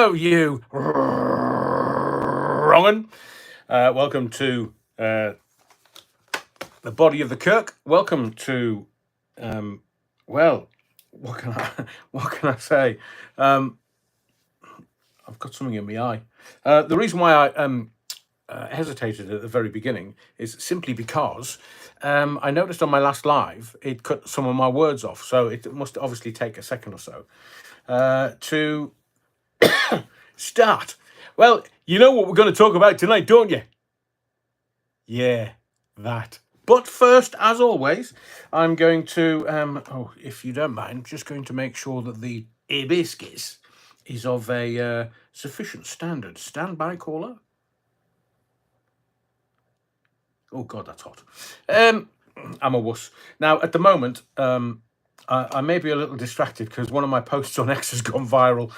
Hello, you wrong'un. Welcome to the body of the Kirk. Welcome to, well, what can I what can I say? I've got something in my eye. The reason why I hesitated at the very beginning is simply because I noticed on my last live it cut some of my words off, so it must obviously take a second or so to start. Well, you know what we're going to talk about tonight, don't you? Yeah, that. But first, as always, I'm going to, if you don't mind, I'm just going to make sure that the hibiscus is of a sufficient standard. Stand by, caller. Oh, God, that's hot. I'm a wuss. Now, at the moment, I may be a little distracted because one of my posts on X has gone viral.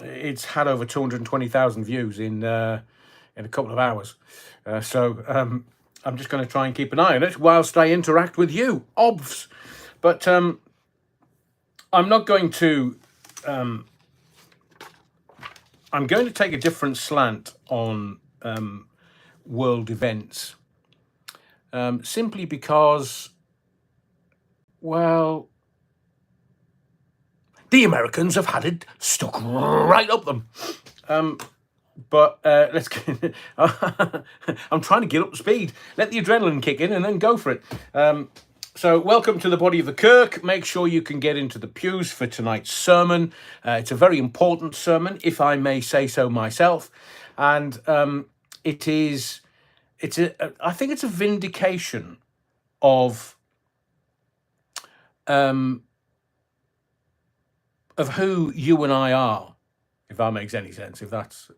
It's had over 220,000 views in a couple of hours. So I'm just going to try and keep an eye on it whilst I interact with you, obvs. But I'm not going to... I'm going to take a different slant on world events. Simply because, well, the Americans have had it stuck right up them. But let's get... I'm trying to get up to speed. Let the adrenaline kick in and then go for it. So welcome to the body of the Kirk. Make sure you can get into the pews for tonight's sermon. It's a very important sermon, if I may say so myself. And I think it's a vindication of who you and I are, if that makes any sense, if that's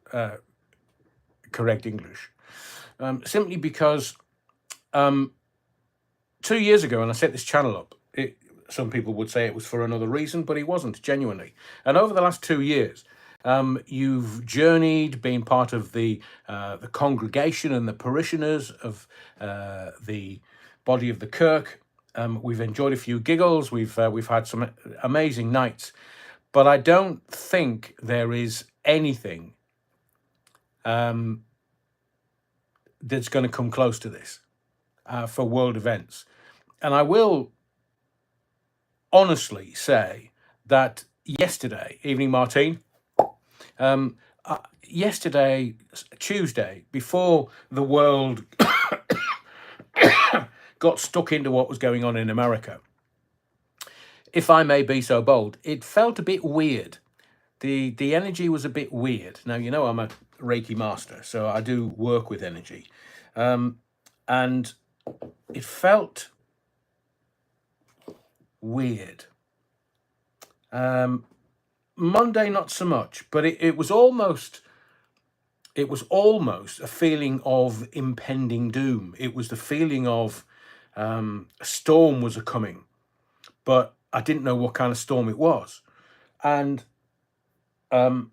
correct English. Simply because 2 years ago, when I set this channel up, some people would say it was for another reason, but it wasn't, genuinely. And over the last 2 years, you've journeyed, been part of the congregation and the parishioners of the body of the Kirk. We've enjoyed a few giggles. We've had some amazing nights. But I don't think there is anything that's going to come close to this for world events. And I will honestly say that yesterday, evening Martine, yesterday, Tuesday, before the world got stuck into what was going on in America, if I may be so bold, it felt a bit weird. The energy was a bit weird. Now, you know I'm a Reiki master, so I do work with energy. And it felt weird. Monday, not so much, but it was almost a feeling of impending doom. It was the feeling of a storm was coming, but I didn't know what kind of storm it was. And part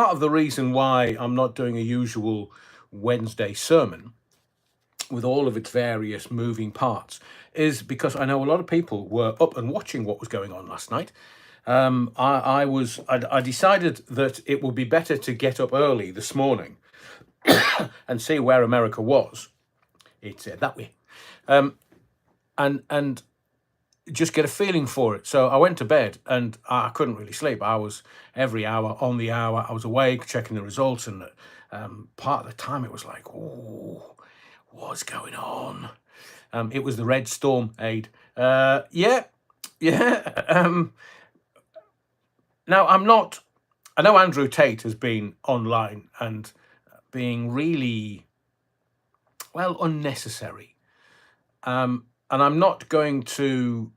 of the reason why I'm not doing a usual Wednesday sermon with all of its various moving parts is because I know a lot of people were up and watching what was going on last night. I decided that it would be better to get up early this morning and see where America was. It's that way. And just get a feeling for it. So I went to bed and I couldn't really sleep. I was every hour on the hour. I was awake, checking the results, and part of the time it was like, oh, what's going on? It was the red storm, Aid. Yeah. Now, I know Andrew Tate has been online and being really, well, unnecessary. And I'm not going to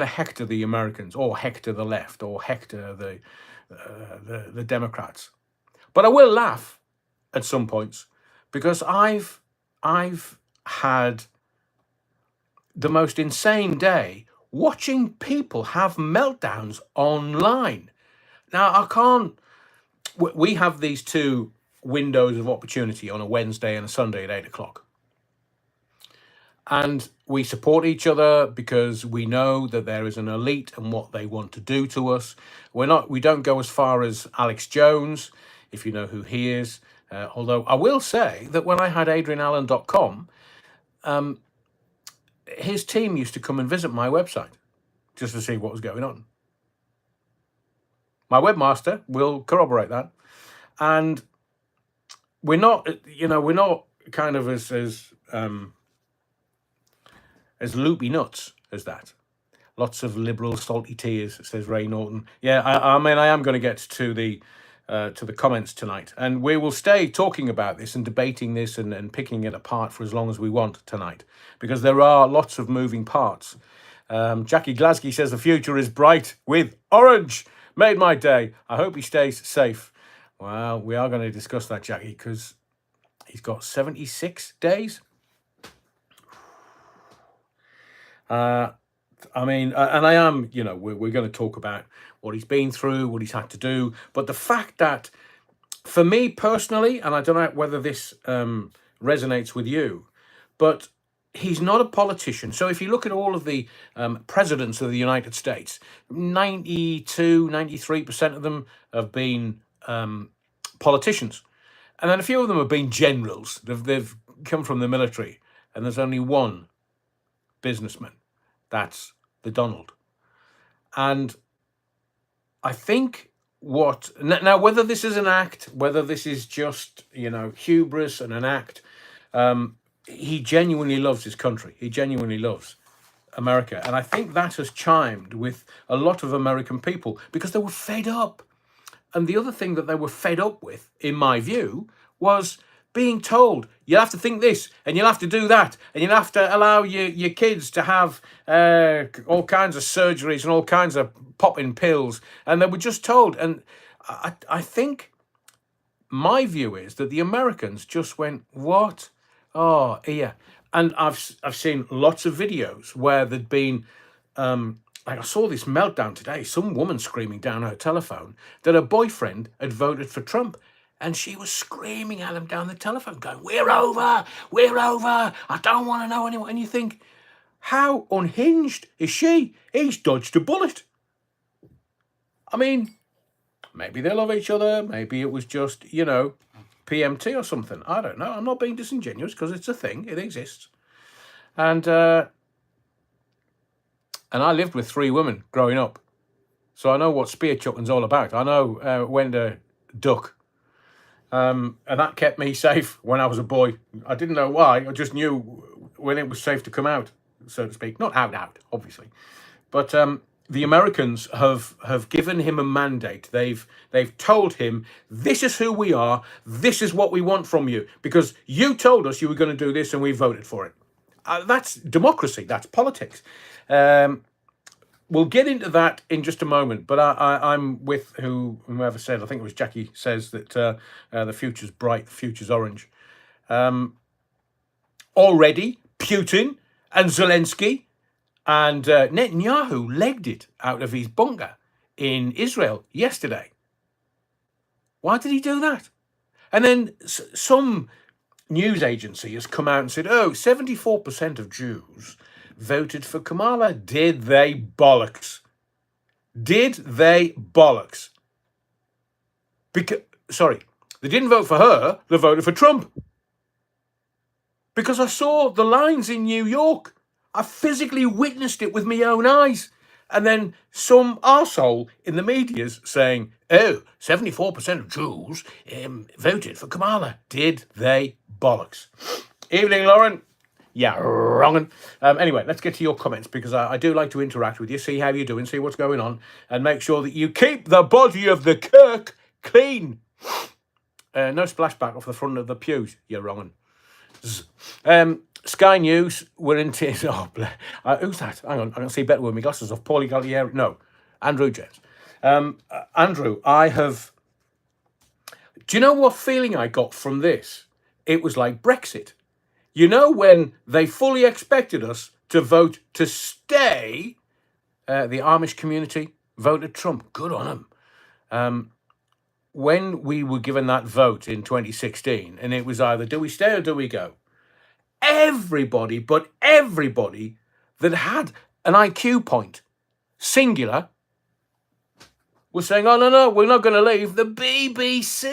hector the Americans or hector the left or hector the Democrats. But I will laugh at some points because I've had the most insane day watching people have meltdowns online. Now, I can't... We have these two windows of opportunity on a Wednesday and a Sunday at 8 o'clock. And we support each other because we know that there is an elite and what they want to do to us. We don't go as far as Alex Jones, if you know who he is. Although I will say that when I had adrianallen.com, his team used to come and visit my website just to see what was going on. My webmaster will corroborate that. And we're not kind of as loopy nuts as that. Lots of liberal salty tears, says Ray Norton. Yeah, I mean, I am going to get to the comments tonight, and we will stay talking about this and debating this and picking it apart for as long as we want tonight, because there are lots of moving parts. Jackie Glasgow says the future is bright with orange. Made my day. I hope he stays safe. Well, we are going to discuss that, Jackie, because he's got 76 days. I mean, and I am, we're going to talk about what he's been through, what he's had to do. But the fact that, for me personally, and I don't know whether this resonates with you, but he's not a politician. So if you look at all of the presidents of the United States, 92, 93% of them have been politicians. And then a few of them have been generals. They've come from the military. And there's only one businessman. That's the Donald. And I think now whether this is an act, whether this is just, hubris and an act, he genuinely loves his country. He genuinely loves America. And I think that has chimed with a lot of American people because they were fed up. And the other thing that they were fed up with, in my view, was being told, you'll have to think this, and you'll have to do that, and you'll have to allow your kids to have all kinds of surgeries and all kinds of popping pills. And they were just told. And I think my view is that the Americans just went, what? Oh, yeah. And I've seen lots of videos where there'd been, like I saw this meltdown today, some woman screaming down her telephone that her boyfriend had voted for Trump. And she was screaming at him down the telephone, going, we're over, I don't want to know anyone. And you think, how unhinged is she? He's dodged a bullet. I mean, maybe they love each other. Maybe it was just, PMT or something. I don't know. I'm not being disingenuous because it's a thing. It exists. And I lived with 3 women growing up. So I know what spear chucking's all about. I know when to duck. And that kept me safe when I was a boy. I didn't know why. I just knew when it was safe to come out, so to speak. Not out, obviously. But the Americans have given him a mandate. They've told him, this is who we are. This is what we want from you. Because you told us you were going to do this and we voted for it. That's democracy. That's politics. We'll get into that in just a moment, but I'm with whomever said, I think it was Jackie, says that the future's bright, the future's orange. Already, Putin and Zelensky and Netanyahu legged it out of his bunker in Israel yesterday. Why did he do that? And then some news agency has come out and said, 74% of Jews voted for Kamala. Did they bollocks? Did they bollocks? Sorry, they didn't vote for her, they voted for Trump. Because I saw the lines in New York. I physically witnessed it with my own eyes. And then some arsehole in the media's saying, 74% of Jews voted for Kamala. Did they bollocks? Evening, Lauren. Yeah, wrong. Anyway, let's get to your comments because I do like to interact with you, see how you're doing, see what's going on, and make sure that you keep the body of the Kirk clean. No splashback off the front of the pews. You're wrong. Sky News, we're in tears. Oh, who's that? Hang on, I can see better with my glasses off. Paulie Gallieri. No, Andrew James. Andrew, do you know what feeling I got from this? It was like Brexit. You know, when they fully expected us to vote to stay, the Amish community voted Trump. Good on them. When we were given that vote in 2016, and it was either do we stay or do we go? everybody that had an IQ point, singular, was saying, oh, no, we're not going to leave. The BBC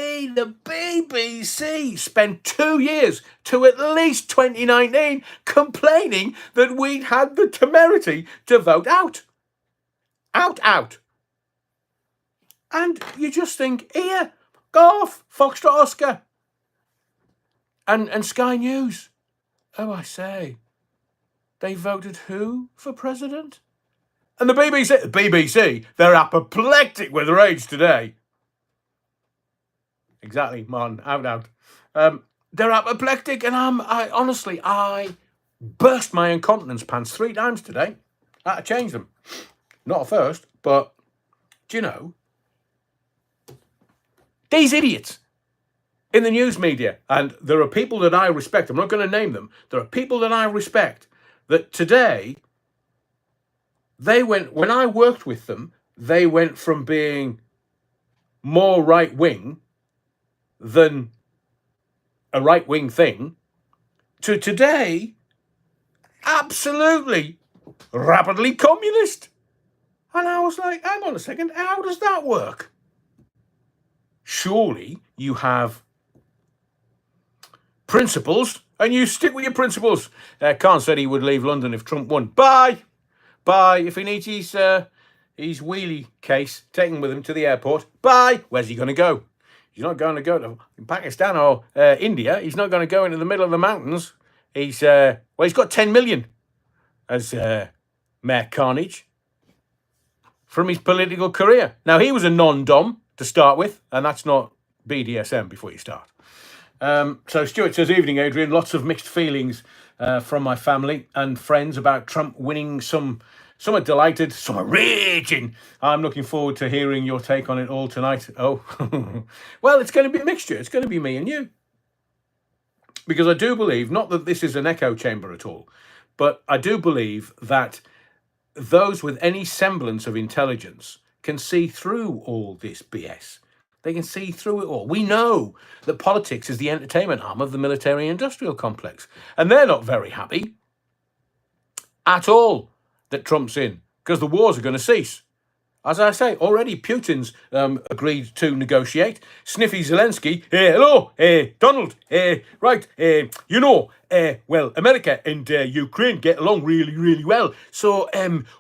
spent 2 years to at least 2019 complaining that we'd had the temerity to vote out. Out. And you just think, here, go off, Foxtrot Oscar. And Sky News. Oh, I say, they voted who for president? And the BBC, they're apoplectic with rage today. Exactly, Martin, out. They're apoplectic, and I burst my incontinence pants 3 times today. I had to change them. Not at first, but do you know, these idiots in the news media, and there are people that I respect, I'm not going to name them, there are people that I respect, that today, when I worked with them, they went from being more right-wing than a right-wing thing to today, absolutely, rapidly communist. And I was like, hang on a second, how does that work? Surely you have principles, and you stick with your principles. Khan said he would leave London if Trump won. Bye. If he needs his wheelie case, take him with him to the airport. Bye. Where's he going to go? He's not going to go to Pakistan or India. He's not going to go into the middle of the mountains. He's got 10 million as Mayor Carnage from his political career. Now, he was a non-dom to start with, and that's not BDSM before you start. So Stuart says, evening, Adrian. Lots of mixed feelings from my family and friends about Trump winning. Some are delighted, some are raging. I'm looking forward to hearing your take on it all tonight. Oh, well, it's going to be a mixture. It's going to be me and you. Because I do believe, not that this is an echo chamber at all, but I do believe that those with any semblance of intelligence can see through all this BS. They can see through it all. We know that politics is the entertainment arm of the military-industrial complex. And they're not very happy at all that Trump's in, because the wars are going to cease. As I say, already Putin's agreed to negotiate. Sniffy Zelensky, hello, Donald, right, well, America and Ukraine get along really, really well. So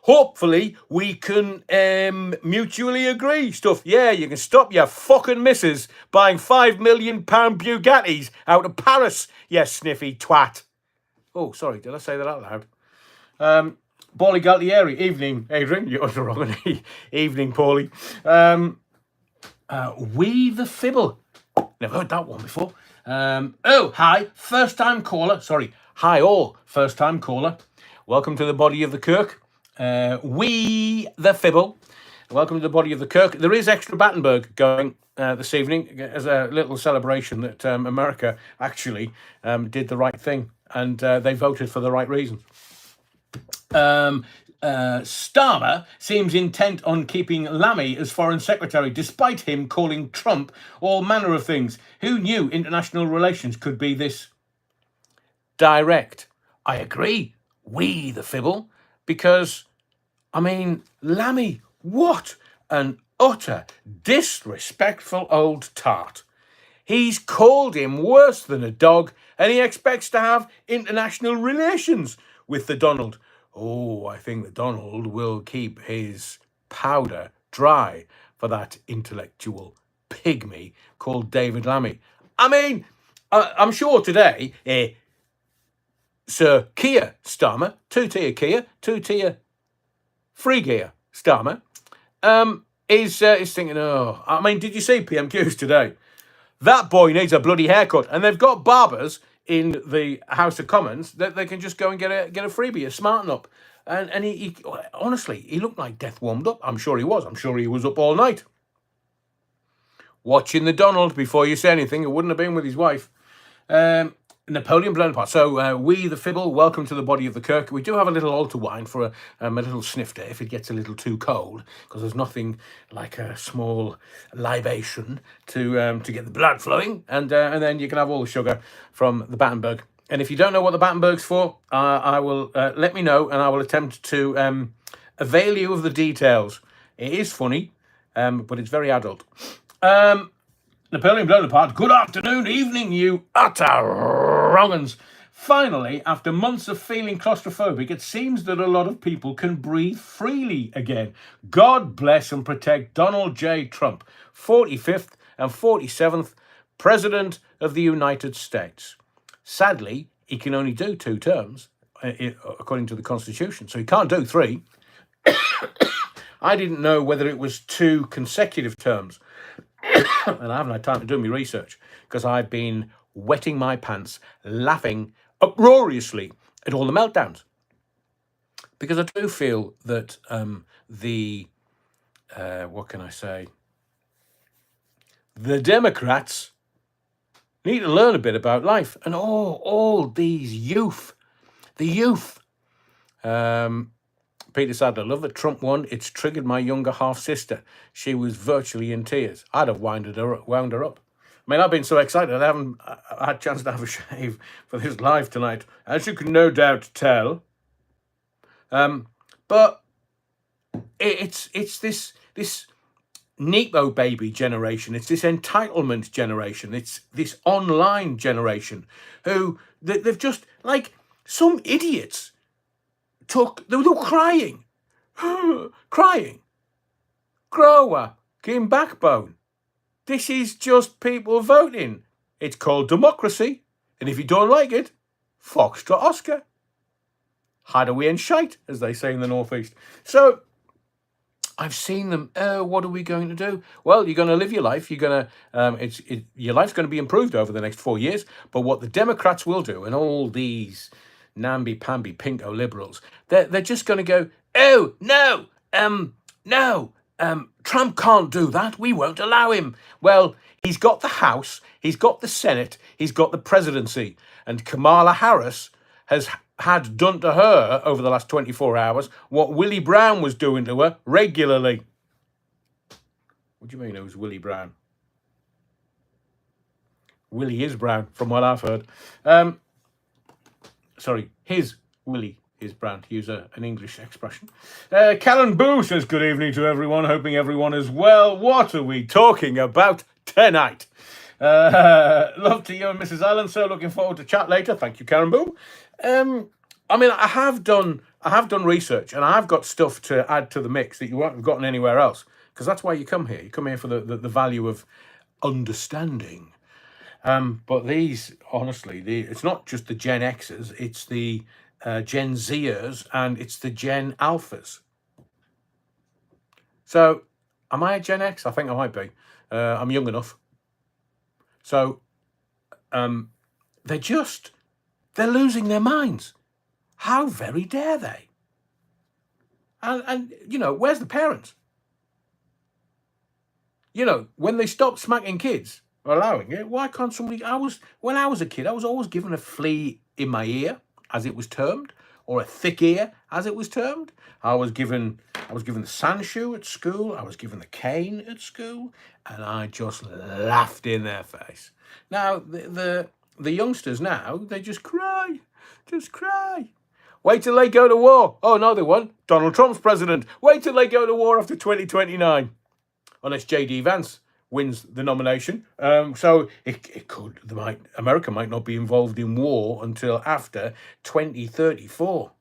hopefully we can mutually agree stuff. Yeah, you can stop your fucking missus buying £5 million Bugattis out of Paris, you sniffy twat. Oh, sorry, did I say that out loud? Paulie Galtieri, evening, Adrian. You're wrong. Evening, Paulie. We the Fibble. Never heard that one before. Hi, first-time caller. Sorry, hi all, first-time caller. Welcome to the body of the Kirk. We the Fibble. Welcome to the body of the Kirk. There is extra Battenberg going this evening as a little celebration that America actually did the right thing, and they voted for the right reason. Starmer seems intent on keeping Lammy as foreign secretary, despite him calling Trump all manner of things. Who knew international relations could be this direct? I agree. We the Fibble, because, I mean, Lammy, what an utter disrespectful old tart. He's called him worse than a dog, and he expects to have international relations with the Donald. Oh, I think that Donald will keep his powder dry for that intellectual pygmy called David Lammy. I mean, I'm sure today, Sir Keir Starmer, two-tier Keir, two-tier free gear Starmer, is thinking, oh, I mean, did you see PMQs today? That boy needs a bloody haircut, and they've got barbers in the House of Commons that they can just go and get a freebie, a smarten up. And he honestly, he looked like death warmed up. I'm sure he was. I'm sure he was up all night watching the Donald before you say anything. It wouldn't have been with his wife. Napoleon Bonaparte. So we the Fibble, welcome to the body of the Kirk. We do have a little altar wine for a little snifter if it gets a little too cold, because there's nothing like a small libation to get the blood flowing, and then you can have all the sugar from the Battenberg. And if you don't know what the Battenberg's for, I will let me know, and I will attempt to avail you of the details. It is funny, but it's very adult. Napoleon Bonaparte, good afternoon, evening, you utter wrong-uns. Finally, after months of feeling claustrophobic, it seems that a lot of people can breathe freely again. God bless and protect Donald J. Trump, 45th and 47th President of the United States. Sadly, he can only do 2 terms, according to the Constitution, so he can't do 3. I didn't know whether it was 2 consecutive terms, and I haven't had time to do my research because I've been wetting my pants, laughing uproariously at all the meltdowns. Because I do feel that what can I say? The Democrats need to learn a bit about life, and all these youth, the youth. Peter Sadler, love that Trump won. It's triggered my younger half sister. She was virtually in tears. I'd have wound her up. I mean, I've been so excited. I haven't had a chance to have a shave for this live tonight, as you can no doubt tell. But it's this Nepo baby generation. It's this entitlement generation. It's this online generation who they've just, like, some idiots they were crying. Crying. Grow up. Give backbone. This is just people voting. It's called democracy. And if you don't like it, Foxtrot Oscar. Hideaway and shite, as they say in the Northeast. So I've seen them. What are we going to do? Well, you're going to live your life. You're going to. Your life's going to be improved over the next 4 years. But what the Democrats will do, and all these namby-pamby pinko liberals, they're just going to go, oh no, Trump can't do that. We won't allow him. Well, he's got the House, he's got the Senate, he's got the presidency, and Kamala Harris has had done to her over the last 24 hours what Willie Brown was doing to her regularly. What do you mean it was Willie Brown? Willie is brown, from what I've heard. Sorry, his Willie is brown, to use an English expression. Callan Boo says, good evening to everyone, hoping everyone is well. What are we talking about tonight? Love to you and Mrs. Allen, so looking forward to chat later. Thank you, Callan Boo. I mean, I have done research, and I've got stuff to add to the mix that you won't have gotten anywhere else, because that's why you come here. You come here for the value of understanding. But these, honestly, it's not just the Gen Xers, it's the Gen Zers, and it's the Gen Alphas. So, am I a Gen X? I think I might be. I'm young enough. So, they're losing their minds. How very dare they? And you know, where's the parents? You know, when they stop smacking kids, allowing it, why can't somebody? When I was a kid, I was always given a flea in my ear, as it was termed, or a thick ear, as it was termed. I was given the sandshoe at school. I was given the cane at school, and I just laughed in their face. Now the youngsters now, they just cry. Wait till they go to war. Oh no, they won't. Donald Trump's president. Wait till they go to war after 2029, unless J.D. Vance wins the nomination. So America might not be involved in war until after 2034.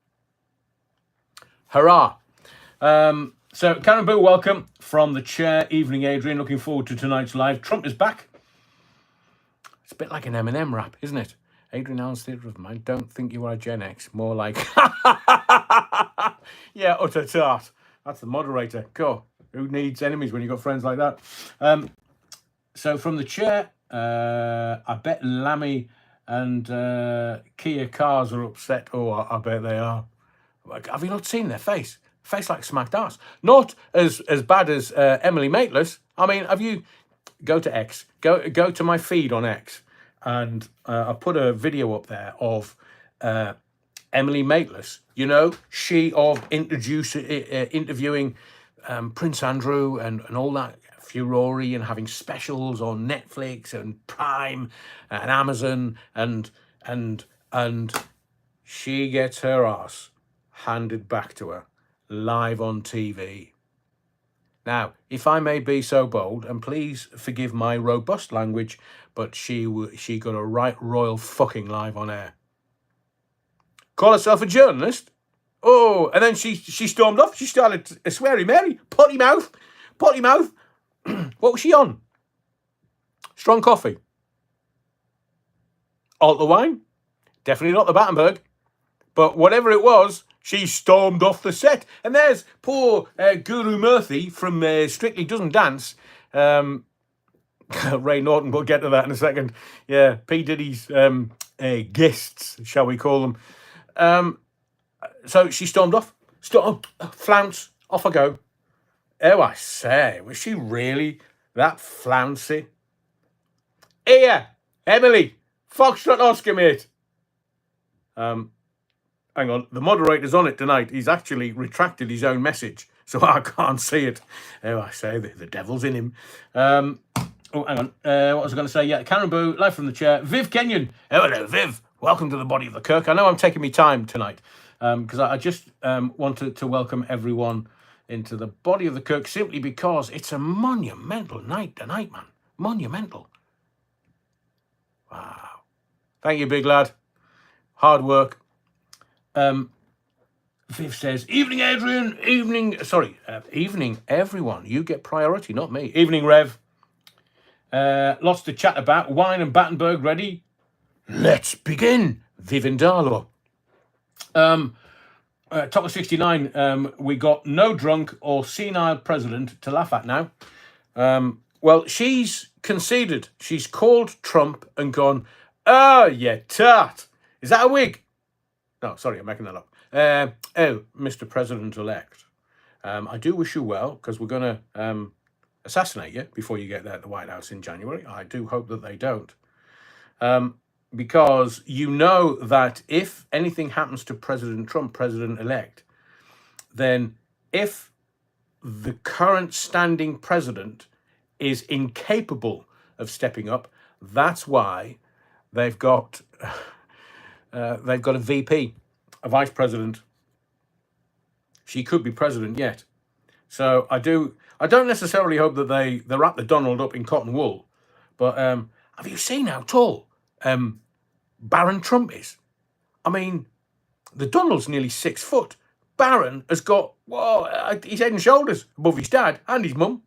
Hurrah. So Karen Boo, welcome from the chair. Evening, Adrian. Looking forward to tonight's live. Trump is back. It's a bit like an Eminem rap, isn't it? Adrian Allen's Theatre of Mind. Don't think you are a Gen X. More like, yeah, utter tart. That's the moderator. Cool. Who needs enemies when you've got friends like that? So from the chair, I bet Lammy and Kia cars are upset. Oh, I bet they are. Have you not seen their face? Face like smacked ass. Not as bad as Emily Maitlis. I mean, have you... Go to X. Go to my feed on X. And I put a video up there of Emily Maitlis. You know, she of interviewing Prince Andrew and all that furore, and having specials on Netflix and Prime and Amazon and and she gets her arse handed back to her live on TV. Now, if I may be so bold, and please forgive my robust language, but she got a right royal fucking live on air. Call herself a journalist? Oh, and then she stormed off. She started swearing Mary, potty mouth. What was she on? Strong coffee. Alta wine? Definitely not the Battenberg. But whatever it was, she stormed off the set. And there's poor Guru Murthy from Strictly Doesn't Dance. Ray Norton, we'll get to that in a second. Yeah, P. Diddy's guests, shall we call them. So she stormed off. Flounce, off I go. Oh, I say, was she really that flouncy? Here, Emily, Foxtrot Oscar, mate. Hang on, the moderator's on it tonight. He's actually retracted his own message, so I can't see it. Oh, I say, the devil's in him. Oh, hang on. What was I going to say? Yeah, Karen Boo, live from the chair. Viv Kenyon. Oh, hello, Viv. Welcome to the body of the Kirk. I know I'm taking me time tonight because I just wanted to welcome everyone into the body of the Kirk simply because it's a monumental night tonight, man. Monumental. Wow. Thank you, big lad. Hard work. Viv says, evening, Adrian. Evening, everyone. You get priority, not me. Evening, Rev. Lots to chat about. Wine and Battenberg ready? Let's begin. Viv Indalo. Top of 69, we got no drunk or senile president to laugh at now. Well, she's conceded. She's called Trump and gone, oh, you tart. Is that a wig? No, sorry, I'm making that up. Mr. President-elect, I do wish you well, because we're going to assassinate you before you get there at the White House in January. I do hope that they don't. Because you know that if anything happens to President Trump, President-elect, then if the current standing president is incapable of stepping up, that's why they've got a VP, a vice president. She could be president yet. So I don't necessarily hope that they wrap the Donald up in cotton wool, but have you seen how tall Barron Trump is? I mean, the Donald's nearly 6 foot. Barron has got, his head and shoulders above his dad and his mum.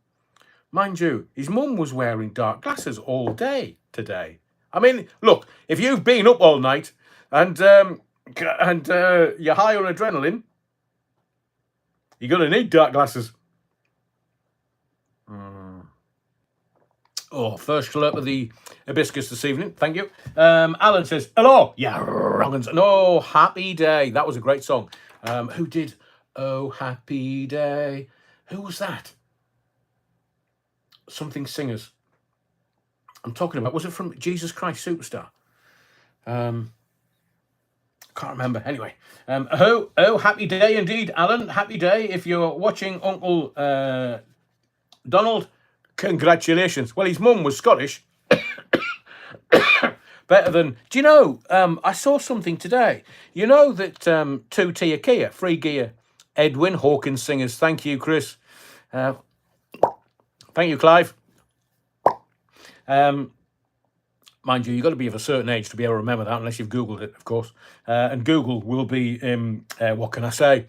Mind you, his mum was wearing dark glasses all day today. I mean, look, if you've been up all night and you're high on adrenaline, you're going to need dark glasses. Oh, first slurp of the hibiscus this evening. Thank you. Alan says, hello. Yeah, wrong'uns. No, Happy Day. That was a great song. Who did Oh, Happy Day? Who was that? Something Singers. I'm talking about, was it from Jesus Christ Superstar? Can't remember. Anyway, oh, happy day indeed, Alan. Happy day. If you're watching Uncle Donald, congratulations. Well, his mum was Scottish. Better than... Do you know, I saw something today. You know that 2-tier Kia, free gear, Edwin, Hawkins Singers. Thank you, Chris. Thank you, Clive. Mind you, you've got to be of a certain age to be able to remember that, unless you've Googled it, of course. And Google will be, what can I say?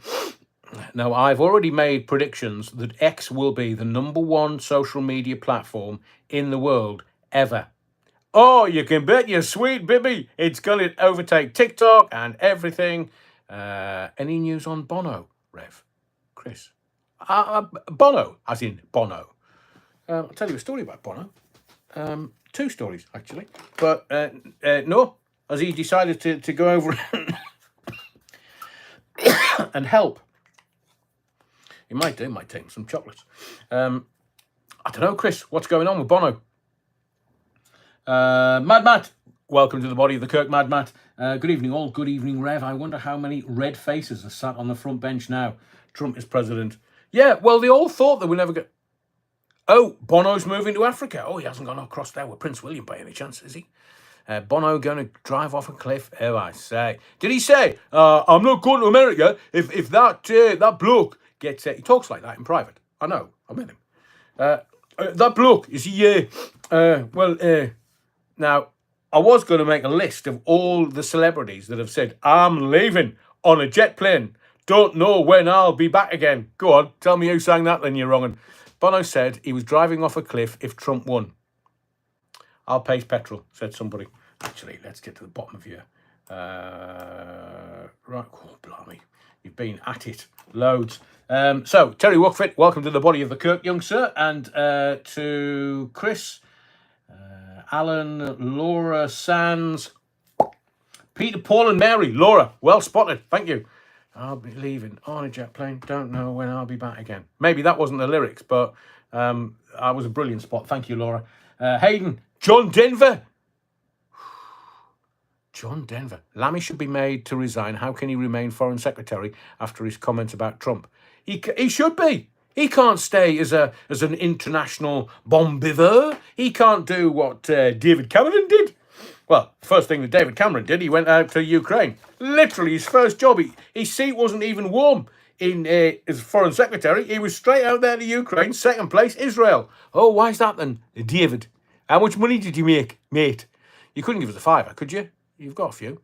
Now, I've already made predictions that X will be the #1 social media platform in the world ever. Oh, you can bet your sweet Bibby it's going to overtake TikTok and everything. Any news on Bono, Rev? Chris? Bono, as in Bono. I'll tell you a story about Bono. 2 stories, actually. But no, as he decided to go over and help. He might take him some chocolates. I don't know, Chris, what's going on with Bono? Mad Matt, welcome to the body of the Kirk, Mad Matt. Good evening, all. Good evening, Rev. I wonder how many red faces are sat on the front bench now. Trump is president. Yeah, well, they all thought they would never get... Oh, Bono's moving to Africa. Oh, he hasn't gone across there with Prince William by any chance, is he? Bono going to drive off a cliff? Oh, I say. Did he say, I'm not going to America if that bloke gets... he talks like that in private. I know. I met him. That bloke, is he... now, I was going to make a list of all the celebrities that have said, I'm leaving on a jet plane. Don't know when I'll be back again. Go on, tell me who sang that then, you're wrong. And Bono said he was driving off a cliff if Trump won. I'll pay his petrol, said somebody. Actually, let's get to the bottom of your... right, oh, blimey. You've been at it loads. So, Terry Wookfit, welcome to the body of the Kirk, young sir. And to Chris, Alan, Laura, Sands, Peter, Paul and Mary. Laura, well spotted. Thank you. I'll be leaving on a jet plane. Don't know when I'll be back again. Maybe that wasn't the lyrics, but I was a brilliant spot. Thank you, Laura. Hayden, John Denver. John Denver. Lammy should be made to resign. How can he remain foreign secretary after his comments about Trump? He should be. He can't stay as an international bon vivant. He can't do what David Cameron did. Well, first thing that David Cameron did, he went out to Ukraine. Literally, his first job. His seat wasn't even warm as foreign secretary. He was straight out there to Ukraine. Second place, Israel. Oh, why is that then, David? How much money did you make, mate? You couldn't give us a fiver, could you? You've got a few.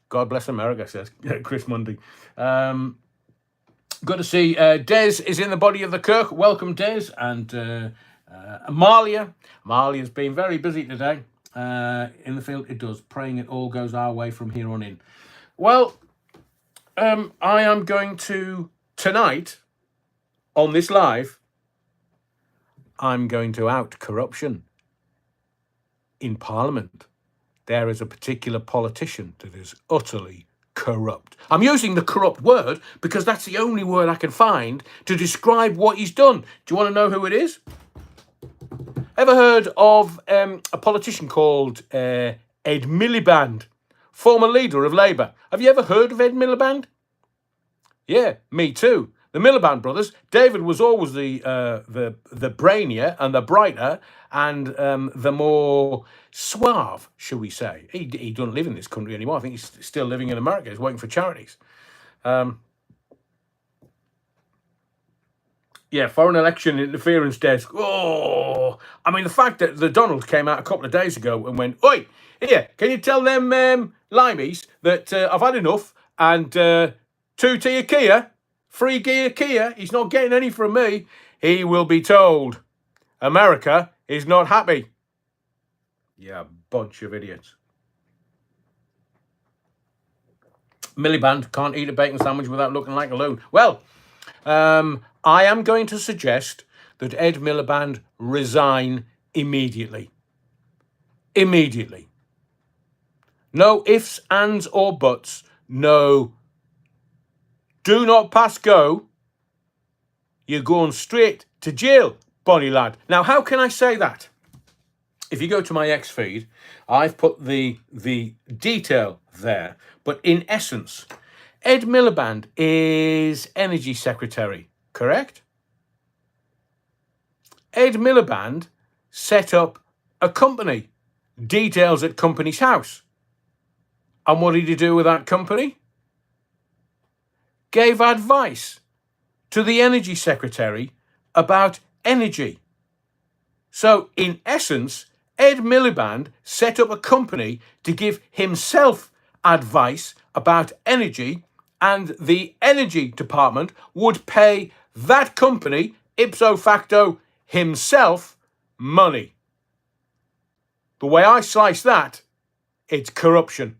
God bless America, says Chris Mundy. Good to see Des is in the body of the Kirk. Welcome, Des. And Amalia. Amalia's been very busy today. In the field, it does. Praying it all goes our way from here on in. Well, I am going to, tonight, on this live, I'm going to out corruption in Parliament. There is a particular politician that is utterly corrupt. I'm using the corrupt word because that's the only word I can find to describe what he's done. Do you want to know who it is? Ever heard of a politician called Ed Miliband, former leader of Labour? Have you ever heard of Ed Miliband? Yeah, me too. The Miliband brothers. David was always the brainier and the brighter and the more suave, shall we say. He doesn't live in this country anymore. I think he's still living in America. He's working for charities. Yeah, foreign election interference desk. Oh, I mean, the fact that the Donald came out a couple of days ago and went, oi, here, can you tell them limeys that I've had enough and 2-tier Kia, free gear Kia, he's not getting any from me. He will be told America is not happy. Yeah, bunch of idiots. Miliband can't eat a bacon sandwich without looking like a loon. Well, I am going to suggest that Ed Miliband resign immediately. Immediately. No ifs, ands, or buts. No. Do not pass go. You're going straight to jail, bonny lad. Now, how can I say that? If you go to my X feed, I've put the detail there. But in essence, Ed Miliband is Energy Secretary, correct? Ed Miliband set up a company, details at Company's House. And what did he do with that company? Gave advice to the Energy Secretary about energy. So, in essence, Ed Miliband set up a company to give himself advice about energy, and the energy department would pay that company, ipso facto, himself, money. The way I slice that, it's corruption.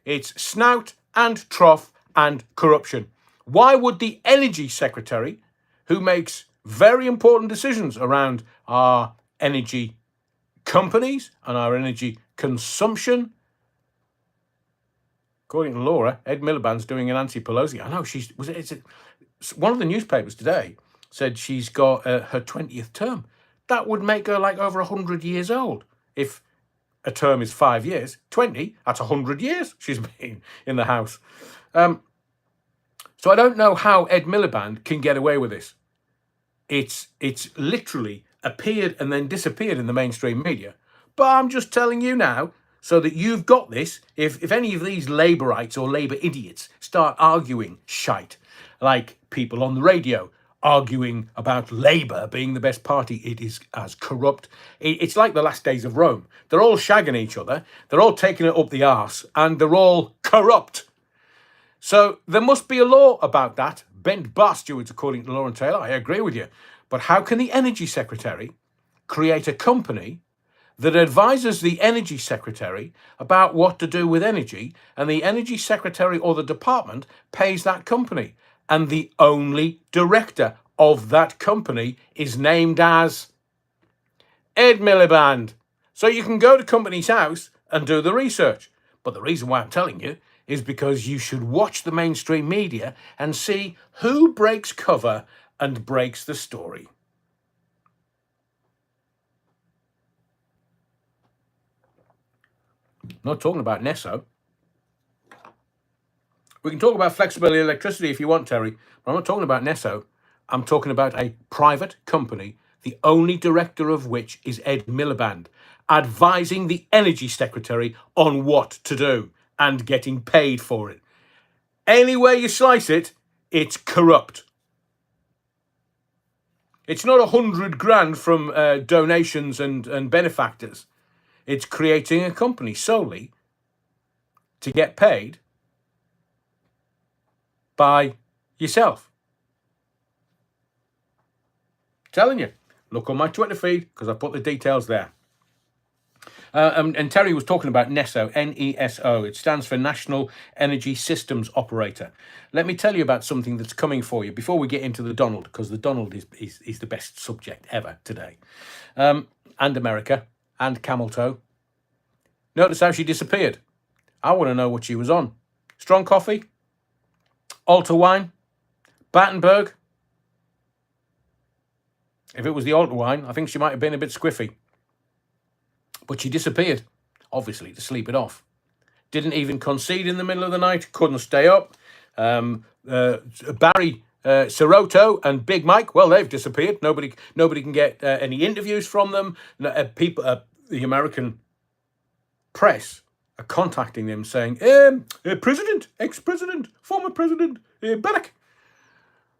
It's snout and trough and corruption. Why would the Energy Secretary, who makes very important decisions around our energy companies and our energy consumption, according to Laura, Ed Miliband's doing an Nancy Pelosi. I know one of the newspapers today said she's got her 20th term. That would make her like over 100 years old. If a term is 5 years, 20, that's 100 years she's been in the House. So I don't know how Ed Miliband can get away with this. It's literally appeared and then disappeared in the mainstream media. But I'm just telling you now, so that you've got this. If any of these Labourites or Labour idiots start arguing shite, like people on the radio arguing about Labour being the best party, it is as corrupt. It's like the last days of Rome. They're all shagging each other, they're all taking it up the arse, and they're all corrupt. So there must be a law about that. Bent bar stewards, according to Lauren Taylor. I agree with you. But how can the Energy Secretary create a company that advises the Energy Secretary about what to do with energy, and the Energy Secretary or the department pays that company, and the only director of that company is named as Ed Miliband? So you can go to company's house and do the research. But the reason why I'm telling you is because you should watch the mainstream media and see who breaks cover and breaks the story. I'm not talking about Nesso. We can talk about flexibility electricity if you want, Terry, but I'm not talking about Nesso. I'm talking about a private company, the only director of which is Ed Miliband, advising the Energy Secretary on what to do and getting paid for it. Any way you slice it, it's corrupt. It's not 100 grand from donations and benefactors. It's creating a company solely to get paid by yourself. Telling you, look on my Twitter feed because I put the details there. And Terry was talking about NESO, N-E-S-O. It stands for National Energy Systems Operator. Let me tell you about something that's coming for you before we get into the Donald, because the Donald is the best subject ever today. And America and Camel Toe. Notice how she disappeared. I want to know what she was on. Strong coffee? Alta wine? Battenberg? If it was the Alta wine, I think she might have been a bit squiffy. But she disappeared, obviously, to sleep it off. Didn't even concede in the middle of the night, couldn't stay up. Barry Sirotto and Big Mike, well, they've disappeared. Nobody can get any interviews from them. The American press are contacting them saying, President, ex-president, former president, Barack,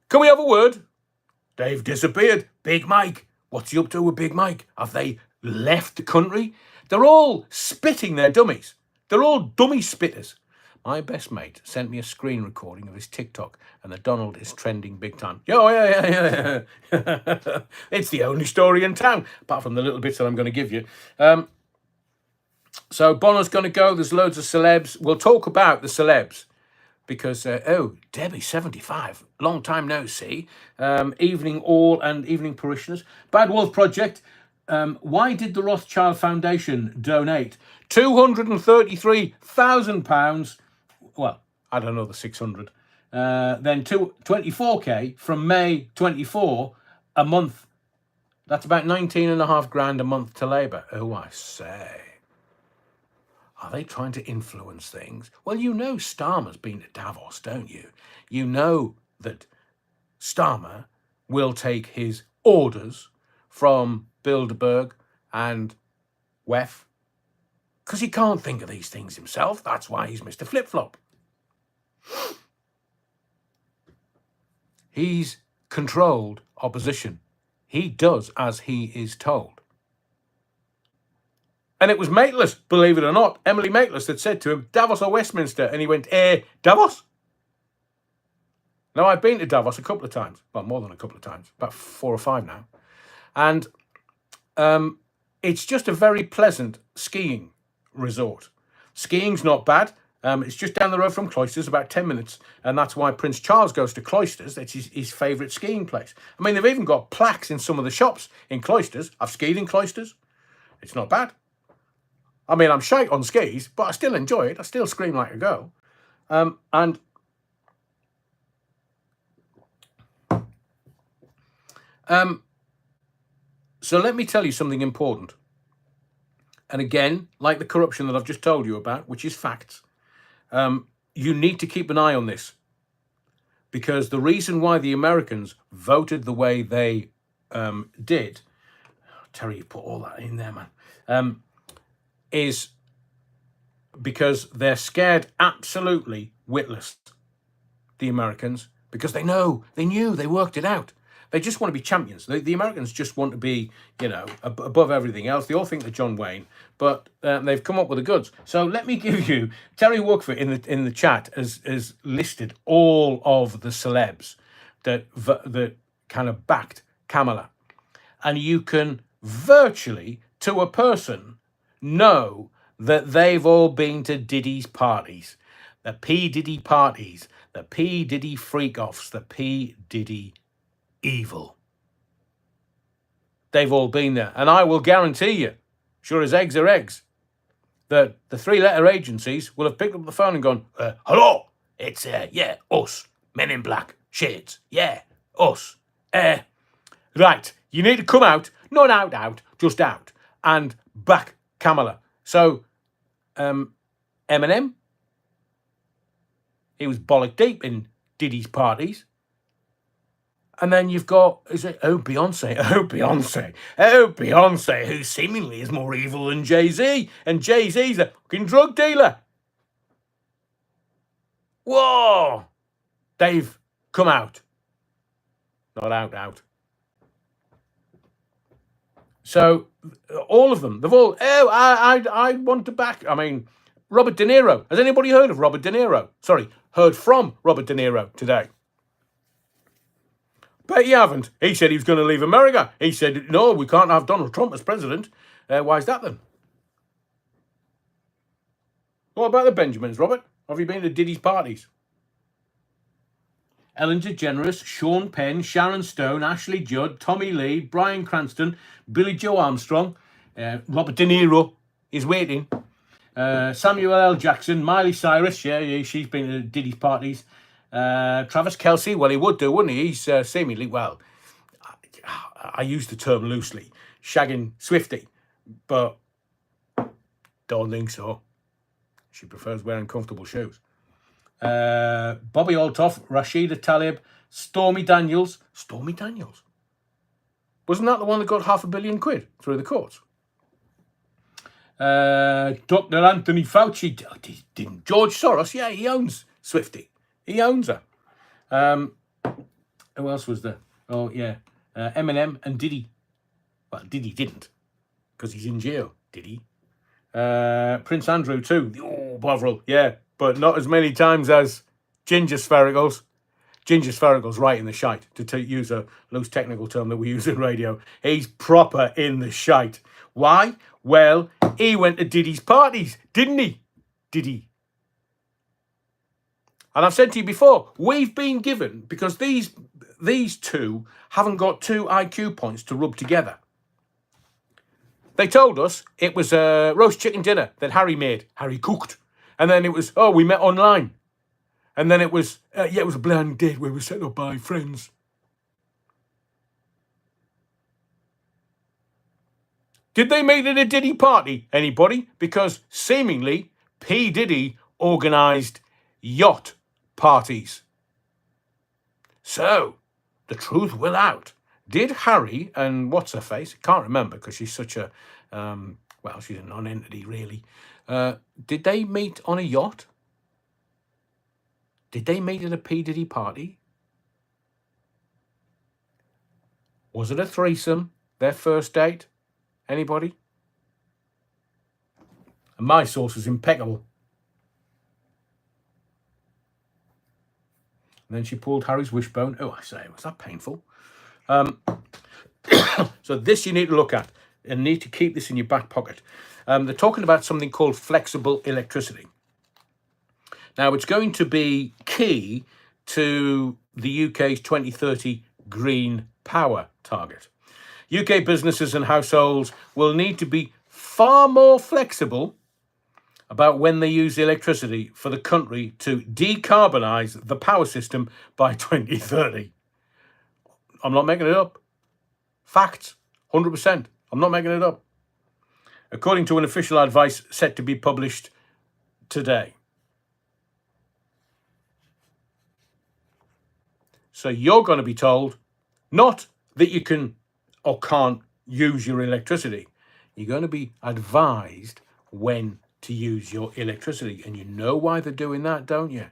can we have a word? They've disappeared. Big Mike, what's he up to with Big Mike? Have they left the country? They're all spitting their dummies. They're all dummy spitters. My best mate sent me a screen recording of his TikTok, and the Donald is trending big time. Oh, yeah. It's the only story in town, apart from the little bits that I'm going to give you. So Bono's going to go. There's loads of celebs. We'll talk about the celebs because, Debbie, 75. Long time no see. Evening All and Evening Parishioners. Bad Wolf Project. Why did the Rothschild Foundation donate £233,000? Well, I don't know the 600. Then 24k from May 24 a month. That's about 19.5 grand a month to Labour. Oh, I say. Are they trying to influence things? Well, you know Starmer's been to Davos, don't you? You know that Starmer will take his orders from Bilderberg and WEF because he can't think of these things himself. That's why he's Mr. Flip-Flop. He's controlled opposition. He does as he is told. And it was Maitlis, believe it or not, Emily Maitlis, that said to him, Davos or Westminster? And he went, Davos? Now, I've been to Davos a couple of times. Well, more than a couple of times. About 4 or 5 now. And it's just a very pleasant skiing resort. Skiing's not bad. It's just down the road from Cloisters, about 10 minutes. And that's why Prince Charles goes to Cloisters. That's his favourite skiing place. I mean, they've even got plaques in some of the shops in Cloisters. I've skied in Cloisters. It's not bad. I mean, I'm shite on skis, but I still enjoy it. I still scream like a girl. So let me tell you something important. And again, like the corruption that I've just told you about, which is facts, you need to keep an eye on this. Because the reason why the Americans voted the way they did, Terry, you put all that in there, man, is because they're scared absolutely witless, the Americans, because they knew, they worked it out. They just want to be champions. The Americans just want to be, above everything else. They all think they're John Wayne, but they've come up with the goods. So let me give you, Terry Wookford in the chat has listed all of the celebs that kind of backed Kamala. And you can virtually, to a person, know that they've all been to Diddy's parties. The P. Diddy parties, the P. Diddy freak-offs, the P. Diddy evil. They've all been there. And I will guarantee you, sure as eggs are eggs, that the three-letter agencies will have picked up the phone and gone, hello, it's, us, Men in Black, shades, us. Right, you need to come out, not out, just out, and back Kamala. So, Eminem, he was bollock deep in Diddy's parties. And then you've got, Beyonce, who seemingly is more evil than Jay-Z. And Jay-Z's a fucking drug dealer. Whoa! They've come out. Not out. So, all of them, they've all, I want to back, Robert De Niro. Has anybody heard of Robert De Niro? Sorry, heard from Robert De Niro today? Bet you haven't. He said he was going to leave America. He said, no, we can't have Donald Trump as president. Why is that then? What about the Benjamins, Robert? Have you been to Diddy's parties? Ellen DeGeneres, Sean Penn, Sharon Stone, Ashley Judd, Tommy Lee, Bryan Cranston, Billy Joe Armstrong, Robert De Niro is waiting, Samuel L. Jackson, Miley Cyrus, she's been to Diddy's parties, Travis Kelce, well, he would do, wouldn't he? He's seemingly, well, I use the term loosely, shagging Swiftie, but don't think so. She prefers wearing comfortable shoes. Bobby Altoff, Rashida Tlaib, Stormy Daniels. Wasn't that the one that got £500 million through the courts? Dr. Anthony Fauci. Didn't George Soros? Yeah, he owns Swiftie. He owns her. Who else was there? Oh, yeah. Eminem and Diddy. Well, Diddy didn't, because he's in jail. Diddy. Prince Andrew too. Oh, Bovril. Yeah. But not as many times as Ginger Sphericals. Ginger Sphericals right in the shite, to use a loose technical term that we use in radio. He's proper in the shite. Why? Well, he went to Diddy's parties, didn't he? Diddy. And I've said to you before, we've been given, because these two haven't got 2 IQ points to rub together. They told us it was a roast chicken dinner that Harry made. Harry cooked. And then it was, we met online. And then it was, it was a blind date where we were set up by friends. Did they make it a Diddy party? Anybody? Because seemingly P. Diddy organised yacht parties. So, the truth will out. Did Harry and what's her face? I can't remember because she's such a, she's a non-entity really. Did they meet on a yacht? Did they meet at a P. Diddy party? Was it a threesome, their first date? Anybody? And my source was impeccable. And then she pulled Harry's wishbone. Oh, I say, was that painful? So this you need to look at and need to keep this in your back pocket. They're talking about something called flexible electricity. Now, it's going to be key to the UK's 2030 green power target. UK businesses and households will need to be far more flexible about when they use electricity for the country to decarbonise the power system by 2030. I'm not making it up. Facts, 100%. I'm not making it up. According to an official advice set to be published today. So you're going to be told not that you can or can't use your electricity. You're going to be advised when to use your electricity. And you know why they're doing that, don't you?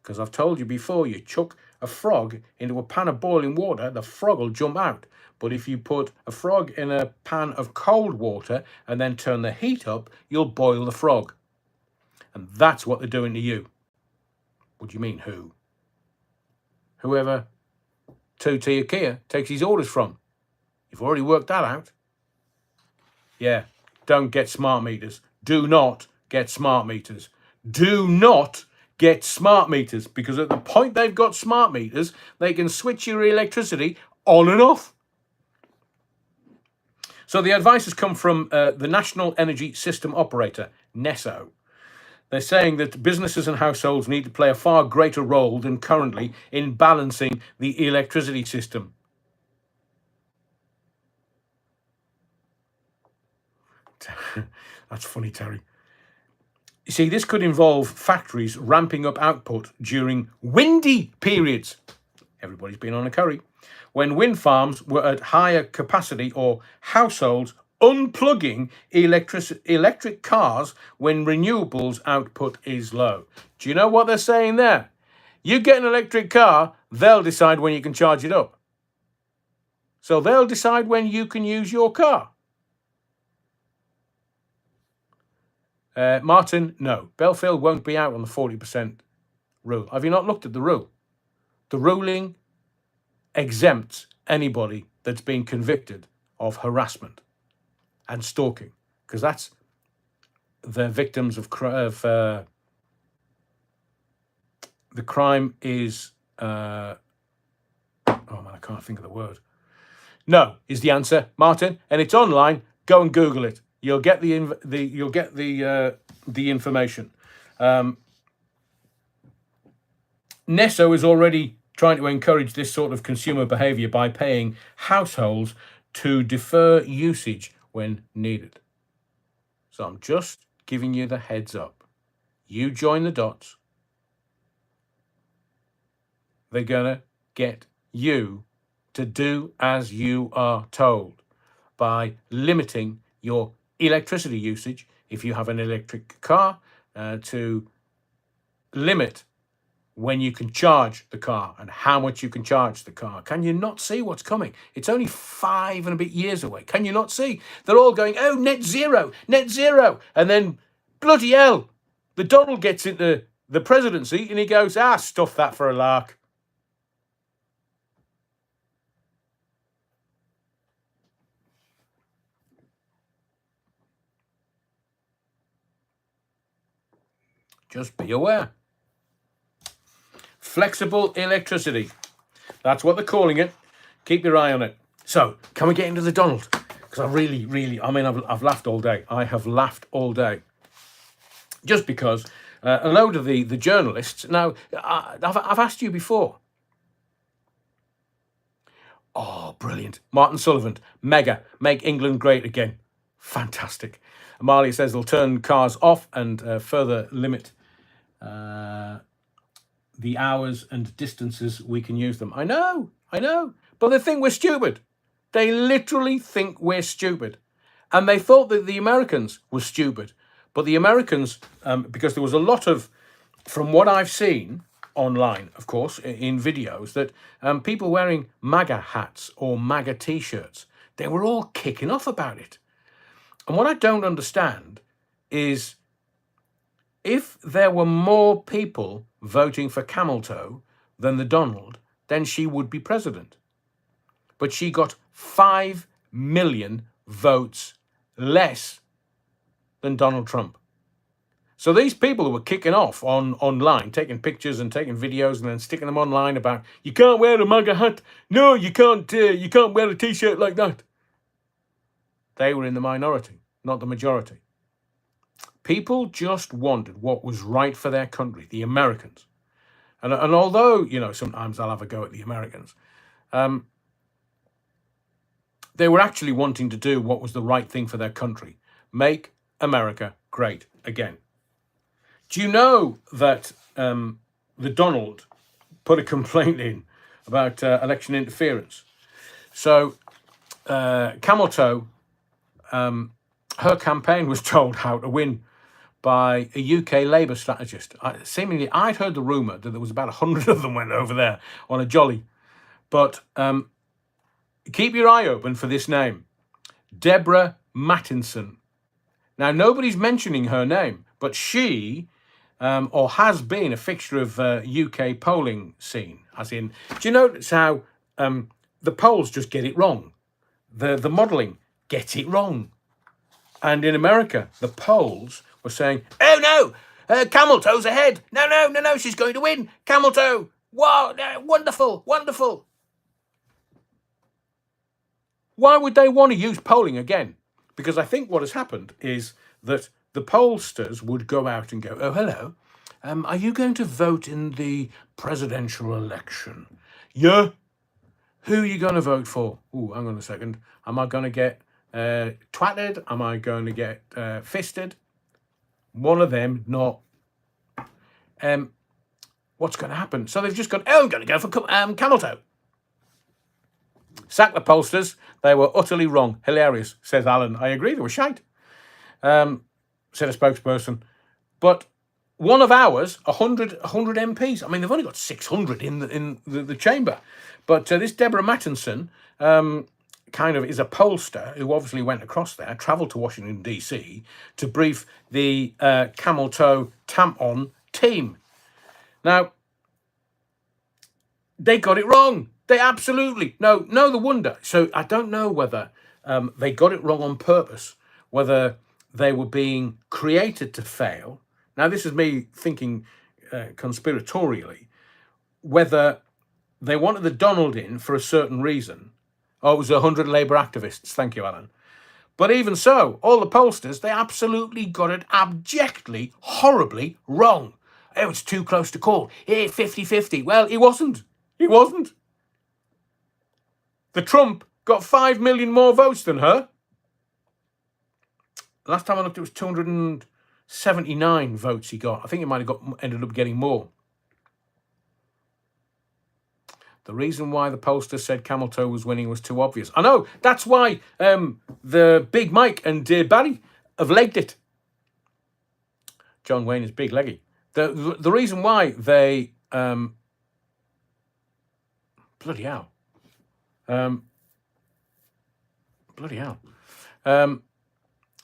Because I've told you before, you chuck a frog into a pan of boiling water, the frog will jump out. But if you put a frog in a pan of cold water and then turn the heat up, you'll boil the frog. And that's what they're doing to you. What do you mean, who? Whoever 2T Ikea takes his orders from. You've already worked that out. Yeah, don't get smart meters. Do not get smart meters. Do not get smart meters, because at the point they've got smart meters, they can switch your electricity on and off. So the advice has come from the National Energy System Operator, NESO. They're saying that businesses and households need to play a far greater role than currently in balancing the electricity system. That's funny, Terry. You see, this could involve factories ramping up output during windy periods. Everybody's been on a curry. When wind farms were at higher capacity, or households unplugging electric cars when renewables output is low. Do you know what they're saying there? You get an electric car, they'll decide when you can charge it up. So they'll decide when you can use your car. Martin, no. Belfield won't be out on the 40% rule. Have you not looked at the rule? The ruling exempts anybody that's been convicted of harassment and stalking, because that's the victims of the crime is oh man, I can't think of the word. No is the answer, Martin, and it's online. Go and Google it. You'll get the information. NESO is already trying to encourage this sort of consumer behaviour by paying households to defer usage when needed. So I'm just giving you the heads up. You join the dots. They're going to get you to do as you are told by limiting your electricity usage. If you have an electric car, to limit when you can charge the car and how much you can charge the car. Can you not see what's coming? It's only 5 and a bit years away. Can you not see? They're all going, oh, net zero. And then, bloody hell, the Donald gets into the presidency and he goes, stuff that for a lark. Just be aware. Flexible electricity. That's what they're calling it. Keep your eye on it. So, can we get into the Donald? Because I've laughed all day. I have laughed all day. Just because a load of the journalists, now, I've asked you before. Oh, brilliant. Martin Sullivan, mega, make England great again. Fantastic. Amalia says they'll turn cars off and further limit the hours and distances we can use them. I know. But they think we're stupid. They literally think we're stupid. And they thought that the Americans were stupid. But the Americans, because there was a lot of, from what I've seen online, of course, in videos, that people wearing MAGA hats or MAGA T-shirts, they were all kicking off about it. And what I don't understand is, if there were more people voting for Camel Toe than the Donald, then she would be president. But she got 5 million votes less than Donald Trump. So these people who were kicking off online, taking pictures and taking videos and then sticking them online about, you can't wear a MAGA hat. No, you can't wear a T-shirt like that. They were in the minority, not the majority. People just wanted what was right for their country, the Americans. And although, sometimes I'll have a go at the Americans, they were actually wanting to do what was the right thing for their country. Make America great again. Do you know that the Donald put a complaint in about election interference? So Camel Toe, her campaign was told how to win by a UK Labour strategist. Seemingly, I'd heard the rumour that there was about 100 of them went over there on a jolly. But keep your eye open for this name, Deborah Mattinson. Now, nobody's mentioning her name, but she or has been a fixture of UK polling scene. As in, do you notice how the polls just get it wrong? The modelling gets it wrong. And in America, the polls were saying, oh no, camel toe's ahead. No, she's going to win. Camel toe. Wow, wonderful, wonderful. Why would they want to use polling again? Because I think what has happened is that the pollsters would go out and go, oh, hello, are you going to vote in the presidential election? Yeah. Who are you going to vote for? Oh, hang on a second. Am I going to get twatted? Am I going to get fisted? One of them, not. What's going to happen? So they've just gone, oh, I'm going to go for camel toe. Sack the pollsters. They were utterly wrong. Hilarious, says Alan. I agree, they were shite, said a spokesperson. But one of ours, 100 MPs. I mean, they've only got 600 in the chamber. But this Deborah Mattinson kind of is a pollster who obviously went across there, travelled to Washington, D.C. to brief the camel toe tampon team. Now, they got it wrong. They absolutely, no wonder. So I don't know whether they got it wrong on purpose, whether they were being created to fail. Now, this is me thinking conspiratorially, whether they wanted the Donald in for a certain reason. Oh, it was 100 Labour activists. Thank you, Alan. But even so, all the pollsters, they absolutely got it abjectly, horribly wrong. Oh, it's too close to call. 50-50. Well, he wasn't. He wasn't. The Trump got 5 million more votes than her. Last time I looked, it was 279 votes he got. I think he might have ended up getting more. The reason why the pollster said camel toe was winning was too obvious. I know, that's why the Big Mike and Barry have legged it. John Wayne is big leggy. The reason why they... bloody hell. Bloody hell.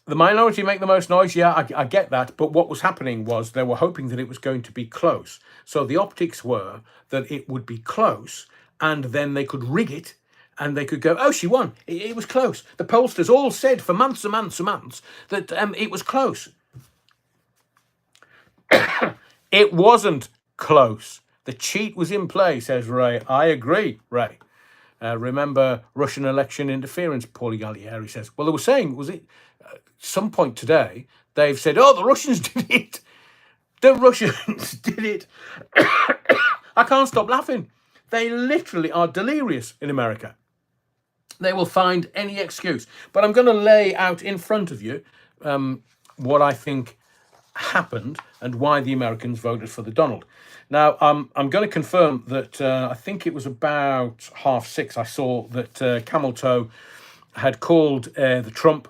The minority make the most noise. Yeah, I get that. But what was happening was they were hoping that it was going to be close. So the optics were that it would be close, and then they could rig it, and they could go, oh, she won. It was close. The pollsters all said for months and months and months that it was close. It wasn't close. The cheat was in play, says Ray. I agree, Ray. Remember Russian election interference, Paulie Gallieri says. Well, they were saying, was it some point today, they've said, oh, the Russians did it. The Russians did it. I can't stop laughing. They literally are delirious in America. They will find any excuse. But I'm going to lay out in front of you what I think happened and why the Americans voted for the Donald. Now, I'm going to confirm that I think it was about 6:30 I saw that Camel Toe had called the Trump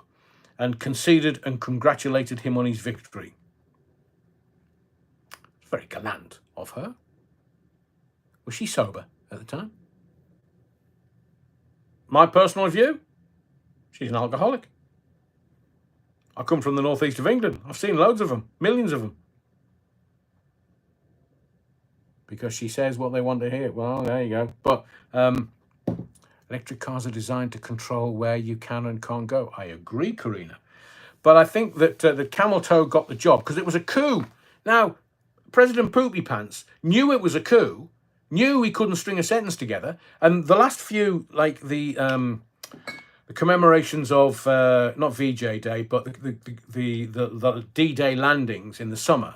and conceded and congratulated him on his victory. It's very gallant of her. Was she sober at the time? My personal view, she's an alcoholic. I come from the northeast of England. I've seen loads of them, millions of them. Because she says what they want to hear. Well, there you go. But electric cars are designed to control where you can and can't go. I agree, Karina. But I think that the Camel Toe got the job because it was a coup. Now, President Poopy Pants knew it was a coup, knew he couldn't string a sentence together. And the last few, like the commemorations of, not VJ Day, but the D-Day landings in the summer,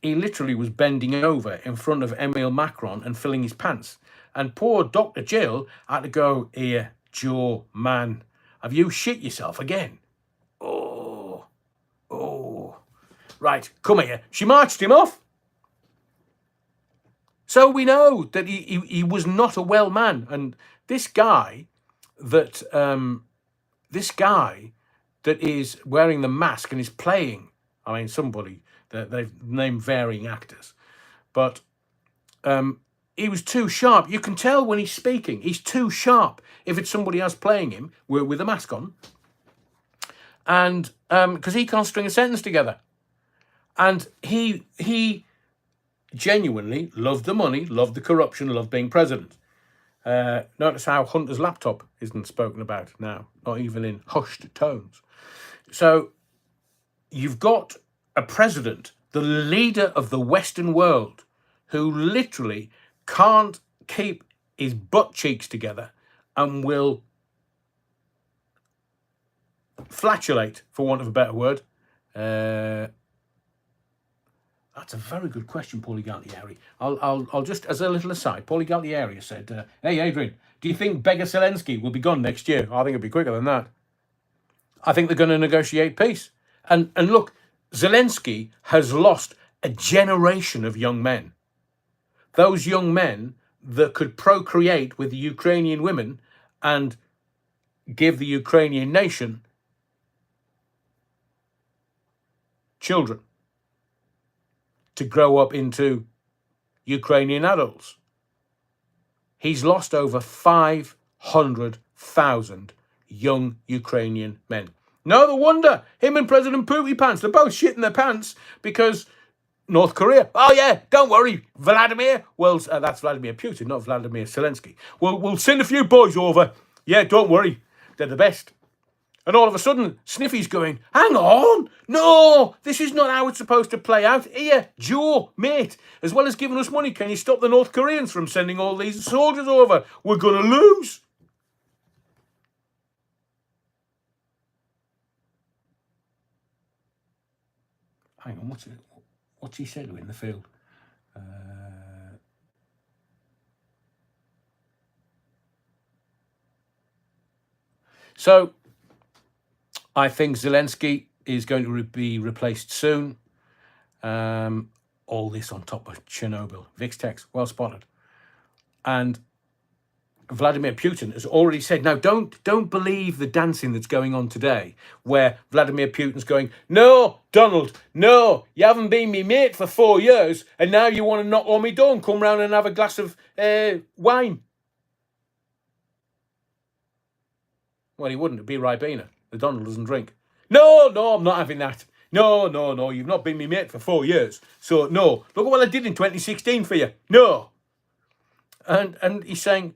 he literally was bending over in front of Emile Macron and filling his pants. And poor Dr. Jill had to go, here, Joe, man, have you shit yourself again? Oh. Right, come here. She marched him off. So we know that he was not a well man. And this guy that is wearing the mask and is playing, I mean, somebody that they've named varying actors, but he was too sharp. You can tell when he's speaking, he's too sharp. If it's somebody else playing him with a mask on, and because he can't string a sentence together, and he genuinely loved the money, loved the corruption, loved being president. Notice how Hunter's laptop isn't spoken about now, not even in hushed tones. So you've got a president, the leader of the Western world, who literally can't keep his butt cheeks together and will flatulate, for want of a better word. That's a very good question, Paulie Galtieri. I'll just, as a little aside, Paulie Galtieri said, hey, Adrian, do you think Beggar Zelensky will be gone next year? I think it'll be quicker than that. I think they're going to negotiate peace. And look, Zelensky has lost a generation of young men. Those young men that could procreate with the Ukrainian women and give the Ukrainian nation children to grow up into Ukrainian adults. He's lost over 500,000 young Ukrainian men. No wonder him and President Poopy Pants, they're both shitting their pants because North Korea, oh yeah, don't worry, Vladimir, well, that's Vladimir Putin, not Vladimir Zelensky. We'll send a few boys over. Yeah, don't worry, they're the best. And all of a sudden, Sniffy's going, hang on, no, this is not how it's supposed to play out. Here, Joe, mate, as well as giving us money, can you stop the North Koreans from sending all these soldiers over? We're going to lose. Hang on, what's he said in the field? So I think Zelensky is going to be replaced soon. All this on top of Chernobyl. Vixtex, well spotted. And Vladimir Putin has already said, now don't believe the dancing that's going on today, where Vladimir Putin's going, no, Donald, no, you haven't been me mate for 4 years, and now you want to knock on me door and come round and have a glass of wine. Well, he wouldn't. It'd be Ribena. The Donald doesn't drink. No, I'm not having that. No, you've not been me mate for 4 years. So, no. Look at what I did in 2016 for you. No. And he's saying,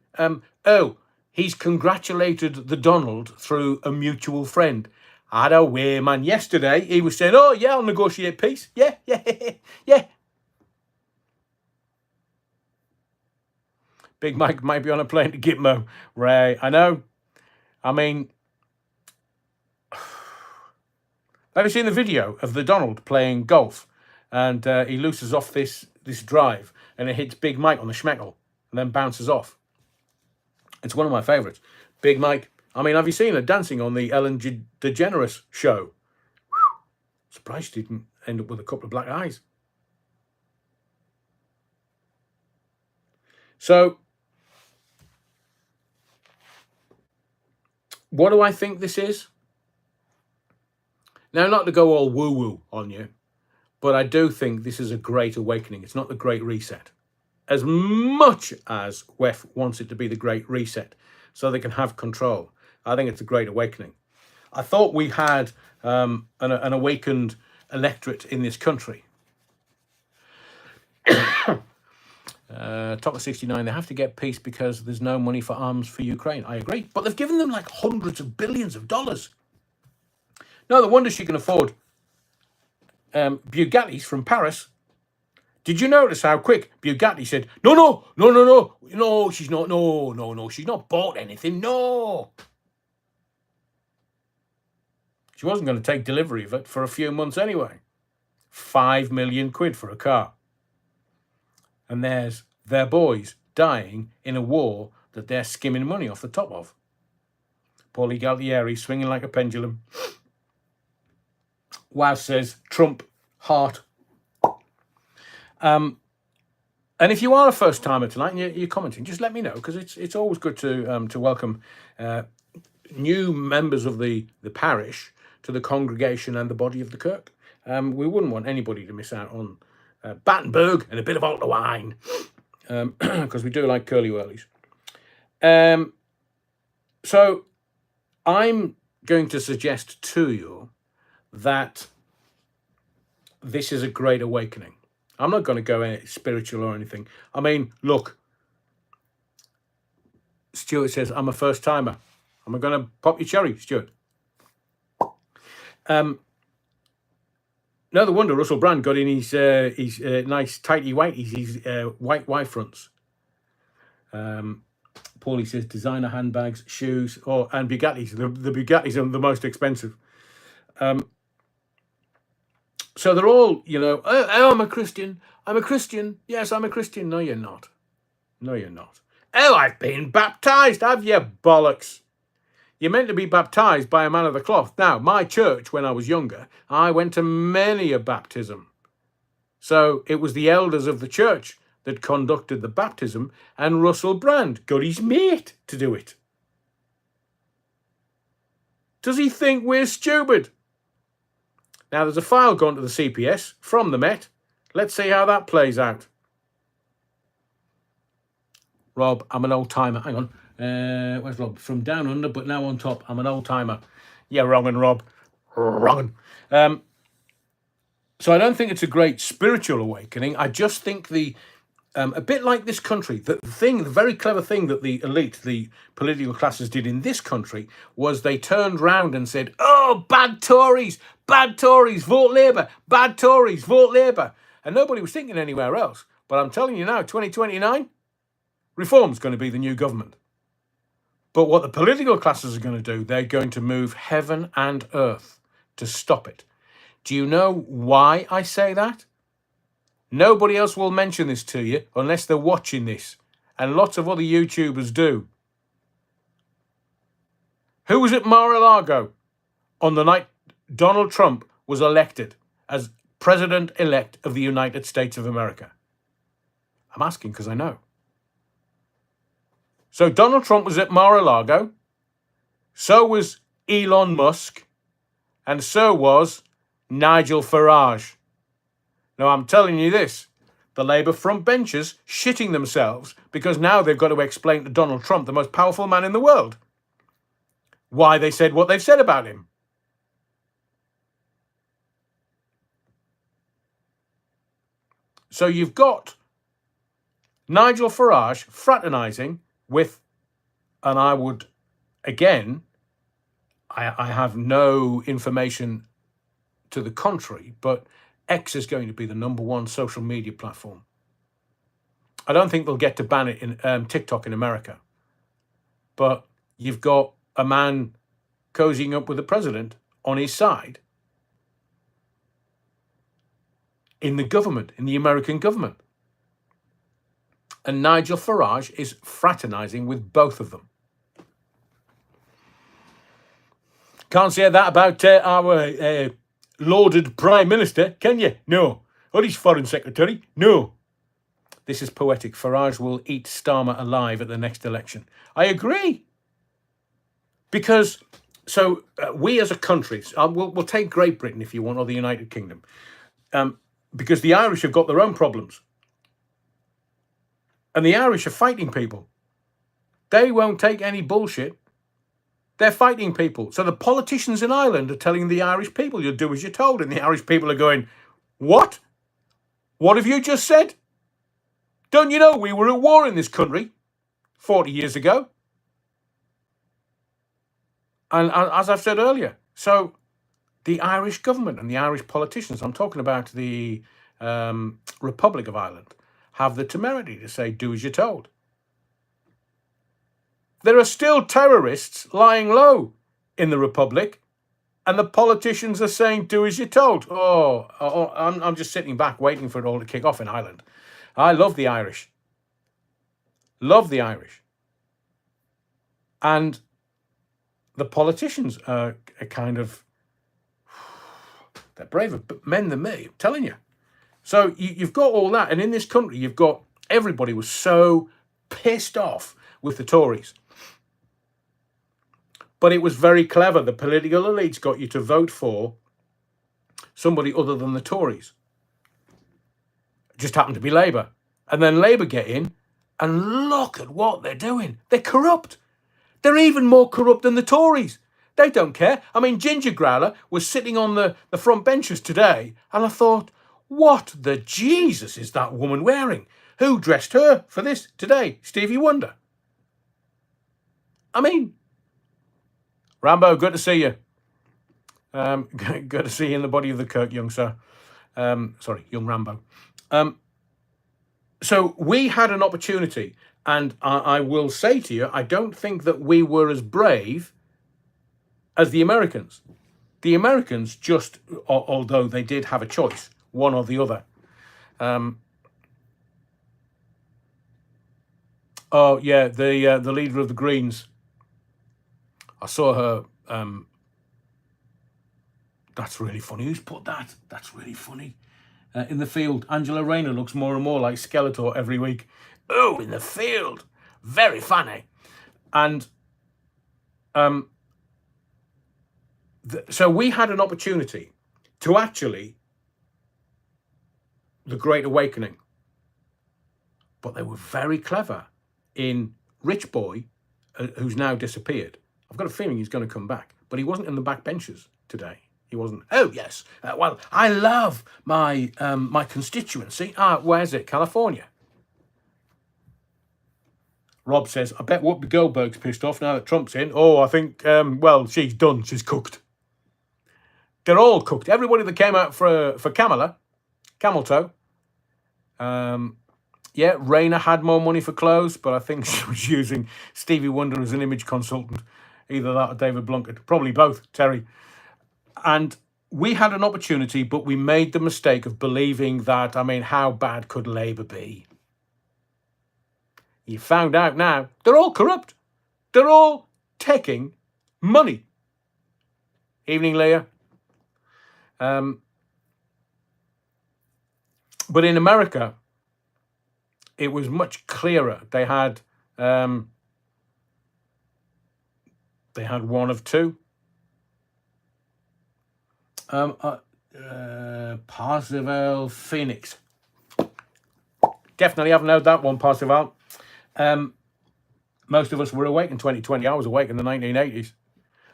he's congratulated the Donald through a mutual friend. I don't way, man. Yesterday, he was saying, oh, yeah, I'll negotiate peace. Yeah. Big Mike might be on a plane to Gitmo. Right, I know. I mean, have you seen the video of the Donald playing golf? And he looses off this drive and it hits Big Mike on the schmeckle and then bounces off. It's one of my favourites. Big Mike. I mean, have you seen her dancing on the Ellen DeGeneres show? Surprised she didn't end up with a couple of black eyes. So, what do I think this is? Now, not to go all woo-woo on you, but I do think this is a great awakening. It's not the Great Reset. As much as WEF wants it to be the Great Reset, so they can have control, I think it's a great awakening. I thought we had an awakened electorate in this country. Top of 69, they have to get peace because there's no money for arms for Ukraine. I agree. But they've given them like hundreds of billions of dollars. No wonder she can afford Bugattis from Paris. Did you notice how quick Bugatti said, no, she's not, no, she's not bought anything, no. She wasn't going to take delivery of it for a few months anyway. 5 million quid for a car. And there's their boys dying in a war that they're skimming money off the top of. Paulie Galtieri swinging like a pendulum. Wow says Trump heart. And if you are a first timer tonight and you're commenting, just let me know, because it's always good to welcome new members of the parish to the congregation and the body of the kirk. We wouldn't want anybody to miss out on Battenberg and a bit of altar wine, because we do like curly whirlies. So I'm going to suggest to you that this is a great awakening. I'm not going to go spiritual or anything. I mean, look, Stuart says, I'm a first timer. Am I going to pop your cherry, Stuart? No wonder Russell Brand got in his nice tighty whiteies, his white Y-fronts. Paulie says designer handbags, shoes, and Bugattis. The Bugattis are the most expensive. So they're all, oh, I'm a Christian. I'm a Christian. Yes, I'm a Christian. No, you're not. No, you're not. Oh, I've been baptized. Have you, bollocks? You're meant to be baptized by a man of the cloth. Now, my church, when I was younger, I went to many a baptism. So it was the elders of the church that conducted the baptism, and Russell Brand got his mate to do it. Does he think we're stupid? Now, there's a file gone to the CPS from the Met. Let's see how that plays out. Rob, I'm an old-timer. Hang on. Where's Rob? From down under, but now on top. I'm an old-timer. Yeah, wrongin', Rob. Wrongin'. So I don't think it's a great spiritual awakening. I just think a bit like this country, the very clever thing that the elite, the political classes did in this country was they turned round and said, oh, bad Tories, vote Labour, bad Tories, vote Labour. And nobody was thinking anywhere else. But I'm telling you now, 2029, Reform's going to be the new government. But what the political classes are going to do, they're going to move heaven and earth to stop it. Do you know why I say that? Nobody else will mention this to you unless they're watching this. And lots of other YouTubers do. Who was at Mar-a-Lago on the night Donald Trump was elected as President-elect of the United States of America? I'm asking because I know. So Donald Trump was at Mar-a-Lago. So was Elon Musk. And so was Nigel Farage. Now, I'm telling you this, the Labour front benchers shitting themselves because now they've got to explain to Donald Trump, the most powerful man in the world, why they said what they've said about him. So you've got Nigel Farage fraternising with, and I would, again, I have no information to the contrary, but X is going to be the #1 social media platform. I don't think they'll get to ban it in TikTok in America. But you've got a man cozying up with the president on his side in the government, in the American government. And Nigel Farage is fraternising with both of them. Can't say that about our lauded Prime Minister, can you? No. Or his Foreign Secretary? No. This is poetic. Farage will eat Starmer alive at the next election. I agree. Because, so we as a country, we'll take Great Britain if you want, or the United Kingdom, because the Irish have got their own problems. And the Irish are fighting people. They won't take any bullshit. They're fighting people. So the politicians in Ireland are telling the Irish people, you'll do as you're told. And the Irish people are going, what? What have you just said? Don't you know we were at war in this country 40 years ago? And as I've said earlier, so the Irish government and the Irish politicians, I'm talking about the Republic of Ireland, have the temerity to say, do as you're told. There are still terrorists lying low in the Republic, and the politicians are saying, do as you're told. I'm just sitting back waiting for it all to kick off in Ireland. I love the Irish. Love the Irish. And the politicians are kind of, they're braver men than me, I'm telling you. So you've got all that. And in this country, you've got, everybody was so pissed off with the Tories. But it was very clever. The political elites got you to vote for somebody other than the Tories. It just happened to be Labour. And then Labour get in, and look at what they're doing. They're corrupt. They're even more corrupt than the Tories. They don't care. I mean, Ginger Growler was sitting on the front benches today, and I thought, what the Jesus is that woman wearing? Who dressed her for this today? Stevie Wonder. I mean, Rambo, good to see you. Good to see you in the body of the Kirk, young sir. Sorry, young Rambo. So we had an opportunity, and I will say to you, I don't think that we were as brave as the Americans. The Americans just, although they did have a choice, one or the other. Oh yeah, the leader of the Greens. I saw her. That's really funny. Who's put that? That's really funny. In the field, Angela Rayner looks more and more like Skeletor every week. Oh, in the field, very funny. And so we had an opportunity to actually the Great Awakening, but they were very clever in Rich Boy, who's now disappeared. I've got a feeling he's going to come back, but he wasn't in the back benches today. He wasn't. Oh yes. Well, I love my my constituency. Where's it? California. Rob says, I bet Whoopi Goldberg's pissed off now that Trump's in. Oh, I think, well, she's done. She's cooked. They're all cooked. Everybody that came out for Camel Toe. Yeah, Rayner had more money for clothes, but I think she was using Stevie Wonder as an image consultant. Either that or David Blunkett. Probably both, Terry. And we had an opportunity, but we made the mistake of believing that, I mean, how bad could Labour be? You found out now, they're all corrupt. They're all taking money. Evening, Leah. But in America, it was much clearer. They had one of two. Parzival Phoenix. Definitely haven't heard that one, Parzival. Most of us were awake in 2020. I was awake in the 1980s.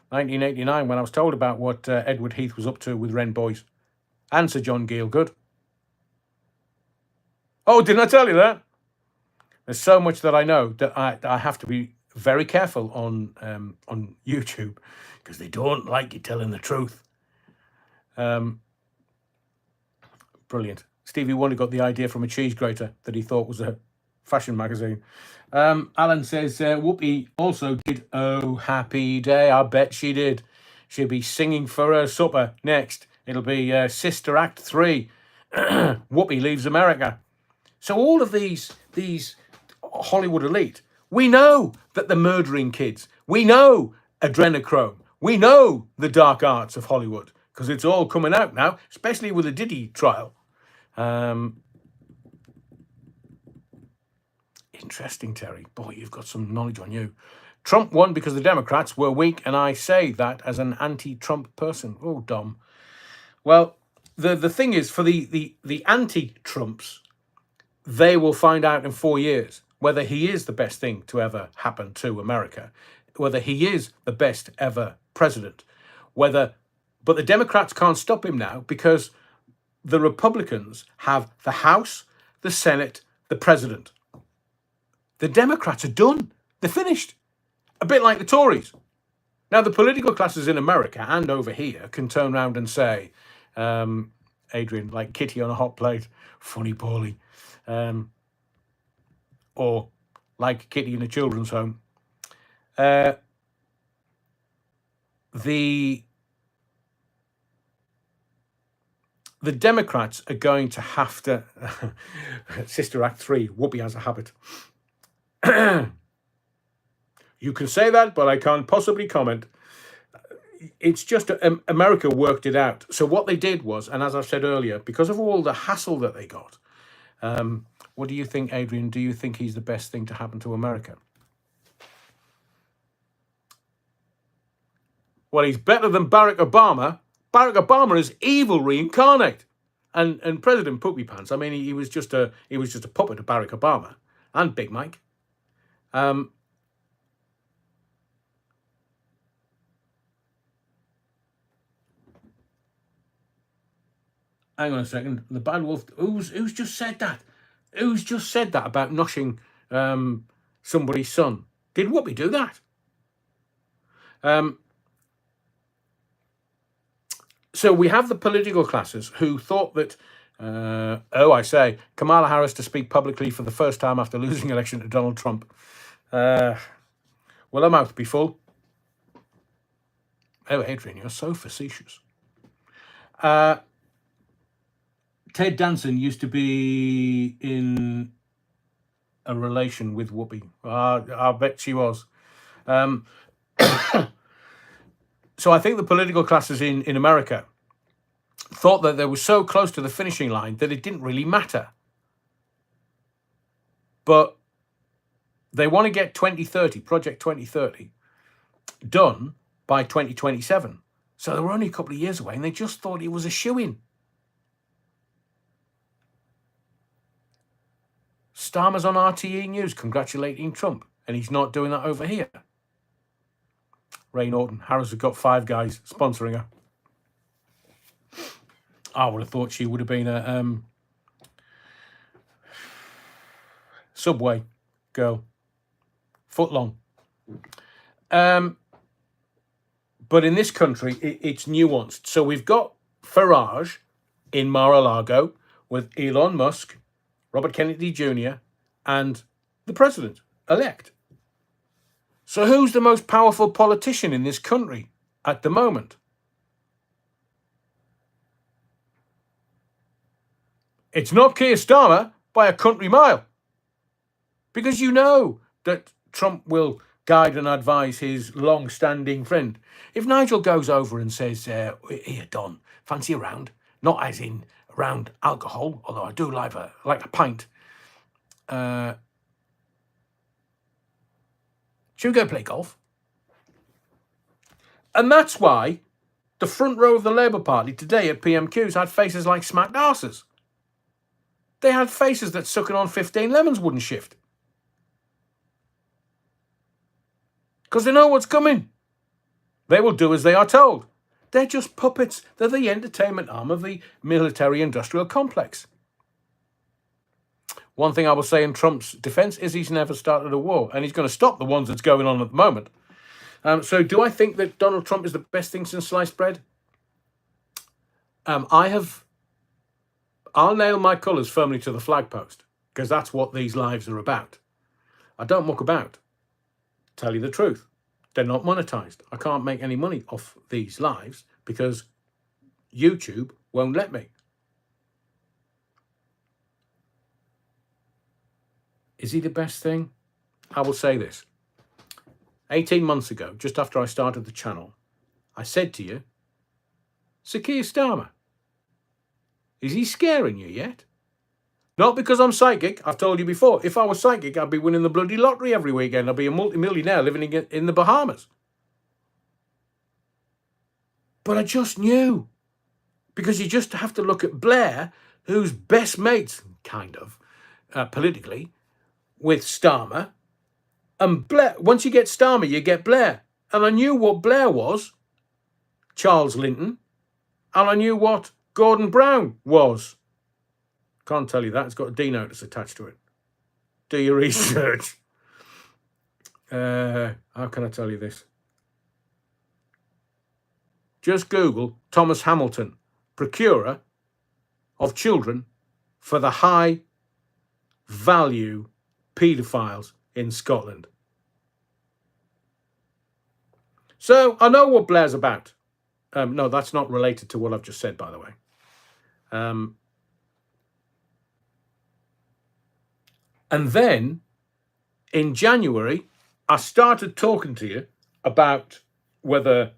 1989, when I was told about what Edward Heath was up to with Wren Boys. And Sir John Gielgud. Oh, didn't I tell you that? There's so much that I know that I have to be very careful on YouTube, because they don't like you telling the truth. Brilliant. Stevie Wonder got the idea from a cheese grater that he thought was a fashion magazine. Alan says, Whoopi also did Oh Happy Day. I bet she did. She'll be singing for her supper next. It'll be Sister Act 3. Whoopi leaves America. So all of these Hollywood elite, we know that they're murdering kids. We know adrenochrome. We know the dark arts of Hollywood, because it's all coming out now, especially with the Diddy trial. Interesting, Terry. Boy, you've got some knowledge on you. Trump won because the Democrats were weak, and I say that as an anti-Trump person. Oh, Dom. Well, the thing is, for the anti-Trumps, they will find out in 4 years whether he is the best thing to ever happen to America, whether he is the best ever president, but the Democrats can't stop him now, because the Republicans have the House, the Senate, the president. The Democrats are done. They're finished. A bit like the Tories. Now, the political classes in America and over here can turn around and say, Adrian, like Kitty on a hot plate, funny Paulie, or like Kitty in a children's home. The Democrats are going to have to... Sister Act 3, Whoopi has a habit. You can say that, but I can't possibly comment. It's just America worked it out. So what they did was, and as I've said earlier, because of all the hassle that they got, what do you think, Adrian? Do you think he's the best thing to happen to America? Well, he's better than Barack Obama. Barack Obama is evil reincarnate. And President Poopy Pants, I mean, he was just a puppet of Barack Obama and Big Mike. Hang on a second. The Bad Wolf. Who's just said that? Who's just said that about noshing somebody's son? Did Whoopi do that? So we have the political classes who thought that, Kamala Harris to speak publicly for the first time after losing election to Donald Trump. Will her mouth be full? Oh, Adrian, you're so facetious. Ted Danson used to be in a relation with Whoopi. I bet she was. So I think the political classes in America thought that they were so close to the finishing line that it didn't really matter. But they want to get 2030, Project 2030, done by 2027. So they were only a couple of years away, and they just thought it was a shoo-in. Starmer's on RTE News congratulating Trump, and he's not doing that over here. Ray Norton, Harris has got 5 guys sponsoring her. I would have thought she would have been a Subway girl, foot long. But in this country, it's nuanced. So we've got Farage in Mar-a-Lago with Elon Musk, Robert Kennedy Jr., and the president-elect. So who's the most powerful politician in this country at the moment? It's not Keir Starmer by a country mile. Because you know that Trump will guide and advise his long-standing friend. If Nigel goes over and says, here, Don, fancy a round? Not as in around alcohol, although I do like a pint. Should we go play golf? And that's why the front row of the Labour Party today at PMQs had faces like smacked arses. They had faces that sucking on 15 lemons wouldn't shift. Because they know what's coming. They will do as they are told. They're just puppets. They're the entertainment arm of the military-industrial complex. One thing I will say in Trump's defense is he's never started a war, and he's going to stop the ones that's going on at the moment. So do I think that Donald Trump is the best thing since sliced bread? I'll nail my colours firmly to the flag post, because that's what these lives are about. I don't muck about. Tell you the truth. They're not monetized. I can't make any money off these lives because YouTube won't let me. Is he the best thing? I will say this. 18 months ago, just after I started the channel, I said to you, Sir Keir Starmer, is he scaring you yet? Not because I'm psychic. I've told you before, if I was psychic, I'd be winning the bloody lottery every weekend. I'd be a multimillionaire living in the Bahamas. But I just knew. Because you just have to look at Blair, who's best mates, kind of, politically, with Starmer. And Blair, once you get Starmer, you get Blair. And I knew what Blair was, Charles Linton, and I knew what Gordon Brown was. Can't tell you that. It's got a D notice attached to it. Do your research. How can I tell you this? Just Google Thomas Hamilton, procurer of children for the high value paedophiles in Scotland. So I know what Blair's about. No, that's not related to what I've just said, by the way. And then in January, I started talking to you about whether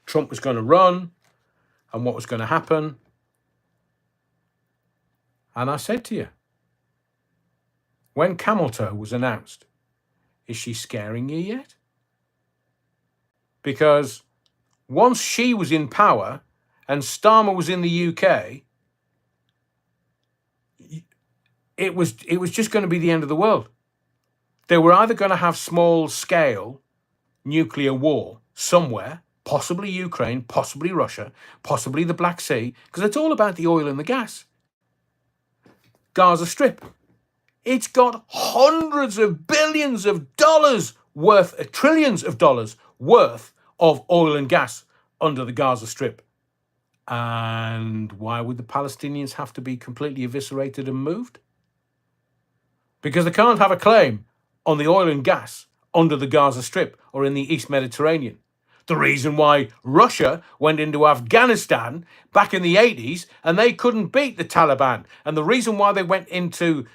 Trump was going to run and what was going to happen. And I said to you, when Camel Toe was announced, is she scaring you yet? Because once she was in power and Starmer was in the UK, it was just going to be the end of the world. They were either going to have small-scale nuclear war somewhere, possibly Ukraine, possibly Russia, possibly the Black Sea, because it's all about the oil and the gas. Gaza Strip. It's got hundreds of billions of dollars worth, trillions of dollars worth of oil and gas under the Gaza Strip. And why would the Palestinians have to be completely eviscerated and moved? Because they can't have a claim on the oil and gas under the Gaza Strip or in the East Mediterranean. The reason why Russia went into Afghanistan back in the 80s and they couldn't beat the Taliban. And the reason why they went into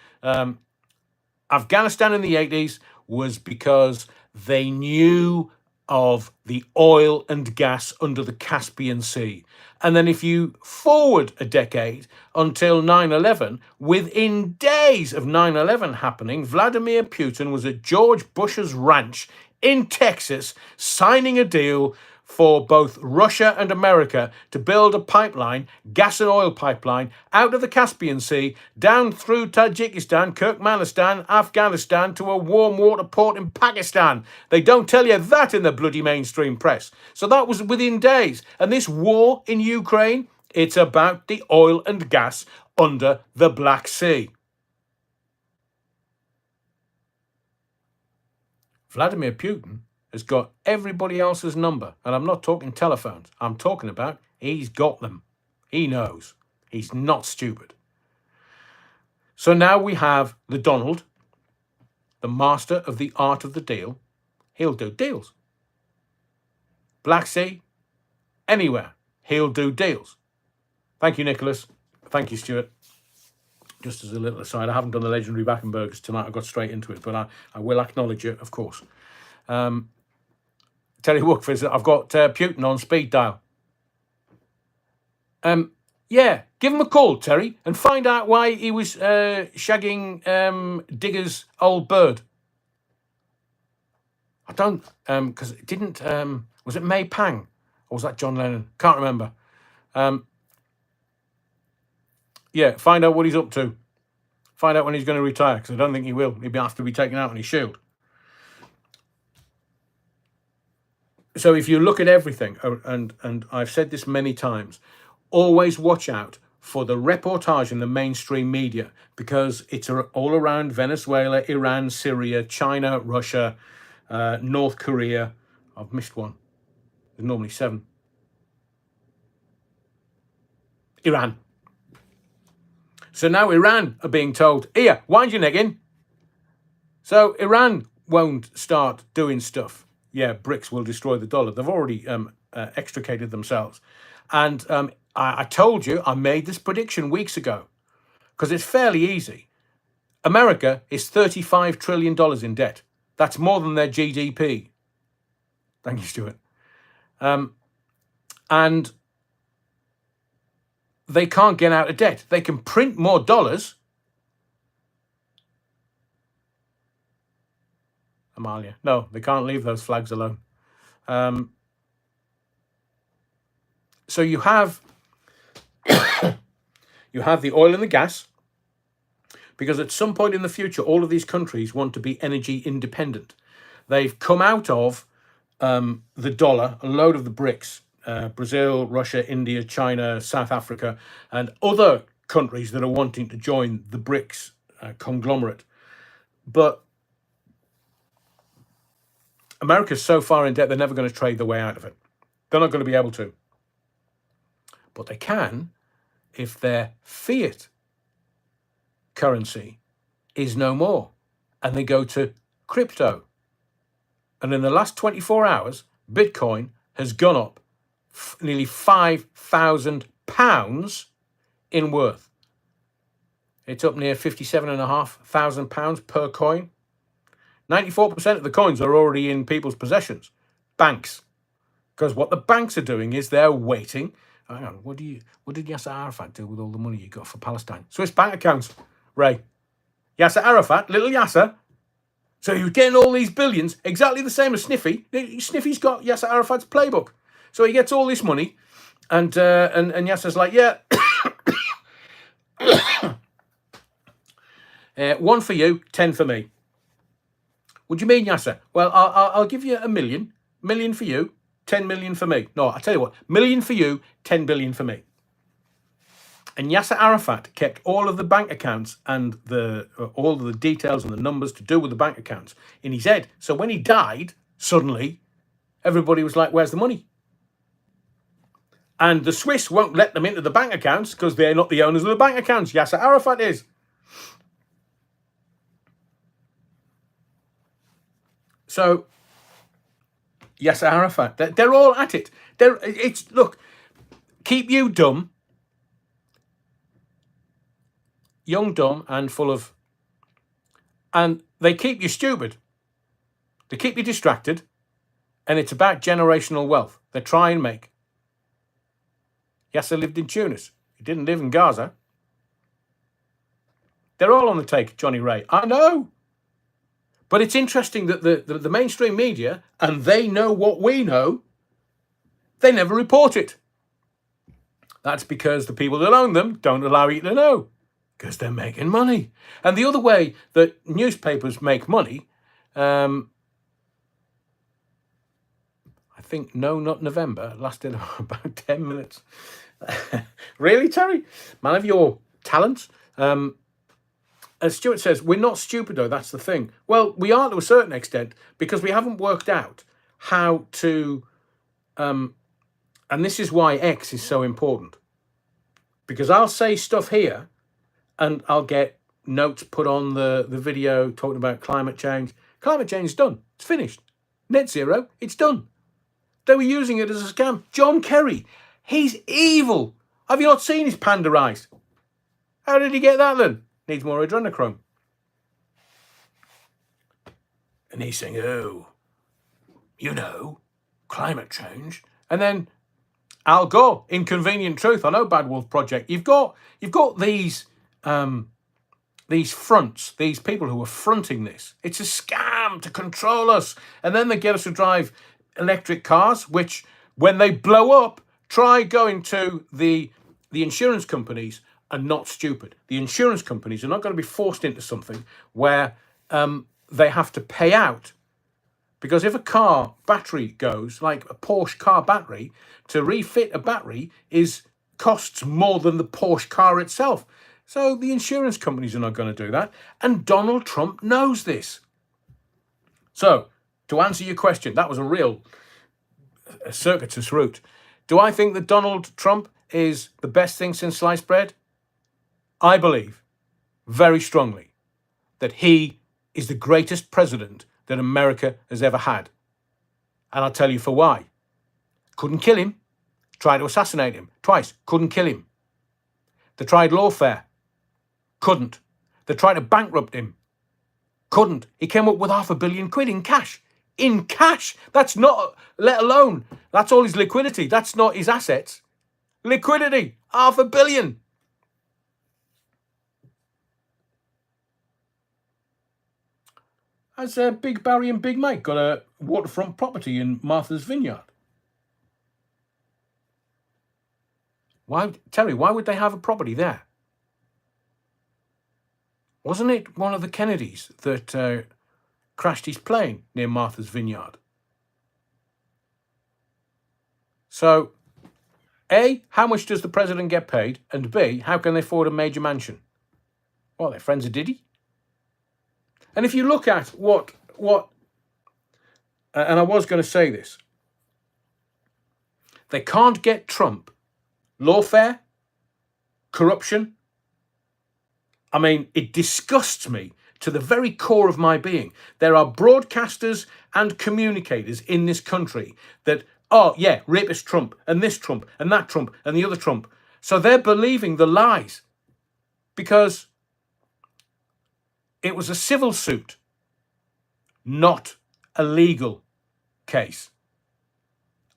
Afghanistan in the 80s was because they knew of the oil and gas under the Caspian Sea. And then if you forward a decade until 9/11, within days of 9/11 happening, Vladimir Putin was at George Bush's ranch in Texas signing a deal for both Russia and America to build a pipeline, gas and oil pipeline, out of the Caspian Sea, down through Tajikistan, Turkmenistan, Afghanistan, to a warm water port in Pakistan. They don't tell you that in the bloody mainstream press. So that was within days. And this war in Ukraine, it's about the oil and gas under the Black Sea. Vladimir Putin has got everybody else's number. And I'm not talking telephones. I'm talking about he's got them. He knows. He's not stupid. So now we have the Donald, the master of the art of the deal. He'll do deals. Black Sea, anywhere. He'll do deals. Thank you, Nicholas. Thank you, Stuart. Just as a little aside, I haven't done the legendary Backenburgers tonight. I got straight into it, but I will acknowledge it, of course. Terry Wookford, I've got Putin on speed dial. Yeah, give him a call, Terry, and find out why he was shagging Digger's old bird. I don't, because it didn't, was it May Pang? Or was that John Lennon? Can't remember. Yeah, find out what he's up to. Find out when he's going to retire, because I don't think he will. He'll have to be taken out on his shield. So if you look at everything, and I've said this many times, always watch out for the reportage in the mainstream media, because it's all around Venezuela, Iran, Syria, China, Russia, North Korea. I've missed one. There's normally 7. Iran. So now Iran are being told, here, wind your neck in. So Iran won't start doing stuff. Yeah, BRICS will destroy the dollar. They've already extricated themselves. And I told you, I made this prediction weeks ago, because it's fairly easy. America is $35 trillion in debt. That's more than their GDP. Thank you, Stuart. And they can't get out of debt. They can print more dollars. Amalia. No, they can't leave those flags alone. So you have the oil and the gas, because at some point in the future, all of these countries want to be energy independent. They've come out of the dollar, a load of the BRICS, Brazil, Russia, India, China, South Africa, and other countries that are wanting to join the BRICS conglomerate. But America's so far in debt, they're never going to trade their way out of it. They're not going to be able to. But they can if their fiat currency is no more and they go to crypto. And in the last 24 hours, Bitcoin has gone up nearly £5,000 in worth. It's up near £57,500 per coin. 94% of the coins are already in people's possessions. Banks. Because what the banks are doing is they're waiting. Hang on, what did Yasser Arafat do with all the money you got for Palestine? Swiss bank accounts, Ray. Yasser Arafat, little Yasser. So you're getting all these billions, exactly the same as Sniffy. Sniffy's got Yasser Arafat's playbook. So he gets all this money, And Yasser's like, yeah, 1 for you, 10 for me. What do you mean, Yasser? Well, I'll give you $1 million. $1 million for you, 10 million for me. No, I tell you what, $1 million for you, 10 billion for me. And Yasser Arafat kept all of the bank accounts and all of the details and the numbers to do with the bank accounts in his head. So when he died, suddenly, everybody was like, where's the money? And the Swiss won't let them into the bank accounts because they're not the owners of the bank accounts. Yasser Arafat is. So, Yasser Arafat, they're all at it. Look, keep you dumb, young, dumb, and full of, and they keep you stupid. They keep you distracted, and it's about generational wealth. They try and make. Yasser lived in Tunis. He didn't live in Gaza. They're all on the take, Johnny Ray. I know. But it's interesting that the mainstream media, and they know what we know, they never report it. That's because the people that own them don't allow you to know, because they're making money. And the other way that newspapers make money, I think, no, not November, lasted about 10 minutes. Really, Terry? Man of your talents. As Stuart says, we're not stupid, though. That's the thing. Well, we are to a certain extent because we haven't worked out how to, and this is why X is so important. Because I'll say stuff here and I'll get notes put on the video talking about climate change. Climate change is done. It's finished. Net zero, it's done. They were using it as a scam. John Kerry, he's evil. Have you not seen his panda eyes? How did he get that then? Needs more adrenochrome. And he's saying, oh, you know, climate change. And then Al Gore, Inconvenient Truth. I know Bad Wolf Project. You've got these fronts, these people who are fronting this. It's a scam to control us. And then they get us to drive electric cars, which when they blow up, try going to the insurance companies are not stupid. The insurance companies are not going to be forced into something where they have to pay out. Because if a car battery goes, like a Porsche car battery, to refit a battery costs more than the Porsche car itself. So the insurance companies are not going to do that. And Donald Trump knows this. So, to answer your question, that was a circuitous route. Do I think that Donald Trump is the best thing since sliced bread? I believe very strongly that he is the greatest president that America has ever had. And I'll tell you for why. Couldn't kill him. Tried to assassinate him twice. Couldn't kill him. They tried lawfare. Couldn't. They tried to bankrupt him. Couldn't. He came up with £500 million in cash. In cash. That's not, let alone, that's all his liquidity. That's not his assets. Liquidity. £500 million. Has Big Barry and Big Mike got a waterfront property in Martha's Vineyard? Why, Terry, why would they have a property there? Wasn't it one of the Kennedys that crashed his plane near Martha's Vineyard? So, A, how much does the president get paid? And B, how can they afford a major mansion? Well, they're friends of Diddy. And if you look at what, and I was going to say this, they can't get Trump, lawfare, corruption. I mean, it disgusts me to the very core of my being. There are broadcasters and communicators in this country that, oh yeah, rapist Trump, and this Trump, and that Trump, and the other Trump. So they're believing the lies because it was a civil suit, not a legal case.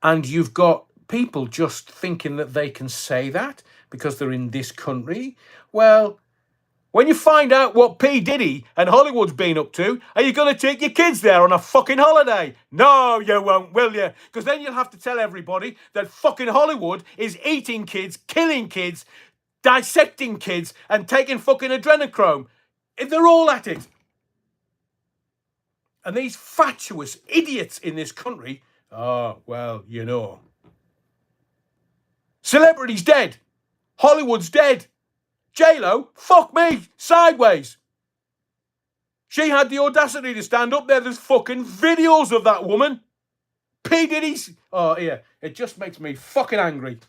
And you've got people just thinking that they can say that because they're in this country. Well, When you find out what P. Diddy and Hollywood's been up to, are you going to take your kids there on a fucking holiday? No, you won't, will you? Because then you'll have to tell everybody that fucking Hollywood is eating kids, killing kids, dissecting kids, and taking fucking adrenochrome. They're all at it. And these fatuous idiots in this country, oh, well, you know. Celebrity's dead. Hollywood's dead. J-Lo, fuck me, sideways. She had the audacity to stand up there. There's fucking videos of that woman. P. Diddy's. Oh, yeah. It just makes me fucking angry.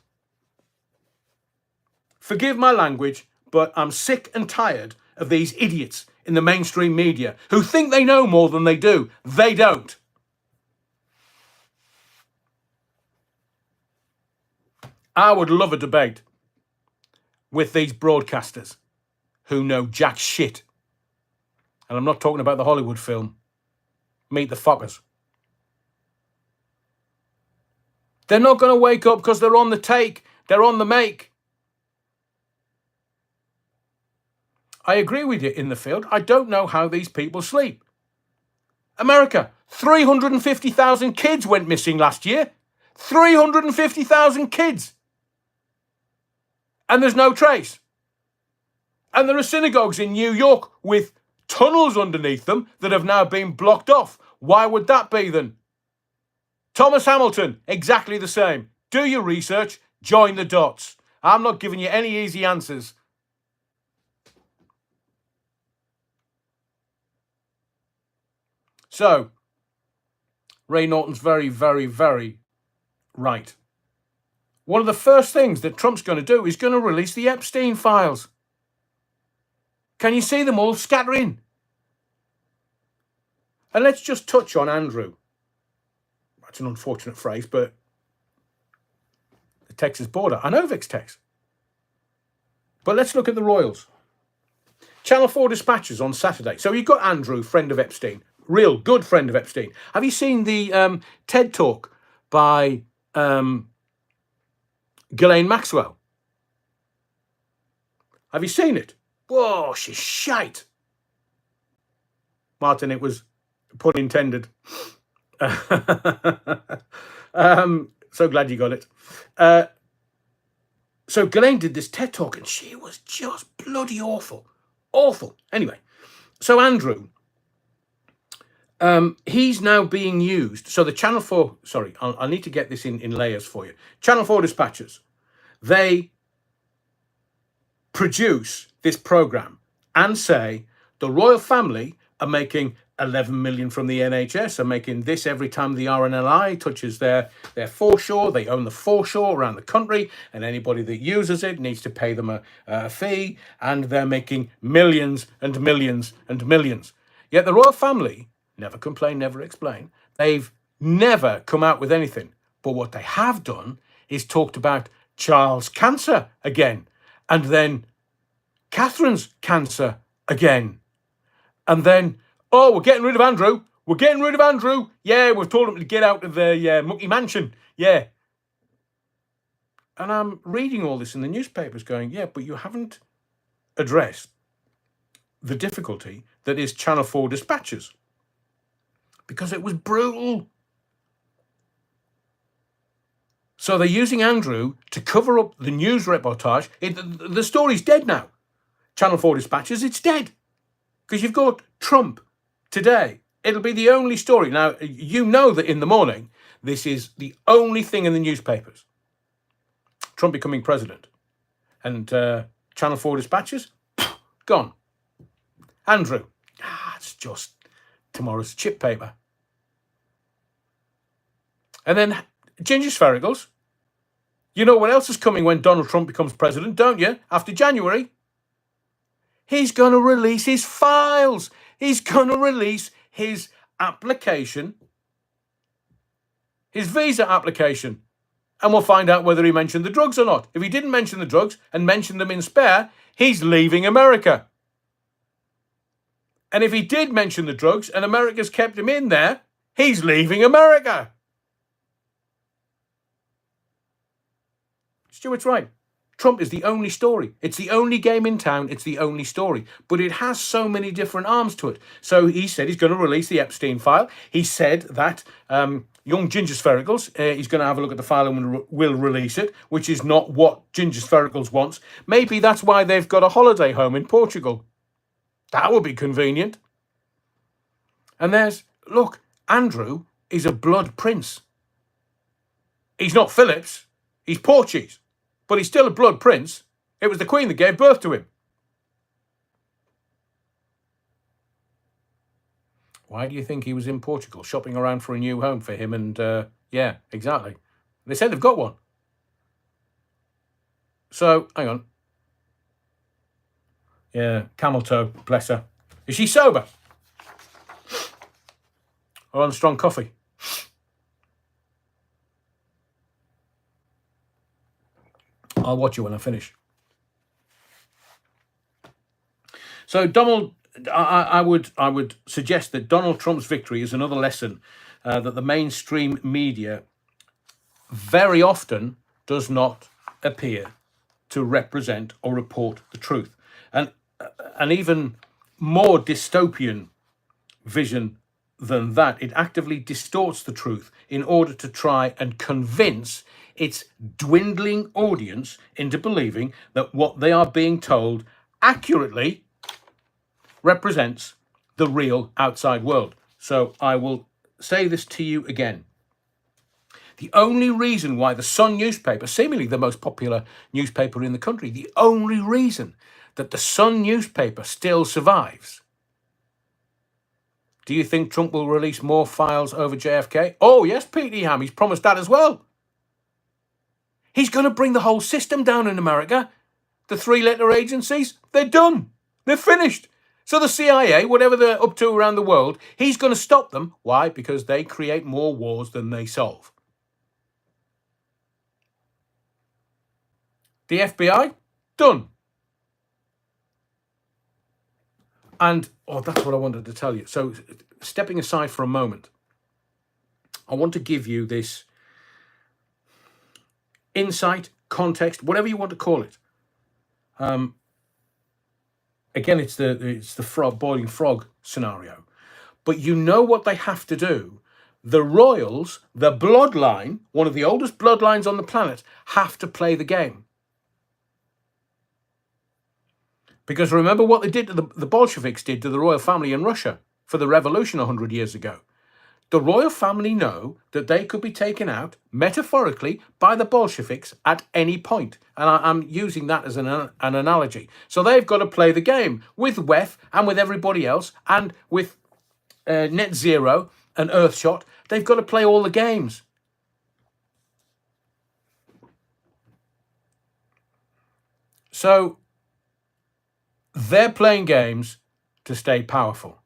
Forgive my language, but I'm sick and tired of these idiots in the mainstream media who think they know more than they do. They don't. I would love a debate with these broadcasters who know jack shit. And I'm not talking about the Hollywood film, Meet the Fockers. They're not going to wake up because they're on the take. They're on the make. I agree with you in the field. I don't know how these people sleep. America, 350,000 kids went missing last year. 350,000 kids. And there's no trace. And there are synagogues in New York with tunnels underneath them that have now been blocked off. Why would that be then? Thomas Hamilton, exactly the same. Do your research, join the dots. I'm not giving you any easy answers. So, Ray Norton's very, very, very right. One of the first things that Trump's going to do is going to release the Epstein files. Can you see them all scattering? And let's just touch on Andrew. That's an unfortunate phrase, but the Texas border. I know Vic's Tex. But let's look at the Royals. Channel 4 dispatches on Saturday. So you've got Andrew, friend of Epstein. Real good friend of Epstein. Have you seen the TED Talk by Ghislaine Maxwell? Have you seen it? Whoa, she's shite. Martin, it was pun intended. So glad you got it. So Ghislaine did this TED Talk and she was just bloody awful. Awful. Anyway, so Andrew, he's now being used. So the Channel 4, sorry, I'll need to get this in layers for you. Channel 4 dispatchers, they produce this program and say the royal family are making 11 million from the NHS, are making this every time the RNLI touches their foreshore. They own the foreshore around the country, and anybody that uses it needs to pay them a fee, and they're making millions and millions and millions. Yet the royal family never complain, never explain. They've never come out with anything. But what they have done is talked about Charles' cancer again, and then Catherine's cancer again. And then, oh, we're getting rid of Andrew. We're getting rid of Andrew. Yeah, we've told him to get out of the Mucky Mansion. Yeah. And I'm reading all this in the newspapers going, yeah, but you haven't addressed the difficulty that is Channel 4 dispatches. Because it was brutal. So they're using Andrew to cover up the news reportage. The story's dead now. Channel 4 dispatches, it's dead. Because you've got Trump today. It'll be the only story. Now, you know that in the morning, this is the only thing in the newspapers. Trump becoming president. And Channel 4 dispatches, gone. Andrew, it's just tomorrow's chip paper. And then Ginger Sphericals. You know what else is coming when Donald Trump becomes president, don't you? After January. He's going to release his files. He's going to release his application, his visa application. And we'll find out whether he mentioned the drugs or not. If he didn't mention the drugs and mentioned them in spare, he's leaving America. And if he did mention the drugs and America's kept him in there, he's leaving America. Stuart's right. Trump is the only story. It's the only game in town. It's the only story. But it has so many different arms to it. So he said he's going to release the Epstein file. He said that young Ginger Sphericals, he's going to have a look at the file and will release it, which is not what Ginger Sphericals wants. Maybe that's why they've got a holiday home in Portugal. That would be convenient. And look, Andrew is a blood prince. He's not Phillips. He's Portuguese. But he's still a blood prince. It was the Queen that gave birth to him. Why do you think he was in Portugal, shopping around for a new home for him? And yeah, exactly. They said they've got one. So, hang on. Yeah, camel toe, bless her. Is she sober? Or on strong coffee? I'll watch you when I finish. So Donald, I would suggest that Donald Trump's victory is another lesson that the mainstream media very often does not appear to represent or report the truth. And an even more dystopian vision than that, it actively distorts the truth in order to try and convince its dwindling audience into believing that what they are being told accurately represents the real outside world. So I will say this to you again. The only reason why the Sun newspaper, seemingly the most popular newspaper in the country, the only reason that the Sun newspaper still survives. Do you think Trump will release more files over JFK? Oh, yes, Pete Ham, he's promised that as well. He's going to bring the whole system down in America. The three-letter agencies, they're done. They're finished. So the CIA, whatever they're up to around the world, he's going to stop them. Why? Because they create more wars than they solve. The FBI, done. And, that's what I wanted to tell you. So stepping aside for a moment, I want to give you this insight, context, whatever you want to call it. Again, it's the boiling frog scenario. But you know what they have to do. The royals, the bloodline, one of the oldest bloodlines on the planet, have to play the game. Because remember what they did to the Bolsheviks did to the royal family in Russia for the revolution 100 years ago. The royal family know that they could be taken out, metaphorically, by the Bolsheviks at any point. And I'm using that as an analogy. So they've got to play the game with WEF and with everybody else and with Net Zero and Earthshot. They've got to play all the games. So they're playing games to stay powerful.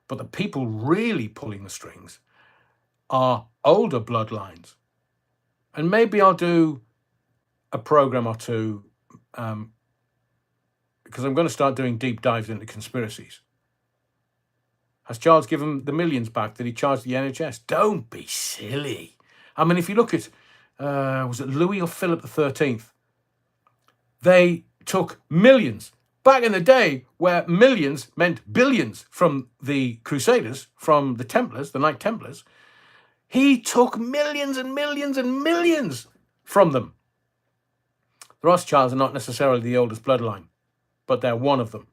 But the people really pulling the strings are older bloodlines. And maybe I'll do a program or two because I'm going to start doing deep dives into conspiracies. Has Charles given the millions back that he charged the NHS? Don't be silly. I mean, if you look at, was it Louis or Philip XIII? They took millions. Back in the day where millions meant billions from the Crusaders, from the Templars, the Knight Templars, he took millions and millions and millions from them. The Rothschilds are not necessarily the oldest bloodline, but they're one of them.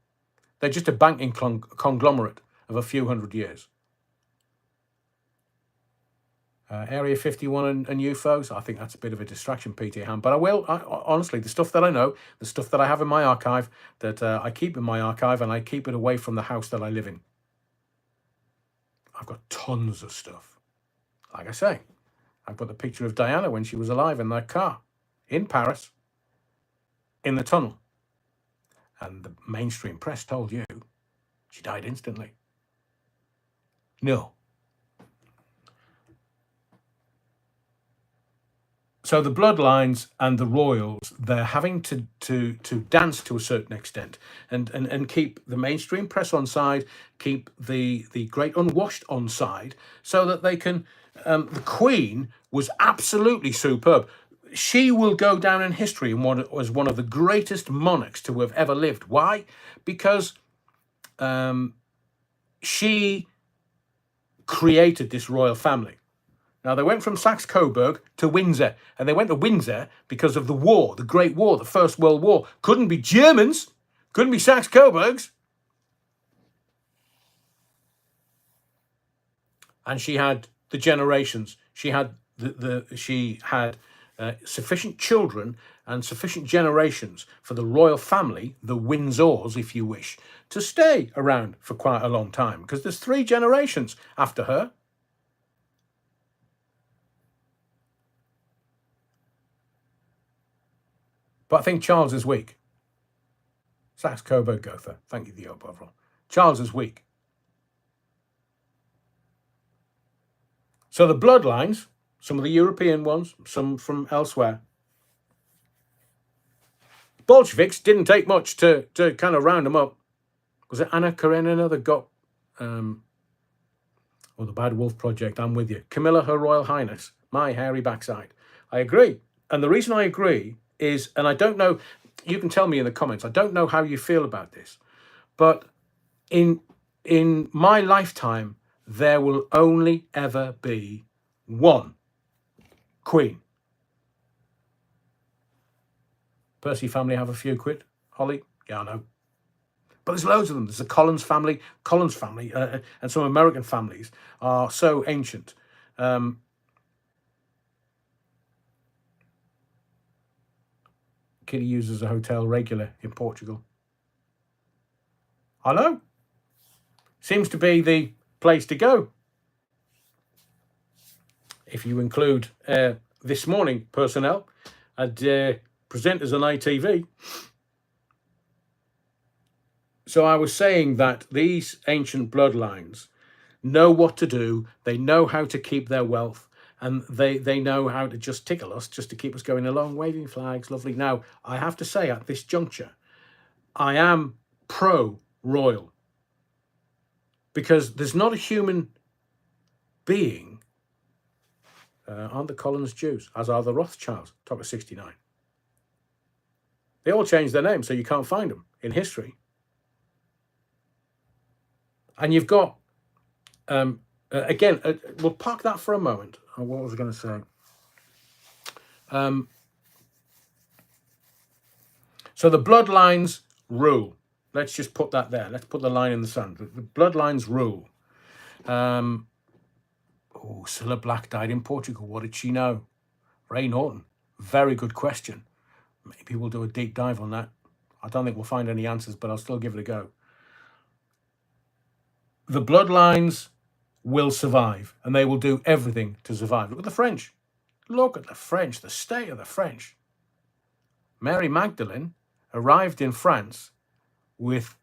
They're just a banking conglomerate of a few hundred years. Area 51 and UFOs, I think that's a bit of a distraction, Peter Ham. But honestly, the stuff that I know, the stuff that I have in my archive, that I keep in my archive, and I keep it away from the house that I live in. I've got tons of stuff. Like I say, I put the picture of Diana when she was alive in that car in Paris, in the tunnel. And the mainstream press told you she died instantly. No. So the bloodlines and the royals, they're having to dance to a certain extent and keep the mainstream press on side, keep the great unwashed on side, so that they can. The Queen was absolutely superb. she will go down in history as one of the greatest monarchs to have ever lived. Why? Because she created this royal family. Now, they went from Saxe-Coburg to Windsor, and they went to Windsor because of the war, the Great War, the First World War. Couldn't be Germans, couldn't be Saxe-Coburgs. And she had the generations. She had sufficient children and sufficient generations for the royal family, the Windsors, if you wish, to stay around for quite a long time, because there's 3 generations after her. But I think Charles is weak. Saxe-Coburg Gotha. Thank you, Theo Bovril. Charles is weak. So the bloodlines, some of the European ones, some from elsewhere. Bolsheviks didn't take much to kind of round them up. Was it Anna Karenina that got, the Bad Wolf Project, I'm with you. Camilla, Her Royal Highness, my hairy backside. I agree. And the reason I agree is, and I don't know, you can tell me in the comments, I don't know how you feel about this, but in my lifetime, there will only ever be one queen. Percy family have a few quid. Holly? Yeah, I know. But there's loads of them. There's the Collins family, and some American families are so ancient. Kitty uses a hotel regular in Portugal. I know. Seems to be the place to go. If you include This Morning personnel and presenters on ITV. So I was saying that these ancient bloodlines know what to do. They know how to keep their wealth. And they know how to just tickle us, just to keep us going along, waving flags, lovely. Now, I have to say at this juncture, I am pro-royal. Because there's not a human being, aren't the Collins Jews, as are the Rothschilds, top of 69. They all changed their names, so you can't find them in history. And you've got, again, we'll park that for a moment. What was I going to say? So the bloodlines rule. Let's just put that there. Let's put the line in the sand. The bloodlines rule. Cilla Black died in Portugal. What did she know? Ray Norton. Very good question. Maybe we'll do a deep dive on that. I don't think we'll find any answers, but I'll still give it a go. The bloodlines will survive, and they will do everything to survive. Look at the French. Look at the French, the state of the French. Mary Magdalene arrived in France with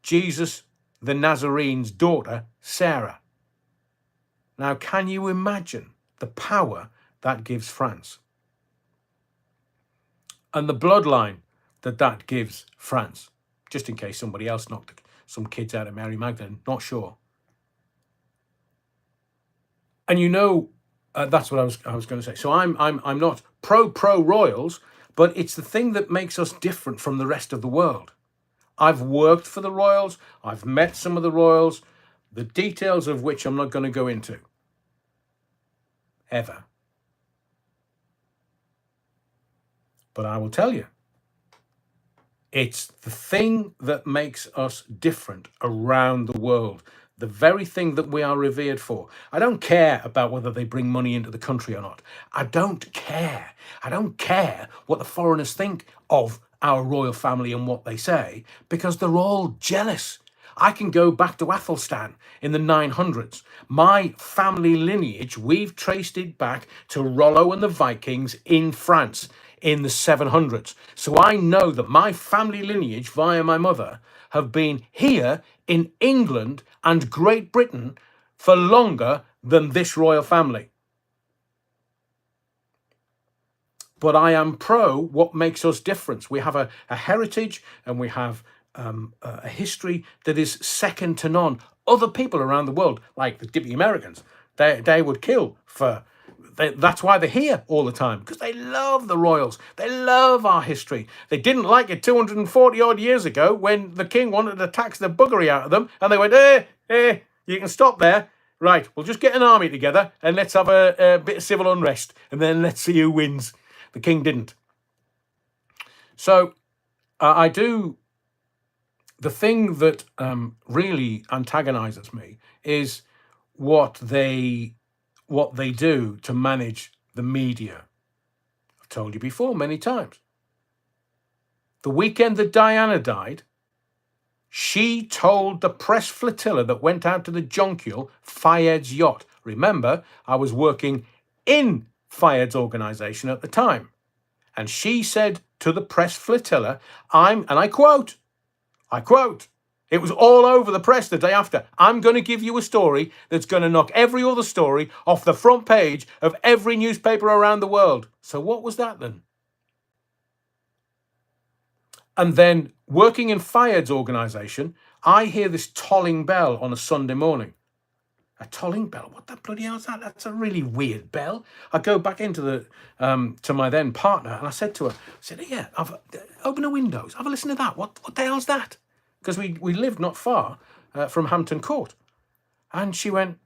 Jesus the Nazarene's daughter, Sarah. Now, can you imagine the power that gives France? And the bloodline that gives France, just in case somebody else knocked some kids out of Mary Magdalene, not sure. And you know, that's what I was going to say. So I'm not pro royals, but it's the thing that makes us different from the rest of the world. I've worked for the royals. I've met some of the royals, the details of which I'm not going to go into. Ever. But I will tell you, it's the thing that makes us different around the world. The very thing that we are revered for. I don't care about whether they bring money into the country or not. I don't care. I don't care what the foreigners think of our royal family and what they say, because they're all jealous. I can go back to Athelstan in the 900s. My family lineage, we've traced it back to Rollo and the Vikings in France in the 700s. So I know that my family lineage via my mother have been here in England and Great Britain for longer than this royal family. But I am pro what makes us different. We have a heritage, and we have a history that is second to none. Other people around the world, like the Americans, they would kill for That's why they're here all the time, because they love the royals. They love our history. They didn't like it 240 odd years ago when the king wanted to tax the buggery out of them, and they went, you can stop there. Right, we'll just get an army together and let's have a bit of civil unrest, and then let's see who wins. The king didn't. So I do. The thing that really antagonizes me is what they do to manage the media. I've told you before many times. The weekend that Diana died, she told the press flotilla that went out to the jonquil, Fayed's yacht. Remember, I was working in Fayed's organization at the time. And she said to the press flotilla, and I quote, it was all over the press the day after, I'm going to give you a story that's going to knock every other story off the front page of every newspaper around the world. So what was that then? And then working in Fayed's organization, I hear this tolling bell on a Sunday morning. A tolling bell? What the bloody hell is that? That's a really weird bell. I go back into to my then partner, and I said to her, yeah, open the windows, have a listen to that. What the hell's that? Because we lived not far from Hampton Court. And she went,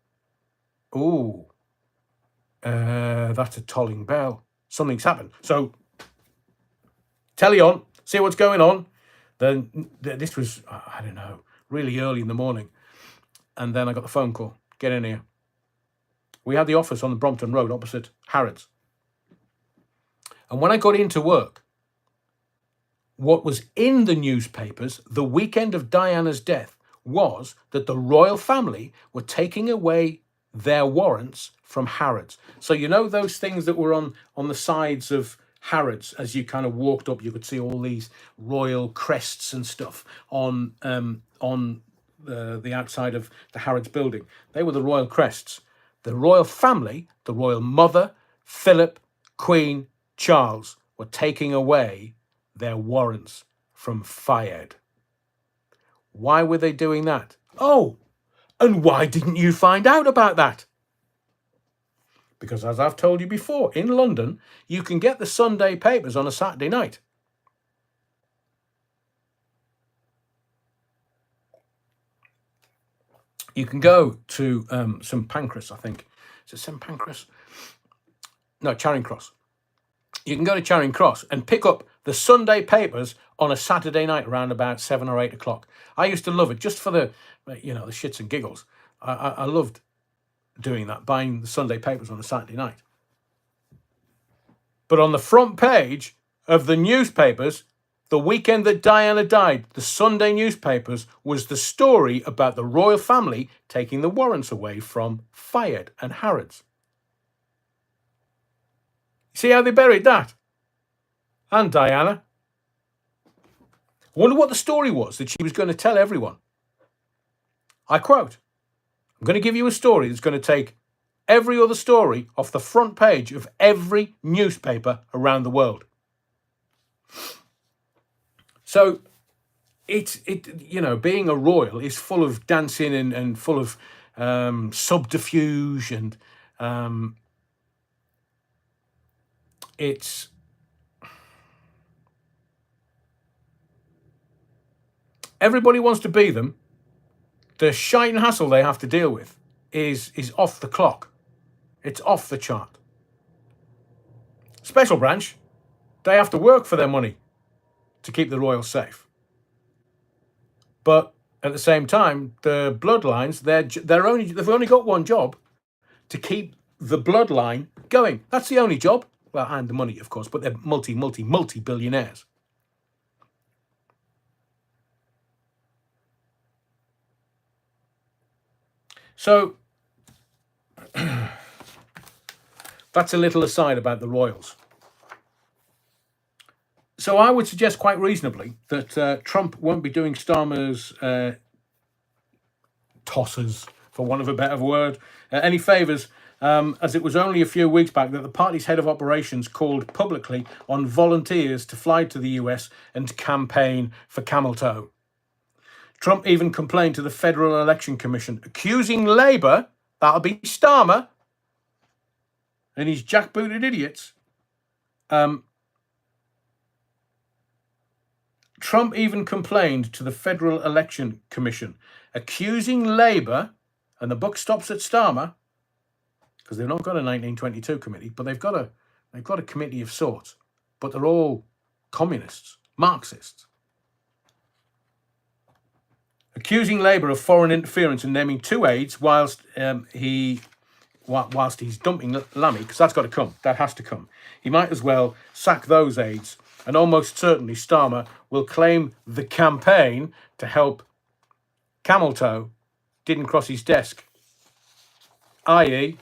oh, that's a tolling bell. Something's happened. So, telly on, see what's going on. Then this was, I don't know, really early in the morning. And then I got the phone call. Get in here. We had the office on the Brompton Road opposite Harrods. And when I got into work, what was in the newspapers the weekend of Diana's death was that the royal family were taking away their warrants from Harrods. So you know those things that were on the sides of Harrods, as you kind of walked up, you could see all these royal crests and stuff on the outside of the Harrods building. They were the royal crests. The royal family, the royal mother, Philip, Queen, Charles, were taking away their warrants from Fayed. Why were they doing that? Oh, and why didn't you find out about that? Because as I've told you before, in London, you can get the Sunday papers on a Saturday night. You can go to St Pancras, I think. Is it St Pancras? No, Charing Cross. You can go to Charing Cross and pick up the Sunday papers on a Saturday night around about 7 or 8 o'clock. I used to love it just for the shits and giggles. I loved doing that, buying the Sunday papers on a Saturday night. But on the front page of the newspapers, the weekend that Diana died, the Sunday newspapers, was the story about the royal family taking the warrants away from Fayed and Harrods. See how they buried that? And Diana. I wonder what the story was that she was going to tell everyone. I quote, I'm going to give you a story that's going to take every other story off the front page of every newspaper around the world. So being a royal is full of dancing and full of subterfuge, and it's everybody wants to be them. The shite and hassle they have to deal with is off the clock. It's off the chart. Special branch, they have to work for their money to keep the royals safe. But at the same time, the bloodlines, they've only got one job: to keep the bloodline going. That's the only job. Well, and the money, of course, but they're multi-billionaires. So that's a little aside about the royals. So I would suggest quite reasonably that Trump won't be doing Starmer's tossers, for want of a better word, any favours, as it was only a few weeks back that the party's head of operations called publicly on volunteers to fly to the US and campaign for camel toe. Trump even complained to the Federal Election Commission, accusing Labour, that'll be Starmer, and these jackbooted idiots. Trump even complained to the Federal Election Commission, accusing Labour, and the buck stops at Starmer, because they've not got a 1922 committee, but they've got a committee of sorts, but they're all communists, Marxists. Accusing Labour of foreign interference and naming 2 aides whilst he's dumping Lammy, because that's got to come. That has to come. He might as well sack those aides, and almost certainly Starmer will claim the campaign to help Camel Toe didn't cross his desk, i.e.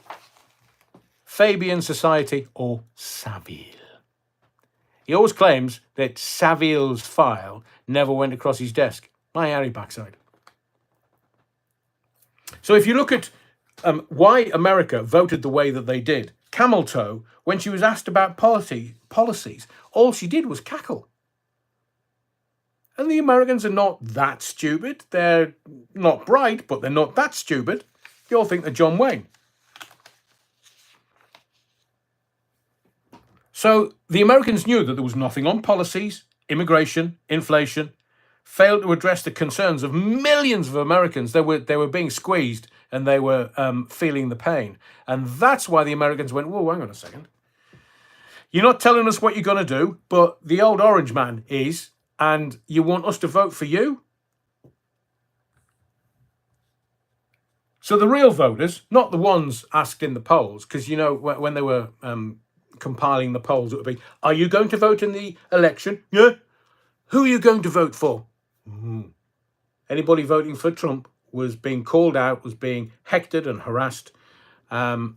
Fabian Society or Savile. He always claims that Savile's file never went across his desk. My hairy backside. So if you look at why America voted the way that they did, Camel Toe, when she was asked about policies, all she did was cackle. And the Americans are not that stupid. They're not bright, but they're not that stupid. They all think they're John Wayne. So the Americans knew that there was nothing on policies, immigration, inflation, failed to address the concerns of millions of Americans. They were being squeezed and they were feeling the pain. And that's why the Americans went, whoa, hang on a second. You're not telling us what you're going to do, but the old orange man is, and you want us to vote for you? So the real voters, not the ones asked in the polls, because, you know, when they were compiling the polls, it would be, are you going to vote in the election? Yeah. Who are you going to vote for? Anybody voting for Trump was being called out, was being hectored and harassed. And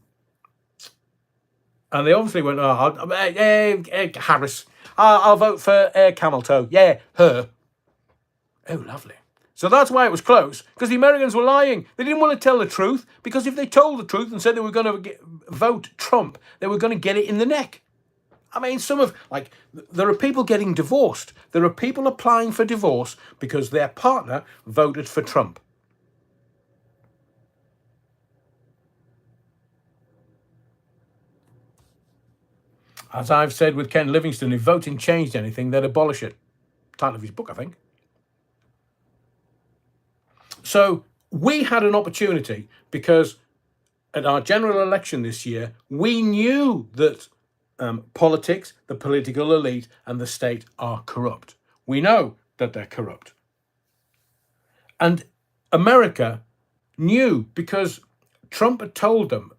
they obviously went, Harris. I'll vote for Camel Toe. Yeah, her. Oh, lovely. So that's why it was close, because the Americans were lying. They didn't want to tell the truth, because if they told the truth and said they were going to vote Trump, they were going to get it in the neck. I mean, there are people getting divorced. There are people applying for divorce because their partner voted for Trump. As I've said with Ken Livingstone, if voting changed anything, they'd abolish it. Title of his book, I think. So we had an opportunity because at our general election this year, we knew that politics, the political elite, and the state are corrupt. We know that they're corrupt. And America knew, because Trump had told them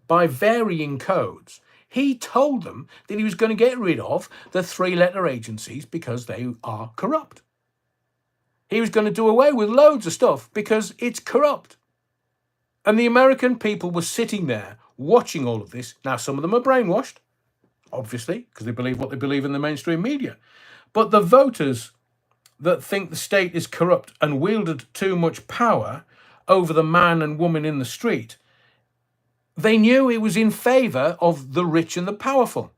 by varying codes, he told them that he was going to get rid of the 3-letter agencies because they are corrupt. He was going to do away with loads of stuff because it's corrupt. And the American people were sitting there watching all of this. Now, some of them are brainwashed, obviously, because they believe what they believe in the mainstream media. But the voters that think the state is corrupt and wielded too much power over the man and woman in the street, they knew it was in favour of the rich and the powerful.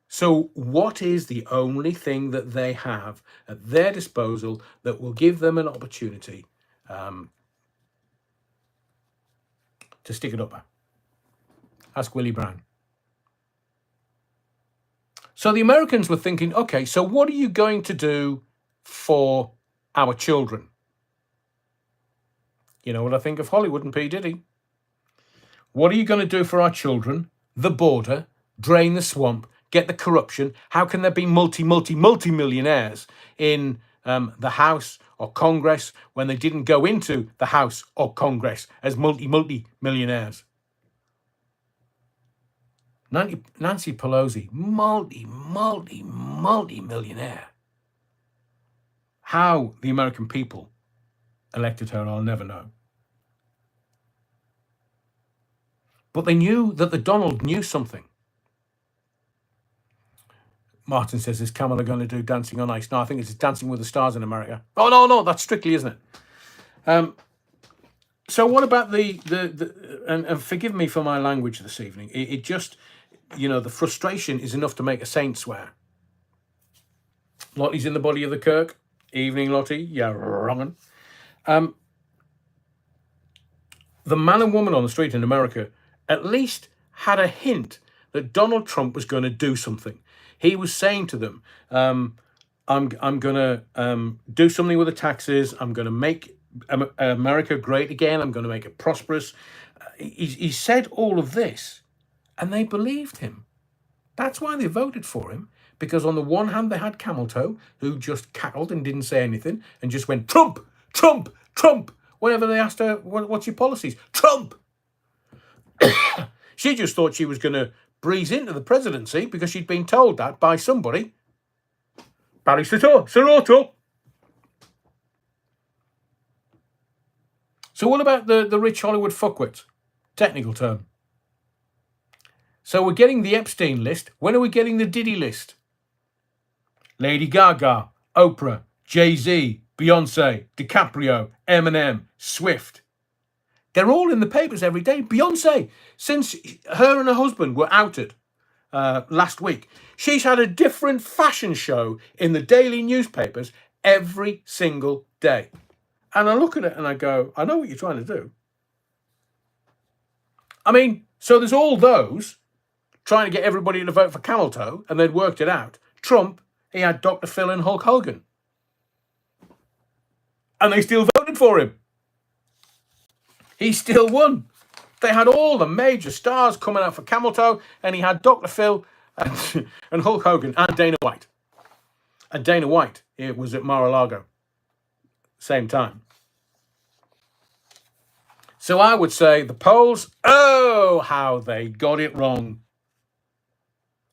So what is the only thing that they have at their disposal that will give them an opportunity to stick it up at? Ask Willie Brown. So the Americans were thinking, okay, so what are you going to do for our children? You know what I think of Hollywood and P. Diddy. What are you going to do for our children? The border, drain the swamp, get the corruption. How can there be multi-millionaires in the House or Congress when they didn't go into the House or Congress as multi-millionaires? Nancy Pelosi, multi-millionaire. How the American people elected her, I'll never know. But they knew that the Donald knew something. Martin says, is Kamala going to do Dancing on Ice? No, I think it's Dancing with the Stars in America. Oh, no, that's Strictly, isn't it? So what about and forgive me for my language this evening. It just, the frustration is enough to make a saint swear. Lottie's in the body of the Kirk. Evening, Lottie. Yeah, wrong. The man and woman on the street in America at least had a hint that Donald Trump was going to do something. He was saying to them, I'm going to do something with the taxes. I'm going to make America great again. I'm going to make it prosperous. He said all of this, and they believed him. That's why they voted for him, because on the one hand, they had Camel Toe, who just cackled and didn't say anything and just went, Trump, Trump, Trump. Whenever they asked her, what's your policies? Trump. She just thought she was going to breeze into the presidency because she'd been told that by somebody. Barry Soto. So what about the rich Hollywood fuckwits? Technical term. So we're getting the Epstein list. When are we getting the Diddy list? Lady Gaga, Oprah, Jay-Z, Beyonce, DiCaprio, Eminem, Swift. They're all in the papers every day. Beyonce, since her and her husband were outed last week, she's had a different fashion show in the daily newspapers every single day. And I look at it and I go, I know what you're trying to do. I mean, so there's all those trying to get everybody to vote for Camel Toe, and they'd worked it out. Trump, he had Dr. Phil and Hulk Hogan. And they still voted for him. He still won. They had all the major stars coming out for Camel Toe, and he had Dr. Phil and Hulk Hogan and Dana White. And Dana White, it was at Mar-a-Lago. Same time. So I would say the polls, oh, how they got it wrong.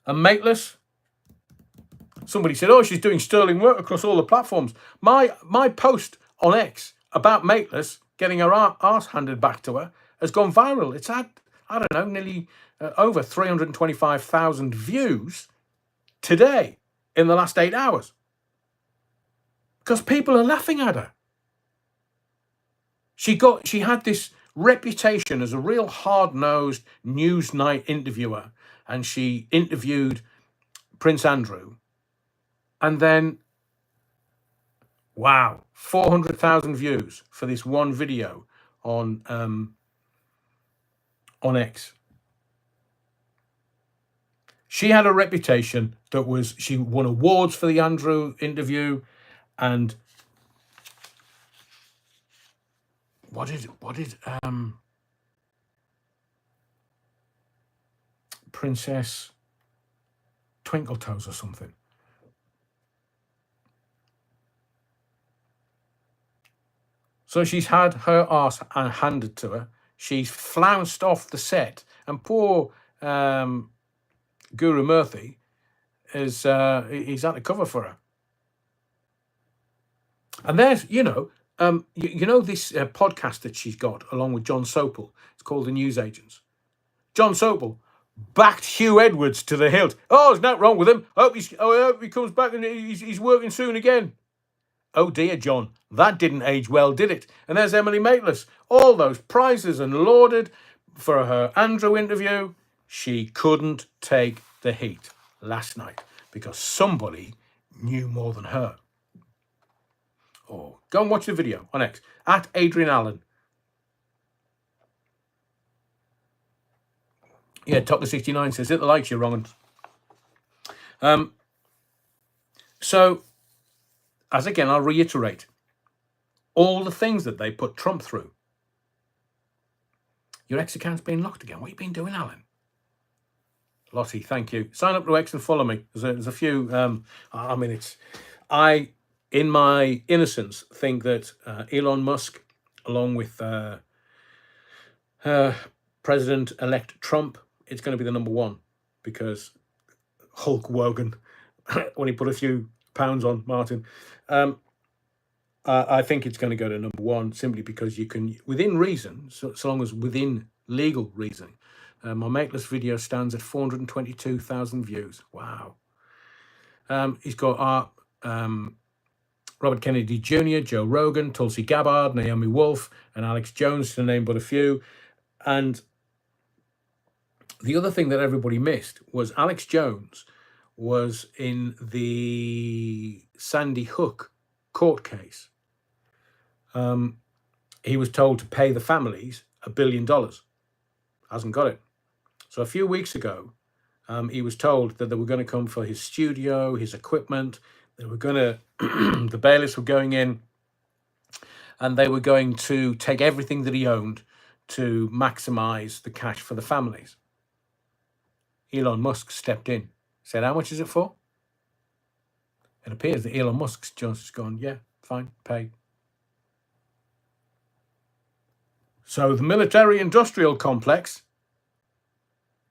And Mateless, somebody said, oh, she's doing sterling work across all the platforms. My post on X about Mateless getting her arse handed back to her has gone viral. It's had, I don't know, nearly over 325,000 views today in the last 8 hours. Because people are laughing at her. She had this reputation as a real hard-nosed Newsnight interviewer, and she interviewed Prince Andrew. And then, wow, 400,000 views for this one video on X. She had a reputation that she won awards for the Andrew interview, and what did Princess Twinkle Toes or something? So she's had her arse handed to her. She's flounced off the set, and poor Guru Murthy he's had to cover for her. And there's, this podcast that she's got along with John Sopel. It's called The News Agents. John Sopel backed Hugh Edwards to the hilt. Oh, there's nothing wrong with him. I hope he comes back and he's working soon again. Oh dear, John, that didn't age well, did it? And there's Emily Mateless. All those prizes and lauded for her Andrew interview. She couldn't take the heat last night because somebody knew more than her. Oh, go and watch the video on X at Adrian Allen. Yeah, Topper69 says, hit the likes, you're wrong. So, as again, I'll reiterate, all the things that they put Trump through. Your X account's been locked again. What have you been doing, Alan? Lottie, thank you. Sign up to X and follow me. There's a few. I, in my innocence, think that Elon Musk, along with President-elect Trump, it's going to be the number one, because Hulk Hogan, when he put a few pounds on Martin, I think it's going to go to number one simply because you can, within reason, so long as within legal reason. My Mateless video stands at 422,000 views. Wow. He's got Robert Kennedy Jr., Joe Rogan, Tulsi Gabbard, Naomi Wolf, and Alex Jones, to name but a few. And the other thing that everybody missed was Alex Jones was in the Sandy Hook court case. He was told to pay the families $1 billion. Hasn't got it. So a few weeks ago, he was told that they were going to come for his studio, his equipment. They were going to, the bailiffs were going in, and they were going to take everything that he owned to maximize the cash for the families. Elon Musk stepped in, said, how much is it for? It appears that Elon Musk's just gone, yeah, fine, pay. So the military-industrial complex,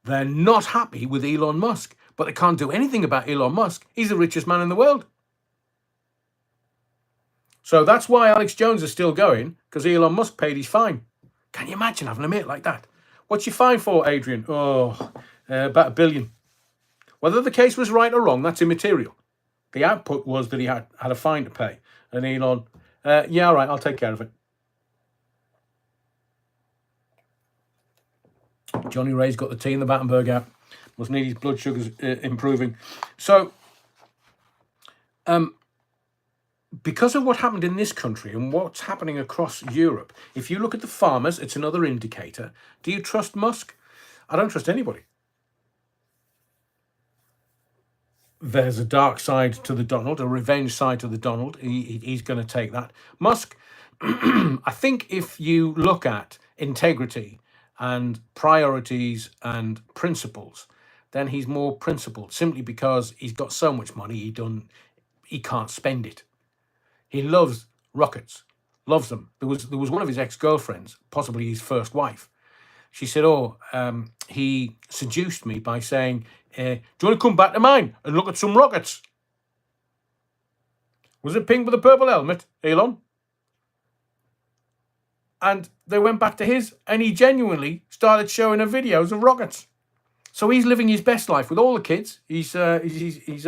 they're not happy with Elon Musk, but they can't do anything about Elon Musk. He's the richest man in the world. So that's why Alex Jones is still going, because Elon Musk paid his fine. Can you imagine having a mate like that? What's your fine for, Adrian? Oh, about $1 billion. Whether the case was right or wrong, that's immaterial. The output was that he had a fine to pay. And Elon, yeah, all right, I'll take care of it. Johnny Ray's got the tea in the Battenberg out. Must need his blood sugars improving. So, because of what happened in this country and what's happening across Europe, if you look at the farmers, it's another indicator. Do you trust Musk? I don't trust anybody. There's a dark side to the Donald, a revenge side to the Donald. He's going to take that. Musk, I think if you look at integrity and priorities and principles, then he's more principled, simply because he's got so much money he can't spend it. He loves rockets, loves them. There was one of his ex-girlfriends, possibly his first wife. She said, he seduced me by saying, do you want to come back to mine and look at some rockets? Was it pink with a purple helmet, Elon? And they went back to his, and he genuinely started showing her videos of rockets. So he's living his best life with all the kids. He's his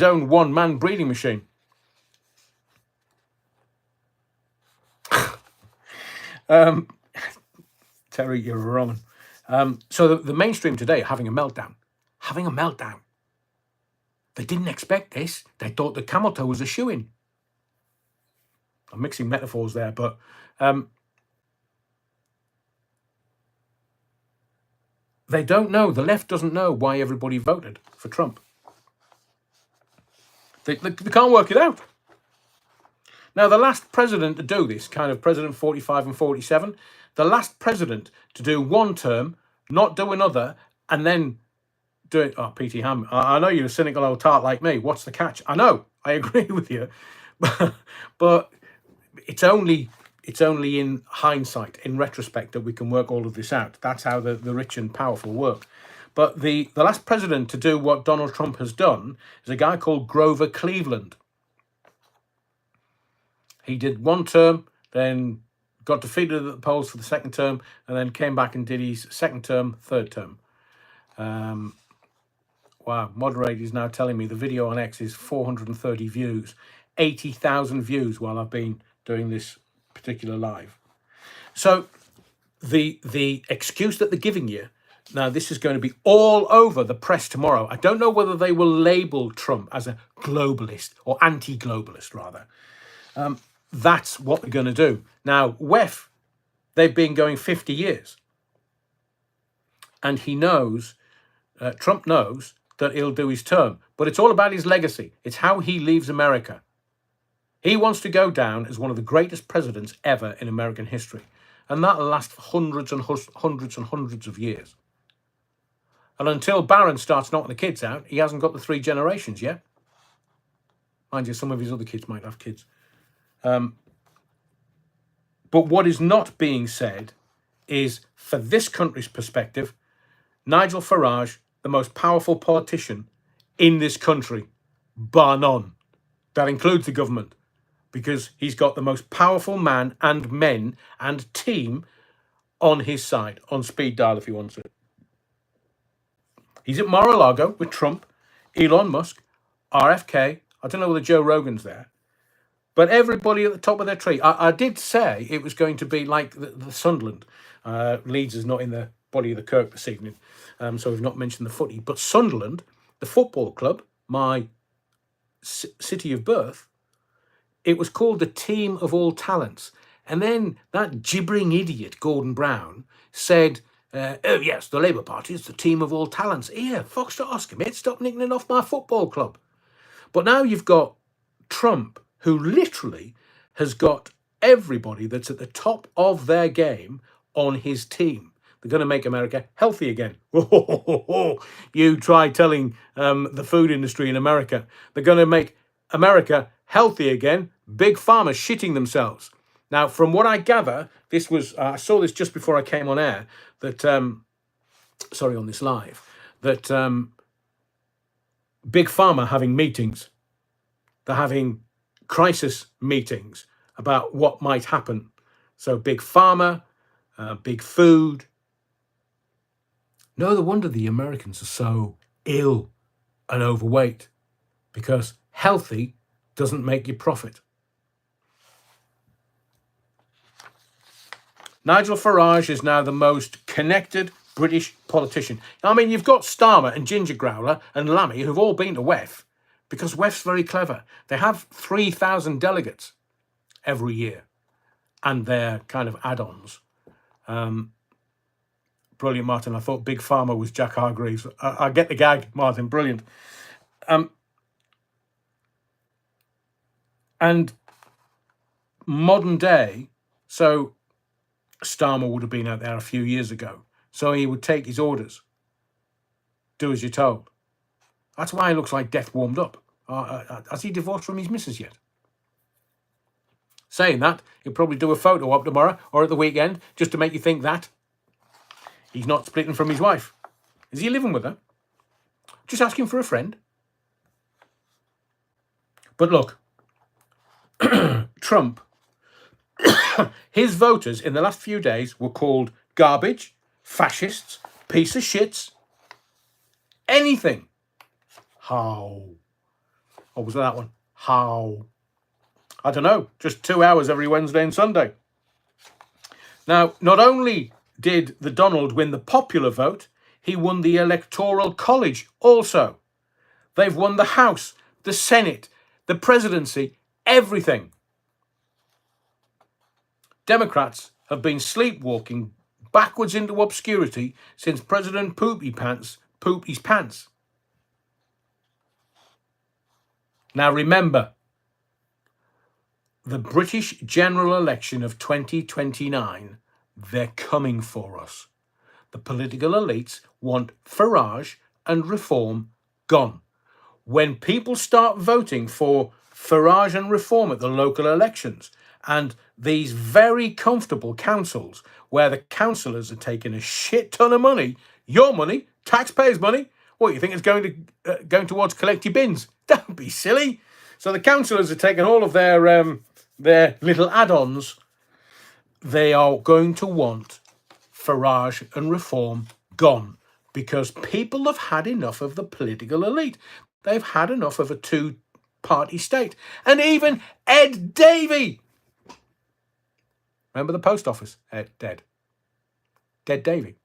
own one-man breeding machine. Terry, you're wrong. So the mainstream today are having a meltdown. They didn't expect this. They thought the camel toe was a shoe-in. I'm mixing metaphors there, but they don't know. The left doesn't know why everybody voted for Trump. They can't work it out. Now, the last president to do this, kind of President 45 and 47, the last president to do one term, not do another, and then do it. Oh, P.T. Ham, I know you're a cynical old tart like me. What's the catch? I know, I agree with you. But it's only in hindsight, in retrospect, that we can work all of this out. That's how the rich and powerful work. But the last president to do what Donald Trump has done is a guy called Grover Cleveland. He did one term, then got defeated at the polls for the second term, and then came back and did his second term, third term. Wow, moderator is now telling me the video on X is 430 views, 80,000 views while I've been doing this particular live. So the excuse that they're giving you, now this is going to be all over the press tomorrow. I don't know whether they will label Trump as a globalist or anti-globalist, rather. That's what they're going to do. Now, WEF, they've been going 50 years. And he knows, Trump knows, that he'll do his term. But it's all about his legacy. It's how he leaves America. He wants to go down as one of the greatest presidents ever in American history. And that'll last for hundreds and hundreds and hundreds of years. And until Barron starts knocking the kids out, he hasn't got the 3 generations yet. Mind you, some of his other kids might have kids. But what is not being said is, for this country's perspective, Nigel Farage, the most powerful politician in this country, bar none. That includes the government, because he's got the most powerful man and men and team on his side, on speed dial if he wants it. He's at Mar-a-Lago with Trump, Elon Musk, RFK. I don't know whether Joe Rogan's there. But everybody at the top of their tree. I did say it was going to be like the Sunderland. Leeds is not in the body of the Kirk this evening, so we've not mentioned the footy. But Sunderland, the football club, my city of birth, it was called the Team of All Talents. And then that gibbering idiot, Gordon Brown, said Oh, yes, the Labour Party is the team of all talents. Here, Foxtrot Oscar, mate, stop nicking it off my football club. But now you've got Trump, who literally has got everybody that's at the top of their game on his team. They're going to make America healthy again. You try telling the food industry in America they're going to make America healthy again. Big pharma shitting themselves. Now, from what I gather, this was I saw this just before I came on air. That on this live, that Big Pharma having meetings. They're having crisis meetings about what might happen. So Big Pharma, Big Food. No wonder the Americans are so ill and overweight, because healthy doesn't make you profit. Nigel Farage is now the most connected British politician. I mean, you've got Starmer and Ginger Growler and Lammy, who've all been to WEF, because WEF's very clever. They have 3,000 delegates every year, and they're kind of add-ons. Brilliant, Martin. I thought Big Pharma was Jack Hargreaves. I get the gag, Martin. Brilliant. And modern day, so Starmer would have been out there a few years ago. So he would take his orders. Do as you're told. That's why he looks like death warmed up. Has he divorced from his missus yet? Saying that, he'll probably do a photo op tomorrow or at the weekend just to make you think that he's not splitting from his wife. Is he living with her? Just asking for a friend. But look, Trump, his voters in the last few days were called garbage, fascists, piece of shits, anything. How? What was that one? How? I don't know. Just 2 hours every Wednesday and Sunday. Now, not only did the Donald win the popular vote, he won the electoral college also. They've won the House, the Senate, the presidency, everything. Democrats have been sleepwalking backwards into obscurity since President Poopy Pants pooped his pants. Now remember, the British general election of 2029, they're coming for us. The political elites want Farage and reform gone. When people start voting for Farage and reform at the local elections, and these very comfortable councils where the councillors are taking a shit ton of money, your money, taxpayers' money, what, you think it's going towards collect your bins? Don't be silly. So the councillors are taking all of their little add-ons. They are going to want Farage and reform gone, because people have had enough of the political elite. They've had enough of a two-party state. And even Ed Davey, remember the post office? Dead Davey.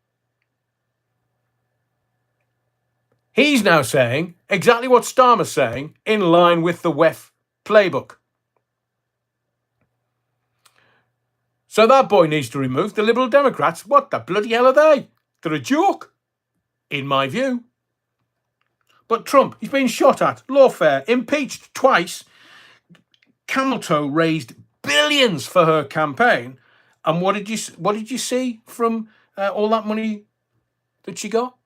He's now saying exactly what Starmer's saying, in line with the WEF playbook. So that boy needs to remove the Liberal Democrats. What the bloody hell are they? They're a joke, in my view. But Trump, he's been shot at, lawfare, impeached twice. Camel Toe raised billions for her campaign. And what did you see from all that money that she got?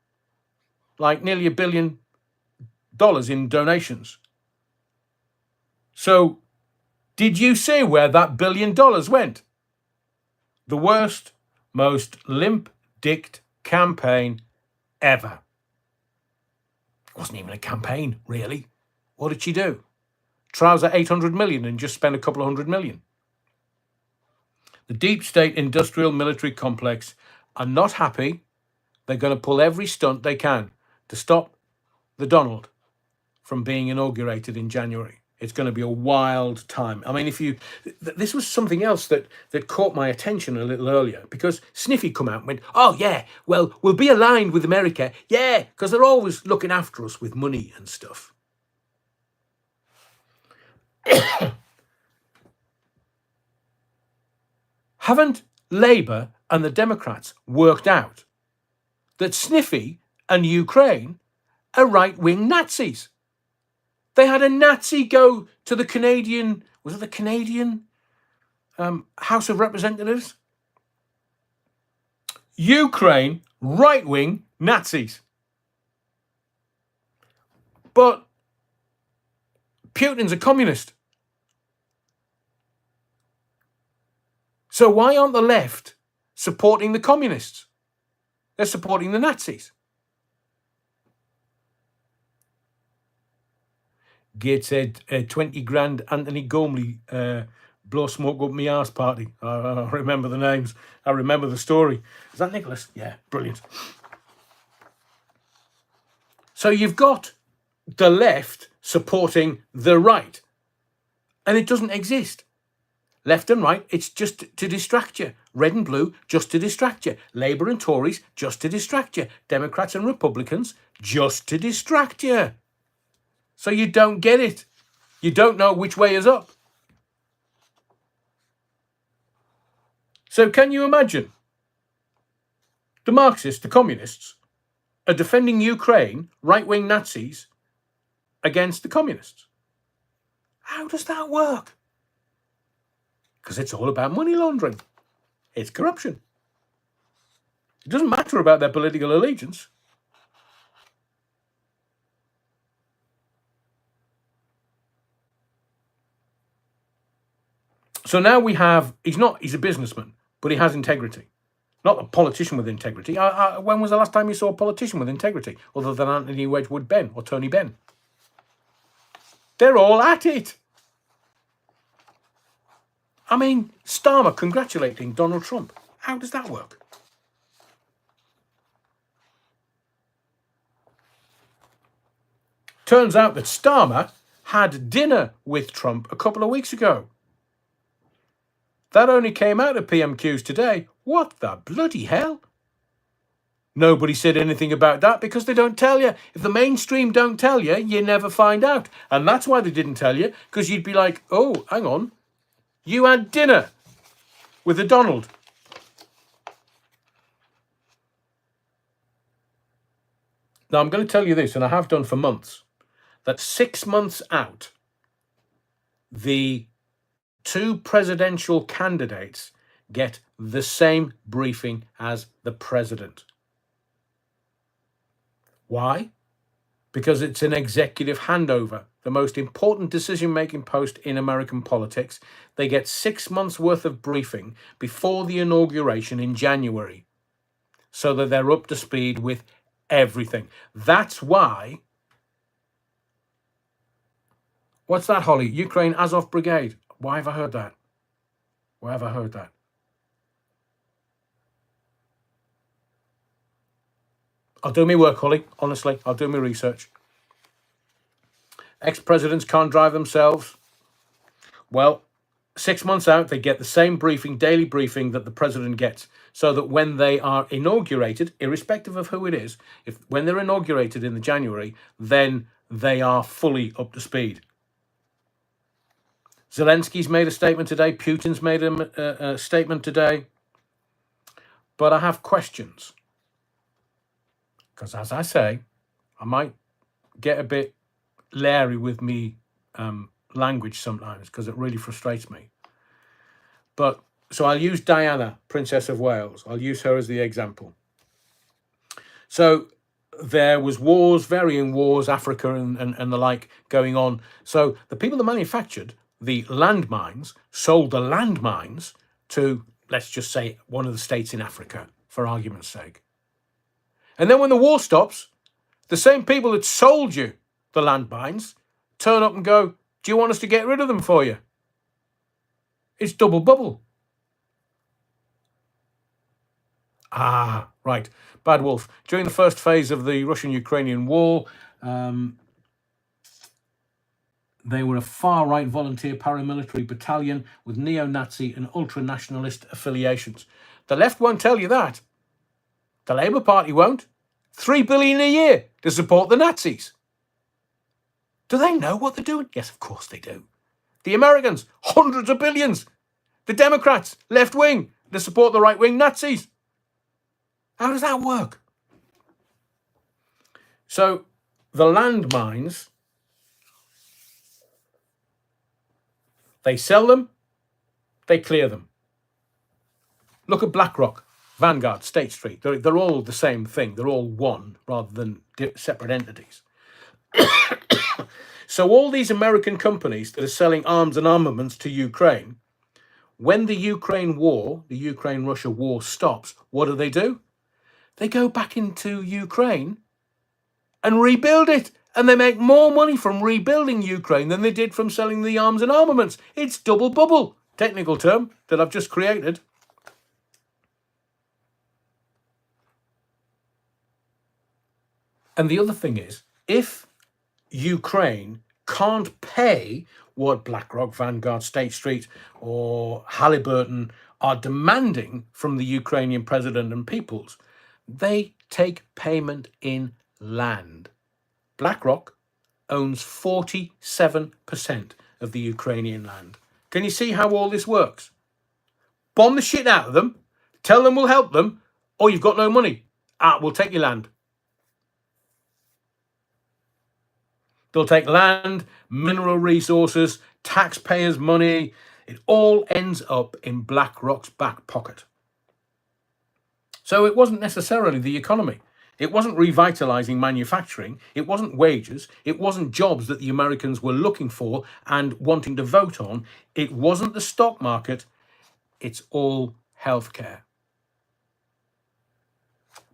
Like nearly $1 billion in donations. So did you see where that $1 billion went? The worst, most limp-dicked campaign ever. It wasn't even a campaign, really. What did she do? Trouser 800 million and just spend a couple of $100 million. The deep state industrial military complex are not happy. They're going to pull every stunt they can to stop the Donald from being inaugurated in January. It's going to be a wild time. I mean, this was something else that caught my attention a little earlier, because Sniffy come out and went, oh yeah, well, we'll be aligned with America. Yeah, because they're always looking after us with money and stuff. Haven't Labour and the Democrats worked out that Sniffy and Ukraine are right-wing Nazis. They had a Nazi go to the Canadian, was it the Canadian House of Representatives? Ukraine, right-wing Nazis. But Putin's a communist. So why aren't the left supporting the communists? They're supporting the Nazis. Gates said 20 grand Anthony Gormley blow smoke up me arse party. I remember the names. I remember the story. Is that Nicholas? Yeah, brilliant. So you've got the left supporting the right. And it doesn't exist. Left and right, it's just to distract you. Red and blue, just to distract you. Labour and Tories, just to distract you. Democrats and Republicans, just to distract you. So you don't get it. You don't know which way is up. So can you imagine? The Marxists, the communists, are defending Ukraine, right-wing Nazis, against the communists. How does that work? Because it's all about money laundering. It's corruption. It doesn't matter about their political allegiance. So now we have, he's a businessman, but he has integrity. Not a politician with integrity. When was the last time you saw a politician with integrity, other than Anthony Wedgwood Benn or Tony Benn? They're all at it. I mean, Starmer congratulating Donald Trump. How does that work? Turns out that Starmer had dinner with Trump a couple of weeks ago. That only came out of PMQs today. What the bloody hell? Nobody said anything about that because they don't tell you. If the mainstream don't tell you, you never find out. And that's why they didn't tell you, because you'd be like, oh, hang on. You had dinner with a Donald. Now, I'm going to tell you this, and I have done for months, that 6 months out, the two presidential candidates get the same briefing as the president. Why? Because it's an executive handover, the most important decision-making post in American politics. They get 6 months worth of briefing before the inauguration in January, so that they're up to speed with everything. That's why. What's that, Holly? Ukraine Azov Brigade. Why have I heard that? Why have I heard that? I'll do my work, Holly. Honestly, I'll do my research. Ex-presidents can't drive themselves. Well, 6 months out, they get the same briefing, daily briefing that the president gets, so that when they are inaugurated, irrespective of who it is, when they're inaugurated in the January, then they are fully up to speed. Zelensky's made a statement today. Putin's made a statement today. But I have questions. Because as I say, I might get a bit leery with me language sometimes, because it really frustrates me. But so I'll use Diana, Princess of Wales. I'll use her as the example. So there was wars, varying wars, Africa and the like going on. So the people that manufactured the landmines sold the landmines to, let's just say, one of the states in Africa, for argument's sake. And then when the war stops, the same people that sold you the landmines turn up and go, do you want us to get rid of them for you? It's double bubble. Ah, right. Bad Wolf. During the first phase of the Russian-Ukrainian war, they were a far-right volunteer paramilitary battalion with neo-Nazi and ultra-nationalist affiliations. The left won't tell you that. The Labour Party won't. $3 billion a year to support the Nazis. Do they know what they're doing? Yes, of course they do. The Americans, hundreds of billions. The Democrats, left-wing, to support the right-wing Nazis. How does that work? So the landmines, they sell them, they clear them. Look at BlackRock, Vanguard, State Street. They're all the same thing. They're all one rather than separate entities. So all these American companies that are selling arms and armaments to Ukraine, when the Ukraine-Russia war stops, what do? They go back into Ukraine and rebuild it. And they make more money from rebuilding Ukraine than they did from selling the arms and armaments. It's double bubble, technical term that I've just created. And the other thing is, if Ukraine can't pay what BlackRock, Vanguard, State Street, or Halliburton are demanding from the Ukrainian president and peoples, they take payment in land. BlackRock owns 47% of the Ukrainian land. Can you see how all this works? Bomb the shit out of them, tell them we'll help them, or you've got no money. We'll take your land. They'll take land, mineral resources, taxpayers' money. It all ends up in BlackRock's back pocket. So it wasn't necessarily the economy. It wasn't revitalizing manufacturing. It wasn't wages. It wasn't jobs that the Americans were looking for and wanting to vote on. It wasn't the stock market. It's all healthcare.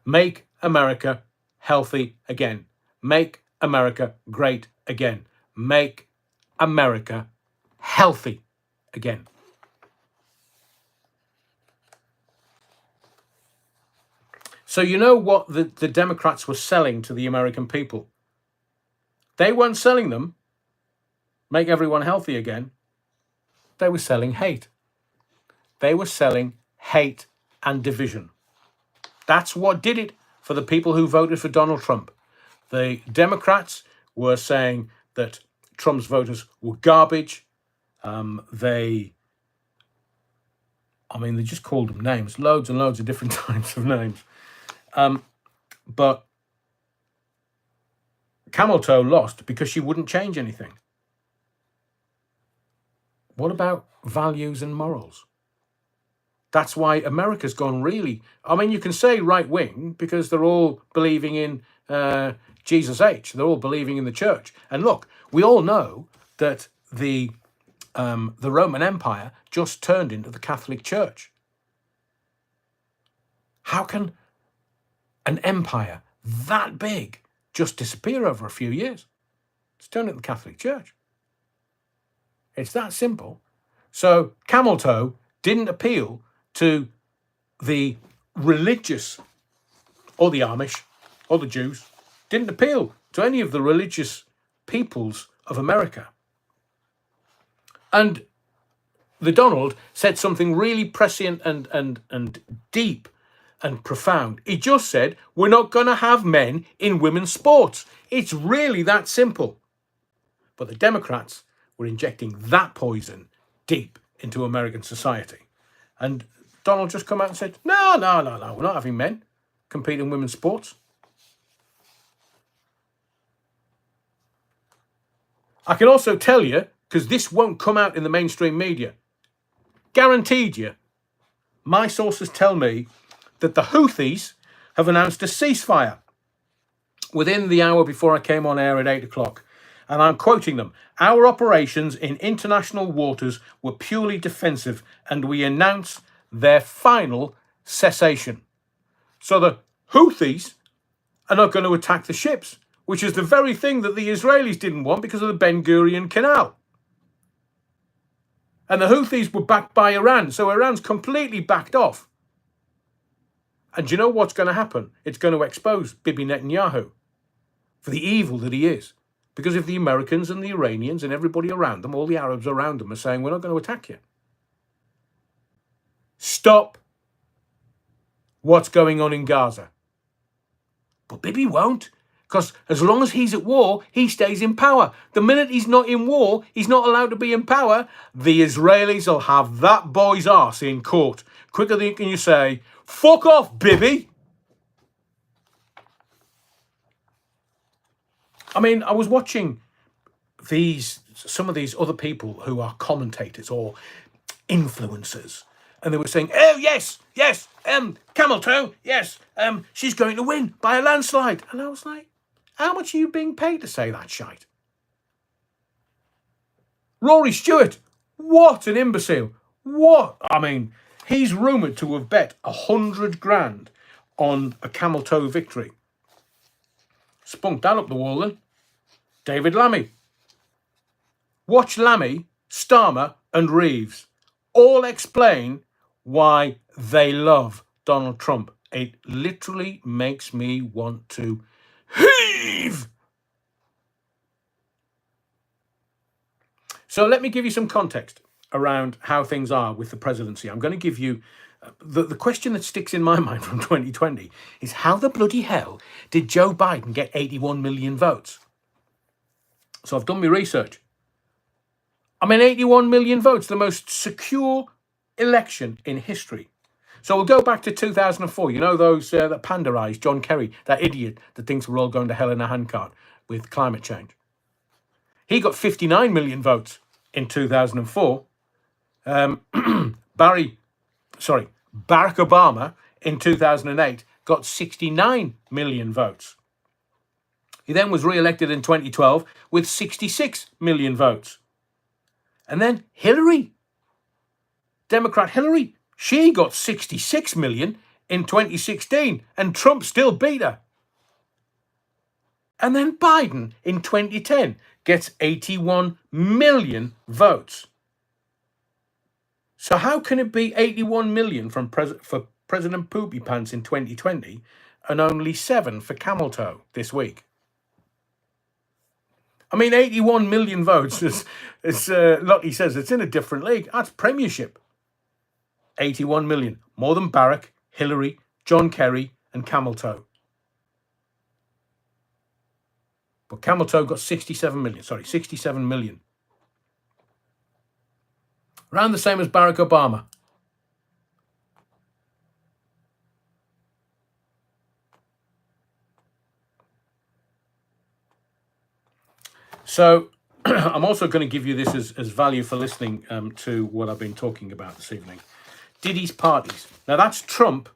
Make America healthy again. Make America great again. Make America healthy again. So you know what the Democrats were selling to the American people? They weren't selling them, make everyone healthy again. They were selling hate. They were selling hate and division. That's what did it for the people who voted for Donald Trump. The Democrats were saying that Trump's voters were garbage. They just called them names, loads and loads of different types of names. But Camel Toe lost because she wouldn't change anything. What about values and morals? That's why America's gone really... you can say right-wing because they're all believing in Jesus H. They're all believing in the church. And look, we all know that the Roman Empire just turned into the Catholic Church. How can an empire that big just disappear over a few years? It's turned into the Catholic Church. It's that simple. So Camel Toe didn't appeal to the religious or the Amish or the Jews, didn't appeal to any of the religious peoples of America. And the Donald said something really prescient and deep and profound. He just said, we're not going to have men in women's sports. It's really that simple. But the Democrats were injecting that poison deep into American society. And Donald just come out and said, no, we're not having men compete in women's sports. I can also tell you, because this won't come out in the mainstream media, guaranteed you, my sources tell me that the Houthis have announced a ceasefire within the hour before I came on air at 8 o'clock. And I'm quoting them. Our operations in international waters were purely defensive and we announce their final cessation. So the Houthis are not going to attack the ships, which is the very thing that the Israelis didn't want because of the Ben Gurion Canal. And the Houthis were backed by Iran, so Iran's completely backed off. And do you know what's going to happen? It's going to expose Bibi Netanyahu for the evil that he is. Because if the Americans and the Iranians and everybody around them, all the Arabs around them are saying, we're not going to attack you. Stop what's going on in Gaza. But Bibi won't. Because as long as he's at war, he stays in power. The minute he's not in war, he's not allowed to be in power. The Israelis will have that boy's arse in court quicker than you say, fuck off, Bibi. I mean, I was watching some of these other people who are commentators or influencers, and they were saying, "Oh yes, yes, camel toe, yes, she's going to win by a landslide," and I was like, "How much are you being paid to say that shite?" Rory Stewart, what an imbecile! What? I mean, he's rumoured to have bet 100 grand on a camel toe victory. Spunked that up the wall then. David Lammy. Watch Lammy, Starmer and Reeves all explain why they love Donald Trump. It literally makes me want to heave. So let me give you some context around how things are with the presidency. I'm going to give you the question that sticks in my mind from 2020 is how the bloody hell did Joe Biden get 81 million votes? So I've done my research. I mean, 81 million votes, the most secure election in history. So we'll go back to 2004. You know those that panderised John Kerry, that idiot that thinks we're all going to hell in a handcart with climate change. He got 59 million votes in 2004. Barack Obama in 2008 got 69 million votes. He then was re-elected in 2012 with 66 million votes. And then Hillary, Democrat Hillary, she got 66 million in 2016, and Trump still beat her. And then Biden in 2010 gets 81 million votes. So how can it be 81 million for President Poopy Pants in 2020 and only 7 for Camel Toe this week? I mean, 81 million votes, as Lottie says, it's in a different league. That's premiership. 81 million. More than Barack, Hillary, John Kerry and Camel Toe. But Camel Toe got 67 million. Around the same as Barack Obama. So I'm also going to give you this as value for listening to what I've been talking about this evening. Diddy's parties. Now that's Trump.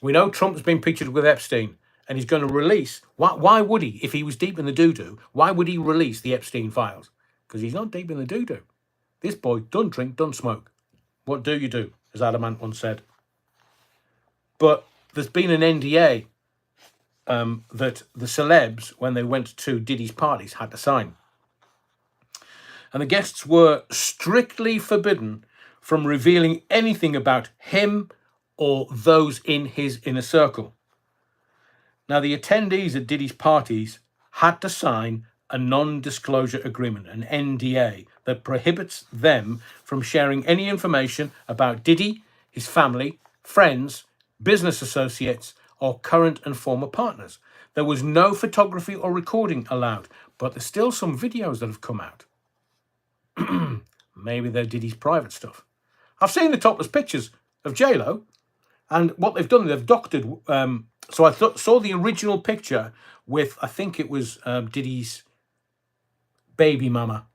We know Trump's been pictured with Epstein and he's going to release. Why would he, if he was deep in the doo-doo, why would he release the Epstein files? Because he's not deep in the doo-doo. This boy don't drink, don't smoke. What do you do, as Adamant once said. But there's been an NDA that the celebs, when they went to Diddy's parties, had to sign. And the guests were strictly forbidden from revealing anything about him or those in his inner circle. Now, the attendees at Diddy's parties had to sign a non-disclosure agreement, an NDA, that prohibits them from sharing any information about Diddy, his family, friends, business associates, or current and former partners. There was no photography or recording allowed, but there's still some videos that have come out. Maybe they're Diddy's private stuff. I've seen the topless pictures of J-Lo, and what they've done, they've doctored. So I saw the original picture with, I think it was Diddy's baby mama.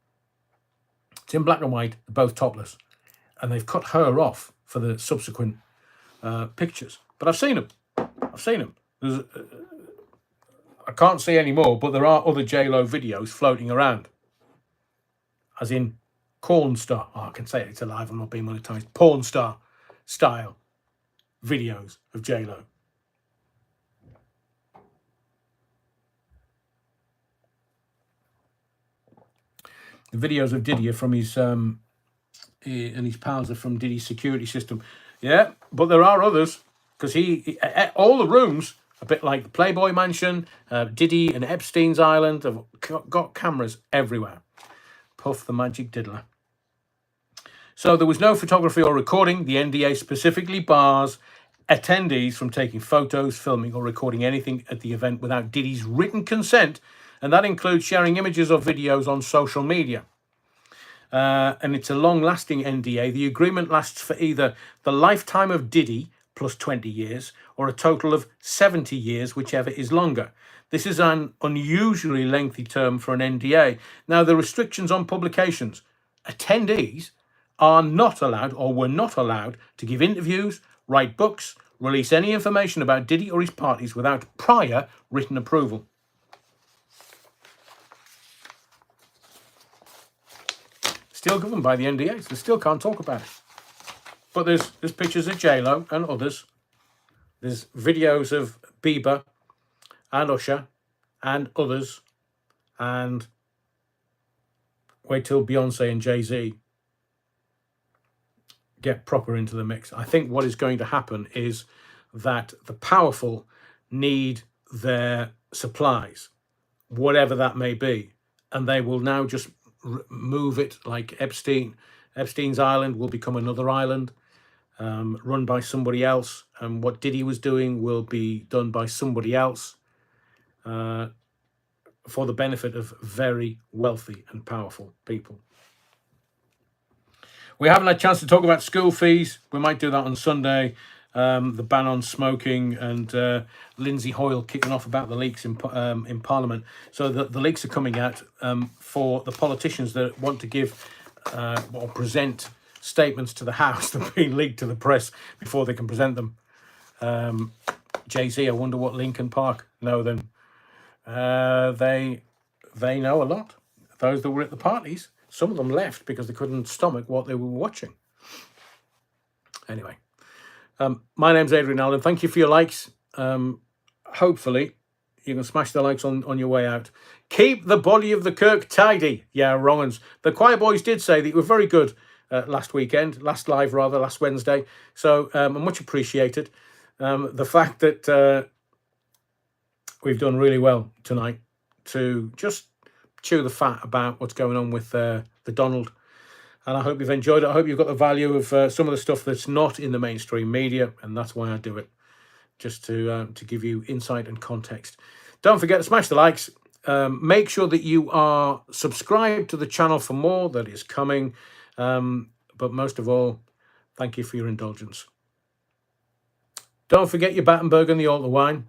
It's in black and white, both topless, and they've cut her off for the subsequent pictures. But I've seen them. I can't see any more, but there are other J-Lo videos floating around. As in porn star. Oh, I can say it, it's alive, I'm not being monetized. Porn star style videos of J-Lo. The videos of Diddy are from his and his pals are from Diddy's security system. Yeah, but there are others, because he all the rooms, a bit like the Playboy Mansion, Diddy and Epstein's Island, have got cameras everywhere. Puff the magic diddler. So there was no photography or recording. The NDA specifically bars attendees from taking photos, filming, or recording anything at the event without Diddy's written consent, and that includes sharing images or videos on social media. And it's a long-lasting NDA. The agreement lasts for either the lifetime of Diddy plus 20 years, or a total of 70 years, whichever is longer. This is an unusually lengthy term for an NDA. Now, the restrictions on publications. Attendees are not allowed, or were not allowed, to give interviews, write books, release any information about Diddy or his parties without prior written approval. Still governed by the NDAs. They still can't talk about it. But there's pictures of J-Lo and others. There's videos of Bieber and Usher and others. And wait till Beyonce and Jay-Z get proper into the mix. I think what is going to happen is that the powerful need their supplies, whatever that may be, and they will now just move it like Epstein's island will become another island, run by somebody else, and what Diddy was doing will be done by somebody else, for the benefit of very wealthy and powerful people. We haven't had a chance to talk about school fees. We might do that on Sunday. The ban on smoking, and Lindsay Hoyle kicking off about the leaks in Parliament. So the leaks are coming out for the politicians that want to give or present statements to the House that are being leaked to the press before they can present them. Jay-Z, I wonder what Lincoln Park know then. They know a lot. Those that were at the parties, some of them left because they couldn't stomach what they were watching. Anyway. My name's Adrian Allen. Thank you for your likes. Hopefully, you can smash the likes on your way out. Keep the body of the Kirk tidy. Yeah, wrong uns. The Choir Boys did say that you were very good last Wednesday. So much appreciated. The fact that we've done really well tonight to just chew the fat about what's going on with the Donald. And I hope you've enjoyed it. I hope you've got the value of some of the stuff that's not in the mainstream media, and that's why I do it, just to give you insight and context. Don't forget to smash the likes. Make sure that you are subscribed to the channel for more that is coming. But most of all, thank you for your indulgence. Don't forget your Battenberg and the altar wine.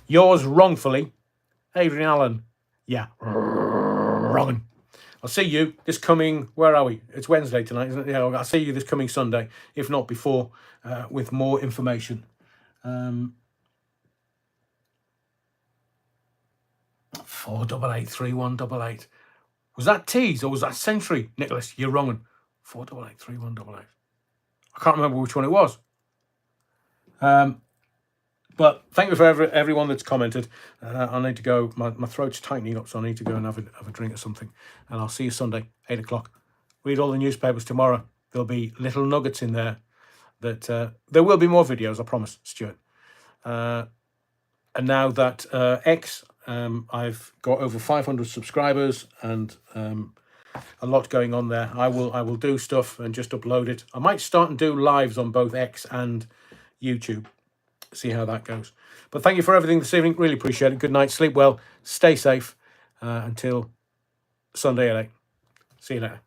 Yours wrongfully, Adrian Allen. Yeah, wrong. I'll see you this coming, where are we? It's Wednesday tonight, isn't it? Yeah, I'll see you this coming Sunday, if not before, with more information. 4883188. Was that T's or was that Century? Nicholas, you're wrong. 4883188. I can't remember which one it was. But thank you for everyone that's commented. I need to go. My throat's tightening up, so I need to go and have a drink or something. And I'll see you Sunday, 8 o'clock. Read all the newspapers tomorrow. There'll be little nuggets in there. That there will be more videos, I promise, Stuart. And now that X, I've got over 500 subscribers and a lot going on there. I will do stuff and just upload it. I might start and do lives on both X and YouTube. See how that goes. But thank you for everything this evening. Really appreciate it. Good night. Sleep well. Stay safe until Sunday at 8. See you later.